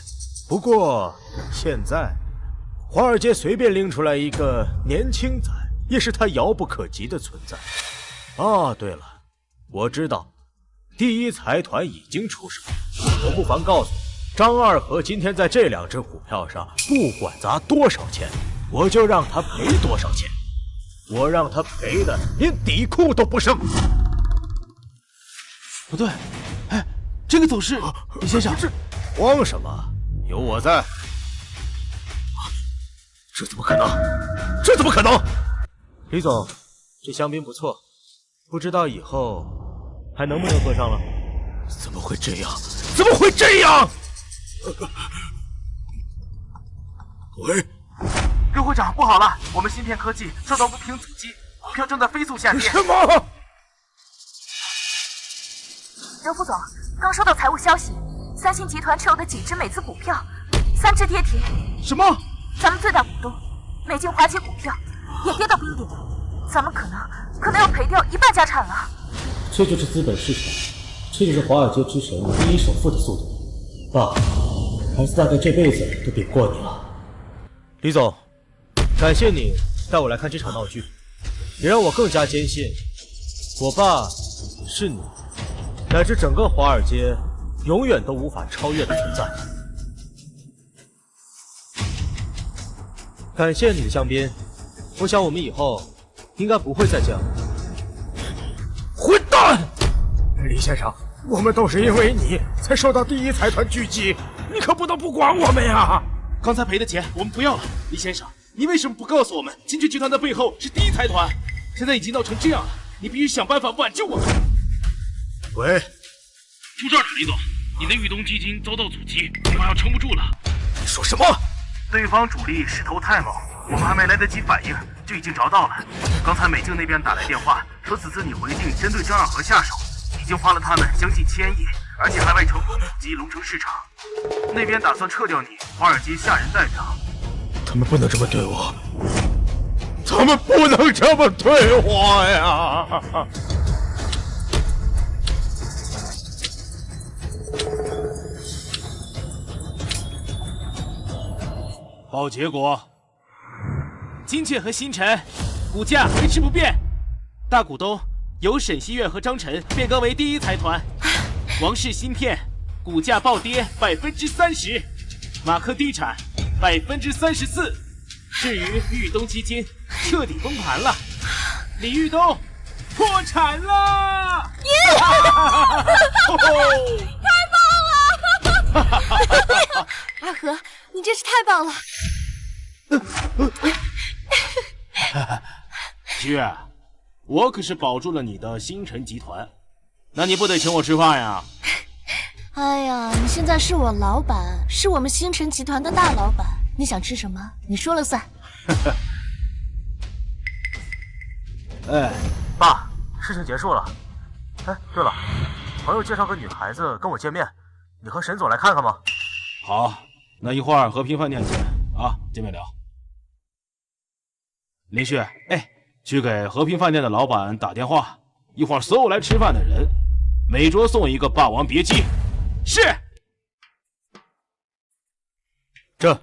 不过现在，华尔街随便拎出来一个年轻仔，也是他遥不可及的存在。啊，对了，我知道第一财团已经出手，我不妨告诉你，张二和今天在这两只股票上不管砸多少钱，我就让他赔多少钱，我让他赔的连底裤都不剩。不对，哎，这个走势，李先生，慌什么？有我在。这怎么可能？这怎么可能？李总，这香槟不错，不知道以后还能不能喝上了？怎么会这样？怎么会这样？喂，刘会长，不好了，我们芯片科技受到不平阻击，股票正在飞速下跌。什么？刘副总，刚收到财务消息，三星集团持有的几只美资股票，3只跌停。什么？咱们最大股东美境华旗股票也跌到冰点，咱们可能要赔掉1半家产了。这就是资本市场，这就是华尔街之神第一首富的速度。爸，孩子大概这辈子都比不过你了。李总，感谢你带我来看这场闹剧，也让我更加坚信，我爸是你乃至整个华尔街永远都无法超越的存在。感谢你的香槟，我想我们以后应该不会再见了。混蛋！李先生，我们都是因为你才受到第一财团狙击，你可不能不管我们呀！刚才赔的钱我们不要了，李先生，你为什么不告诉我们青雀集团的背后是第一财团？现在已经闹成这样了，你必须想办法挽救我们。喂，出事了，李总，你的豫东基金遭到阻击，恐怕要撑不住了。你说什么？对方主力势头太猛，我们还没来得及反应，就已经着到了。刚才美境那边打来电话，说此次你回定针对张二和下手，已经花了他们将近1000亿，而且还未成功普及龙城市场。那边打算撤掉你华尔街下人代表。他们不能这么对我，他们不能这么对我呀！报结果，金雀和星辰股价维持不变，大股东由沈西月和张晨变更为第一财团，王氏芯片股价暴跌30%，马科地产34%。至于豫东基金彻底崩盘了，李豫东破产了！耶！太棒了！阿和，你真是太棒了！旭，我可是保住了你的星辰集团，那你不得请我吃饭呀？哎呀，你现在是我老板，是我们星辰集团的大老板，你想吃什么，你说了算。哎，爸，事情结束了。哎，对了，朋友介绍个女孩子跟我见面，你和沈总来看看吗？好，那一会儿和平饭店见啊，见面聊。林旭，哎，去给和平饭店的老板打电话，一会儿所有来吃饭的人，每桌送一个霸王别姬。是。这，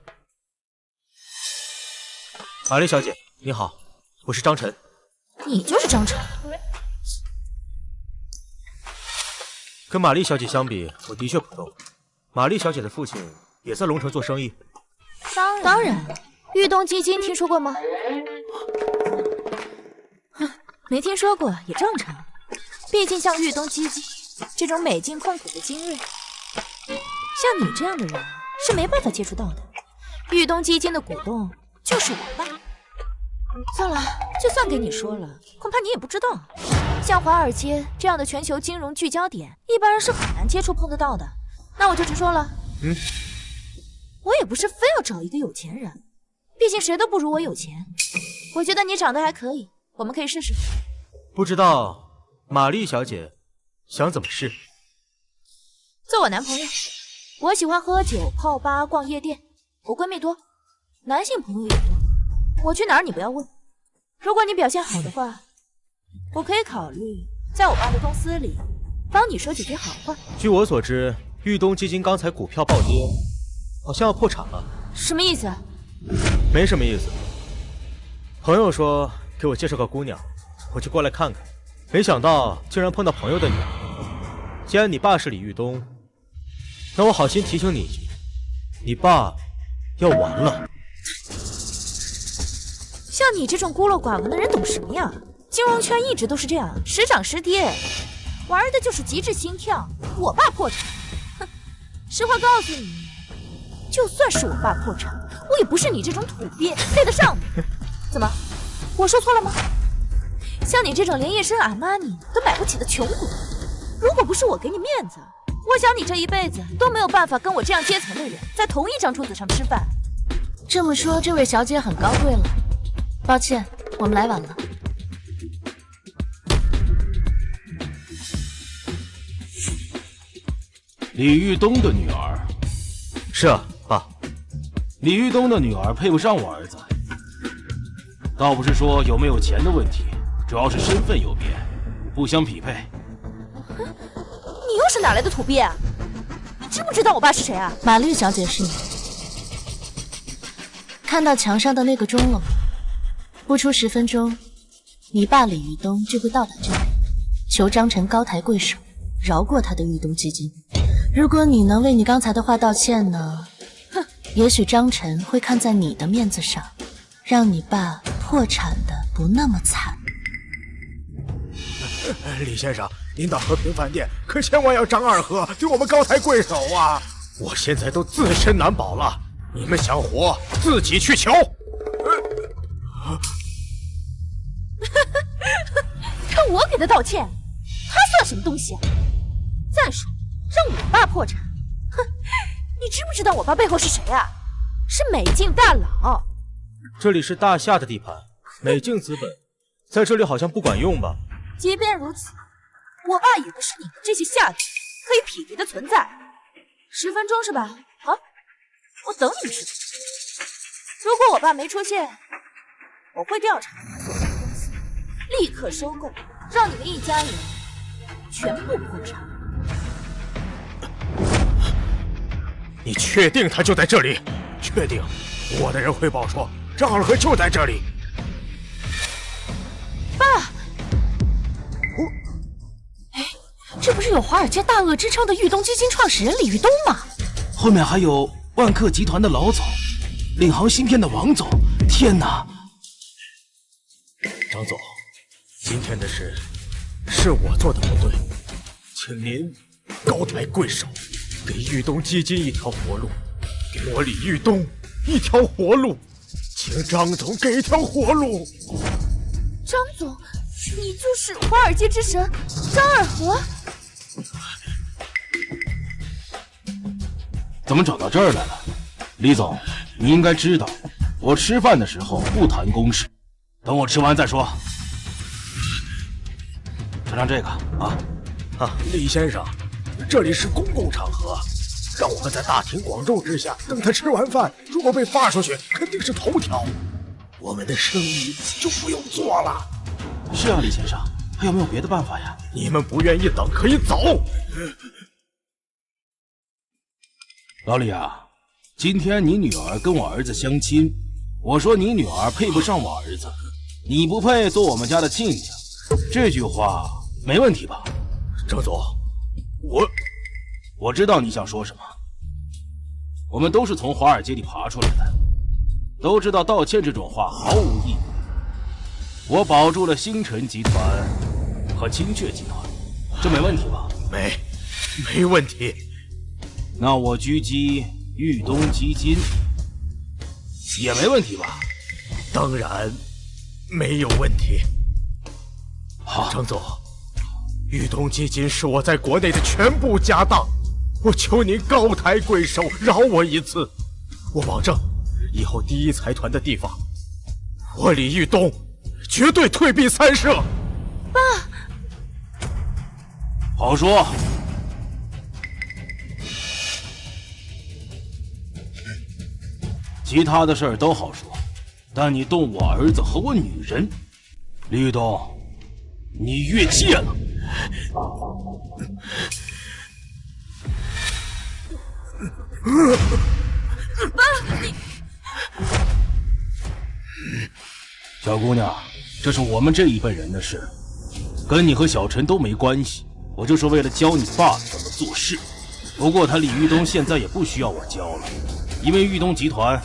玛丽小姐，你好，我是张晨。你就是张晨？跟玛丽小姐相比，我的确普通。玛丽小姐的父亲也在龙城做生意。当然，豫东基金听说过吗？没听说过也正常，毕竟像豫东基金这种美金控股的精锐，像你这样的人是没办法接触到的。豫东基金的股东就是我爸。算了，就算给你说了，恐怕你也不知道。像华尔街这样的全球金融聚焦点，一般人是很难接触碰得到的。那我就直说了，我也不是非要找一个有钱人，毕竟谁都不如我有钱。我觉得你长得还可以，我们可以试试。不知道玛丽小姐想怎么试？做我男朋友。我喜欢喝酒、泡吧、逛夜店。我闺蜜多，男性朋友也多。我去哪儿你不要问。如果你表现好的话，我可以考虑在我爸的公司里帮你说几句好话。据我所知，豫东基金刚才股票暴跌，好像要破产了。什么意思？没什么意思。朋友说给我介绍个姑娘，我就过来看看，没想到竟然碰到朋友的女儿。既然你爸是李豫东，那我好心提醒你一句，你爸要完了。像你这种孤陋寡闻的人懂什么呀？金融圈一直都是这样，时涨时跌，玩的就是极致心跳。我爸破产，哼，实话告诉你，就算是我爸破产，我也不是你这种土鳖配得上的。怎么，我说错了吗？像你这种连一身阿玛尼都买不起的穷鬼，如果不是我给你面子，我想你这一辈子都没有办法跟我这样阶层的人在同一张桌子上吃饭。这么说，这位小姐很高贵了。抱歉，我们来晚了。李豫东的女儿。是啊，爸。李豫东的女儿配不上我儿子，倒不是说有没有钱的问题，主要是身份有别，不相匹配。你又是哪来的土鳖啊？你知不知道我爸是谁啊？玛丽小姐是你。看到墙上的那个钟了吗？不出10分钟，你爸李豫东就会到达这里，求张晨高抬贵手，饶过他的豫东基金。如果你能为你刚才的话道歉呢，也许张晨会看在你的面子上，让你爸破产的不那么惨。李先生，您到和平饭店可千万要张二喝，对我们高抬贵手啊！我现在都自身难保了，你们想活自己去求。看我给他道歉，他算什么东西啊？再说让我爸破产，哼，你知不知道我爸背后是谁啊？是美境大佬。这里是大夏的地盘，美境资本在这里好像不管用吧？即便如此，我爸也不是你们这些下等可以匹敌的存在。10分钟是吧？好，我等你们10分钟。如果我爸没出现，我会调查所有公司，立刻收购，让你们一家人全部破产。你确定他就在这里？确定？我的人汇报说张二和就在这里。爸，哎，这不是有华尔街大鳄之称的豫东基金创始人李豫东吗？后面还有万科集团的老总，领航芯片的王总，天天哪！张总，今天的事是我做的不对，请您高抬贵手，给豫东基金一条活路，给我李豫东一条活路，请张总给一条活路。张总，你就是华尔街之神张尔和？怎么找到这儿来了？李总，你应该知道，我吃饭的时候不谈公事，等我吃完再说。尝尝这个啊！李先生，这里是公共场合，让我们在大庭广众之下等他吃完饭，如果被发出去，肯定是头条，我们的生意就不用做了。是啊，李先生，还有没有别的办法呀？你们不愿意等，可以走。老李啊，今天你女儿跟我儿子相亲，我说你女儿配不上我儿子，你不配做我们家的亲家，这句话没问题吧？张总，我知道你想说什么。我们都是从华尔街里爬出来的，都知道道歉这种话毫无意义。我保住了星辰集团和青雀集团，这没问题吧？没问题。那我狙击豫东基金也没问题吧？当然没有问题。好，张总，豫东基金是我在国内的全部家当，我求您高抬贵手，饶我一次。我保证，以后第一财团的地方，我李豫东绝对退避三舍。爸，好说。其他的事儿都好说，但你动我儿子和我女人，李豫东，你越界了。爸，你……小姑娘，这是我们这一辈人的事，跟你和小陈都没关系。我就是为了教你爸怎么做事。不过他李豫东现在也不需要我教了，因为豫东集团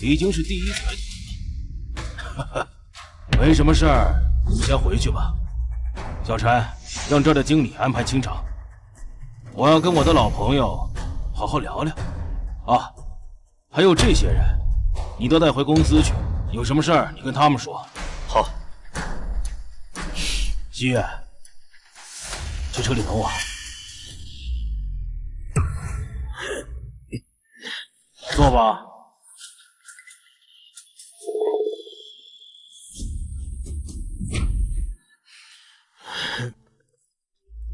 已经是第一财团。没什么事儿，你先回去吧。小陈，让这儿的经理安排清场，我要跟我的老朋友好好聊聊。啊，还有这些人，你都带回公司去。有什么事儿，你跟他们说。好。西月，去车里等我。坐吧。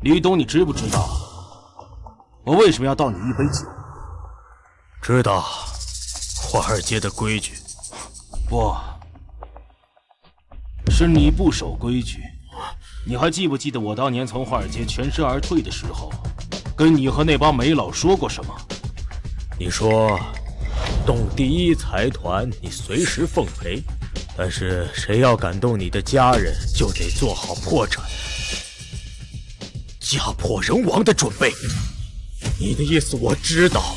李豫东，你知不知道我为什么要倒你一杯酒？知道，华尔街的规矩。不，是你不守规矩。你还记不记得我当年从华尔街全身而退的时候，跟你和那帮煤老说过什么？你说，动第一财团你随时奉陪，但是谁要敢动你的家人，就得做好破产、家破人亡的准备。你的意思我知道，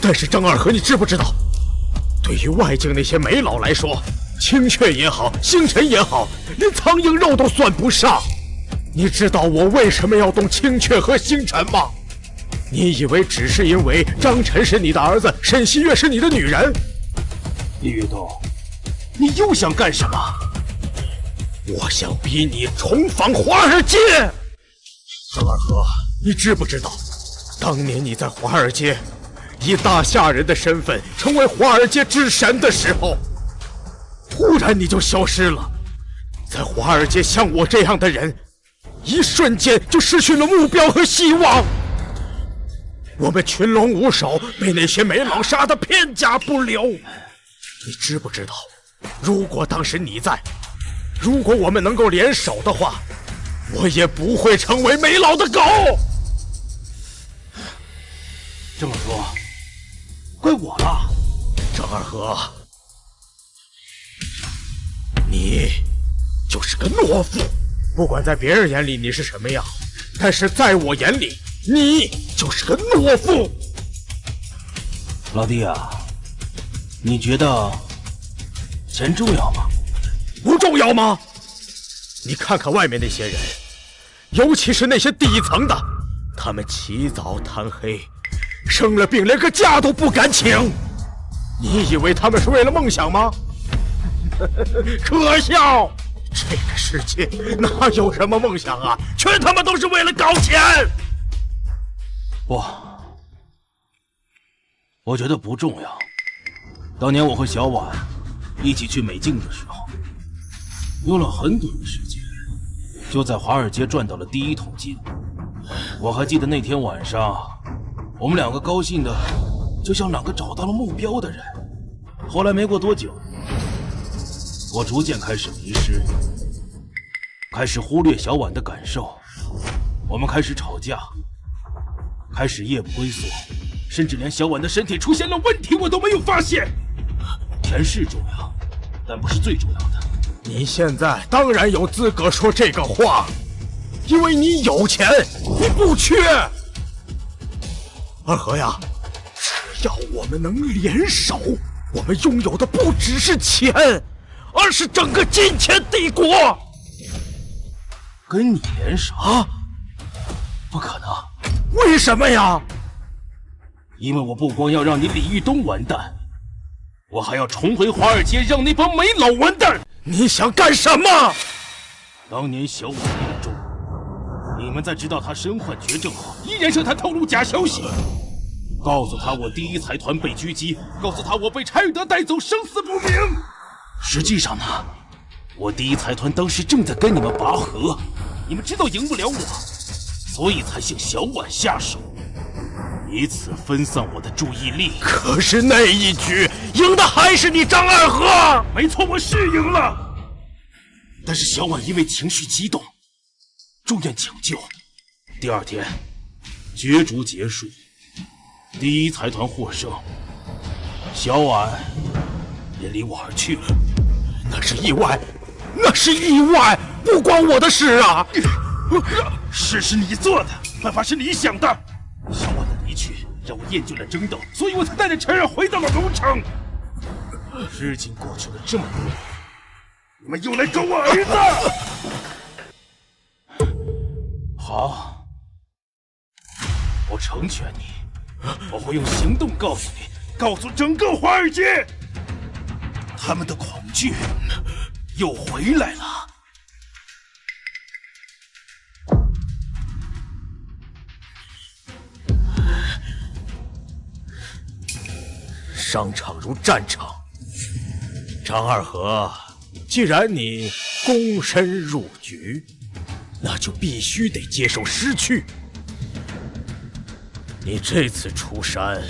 但是张二和，你知不知道？对于外境那些煤老来说，青雀也好，星辰也好，连苍蝇肉都算不上。你知道我为什么要动青雀和星辰吗？你以为只是因为张晨是你的儿子，沈西月是你的女人？李豫东，你又想干什么？我想逼你重返华尔街。张二和，你知不知道，当年你在华尔街以大夏人的身份成为华尔街之神的时候，忽然你就消失了。在华尔街，像我这样的人，一瞬间就失去了目标和希望。我们群龙无首，被那些煤老杀得片甲不留。你知不知道，如果当时你在，如果我们能够联手的话，我也不会成为煤老的狗。这么说，怪我了。张二和，你就是个懦夫。不管在别人眼里你是什么样，但是在我眼里，你就是个懦夫。老弟啊，你觉得钱重要吗？不重要吗？你看看外面那些人，尤其是那些底层的，他们起早贪黑，生了病连个假都不敢请。你以为他们是为了梦想吗？可笑！这个世界哪有什么梦想啊？全他妈都是为了搞钱！不，我觉得不重要。当年我和小婉一起去美境的时候，用了很短的时间，就在华尔街赚到了第一桶金。我还记得那天晚上，我们两个高兴的就像两个找到了目标的人。后来没过多久，我逐渐开始迷失，开始忽略小婉的感受，我们开始吵架，开始夜不归宿，甚至连小婉的身体出现了问题我都没有发现。钱是重要，但不是最重要的。你现在当然有资格说这个话，因为你有钱，你不缺。二和呀，只要我们能联手，我们拥有的不只是钱，而是整个金钱帝国。跟你联手啊？不可能！为什么呀？因为我不光要让你李玉东完蛋，我还要重回华尔街，让那帮煤老完蛋。你想干什么？当年小婉病重，你们在知道他身患绝症后，依然向他透露假消息，告诉他我第一财团被狙击，告诉他我被查尔德带走，生死不明。实际上呢，我第一财团当时正在跟你们拔河，你们知道赢不了我，所以才向小婉下手，以此分散我的注意力。可是那一局赢的还是你张二和。没错，我是赢了，但是小婉因为情绪激动，住院抢救。第二天，角逐结束，第一财团获胜，小婉也离我而去了。那是意外，那是意外，不关我的事啊！事是你做的，办法是你想的。小婉的离去让我厌倦了争斗，所以我才带着陈儿回到了龙城。事情过去了这么多年，你们又来搞我儿子！好，我成全你，我会用行动告诉你，告诉整个华尔街，他们的恐惧又回来了。商场如战场，张二和，既然你躬身入局，那就必须得接受失去。你这次出山，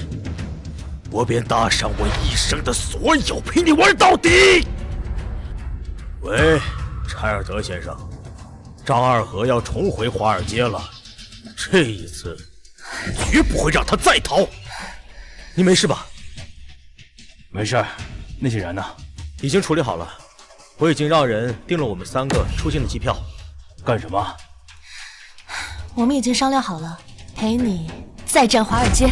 我便搭上我一生的所有，陪你玩到底。喂，柴尔德先生，张二和要重回华尔街了，这一次绝不会让他再逃。你没事吧？没事，那些人呢？已经处理好了，我已经让人订了我们3个出境的机票。干什么？我们已经商量好了，陪你再战华尔街。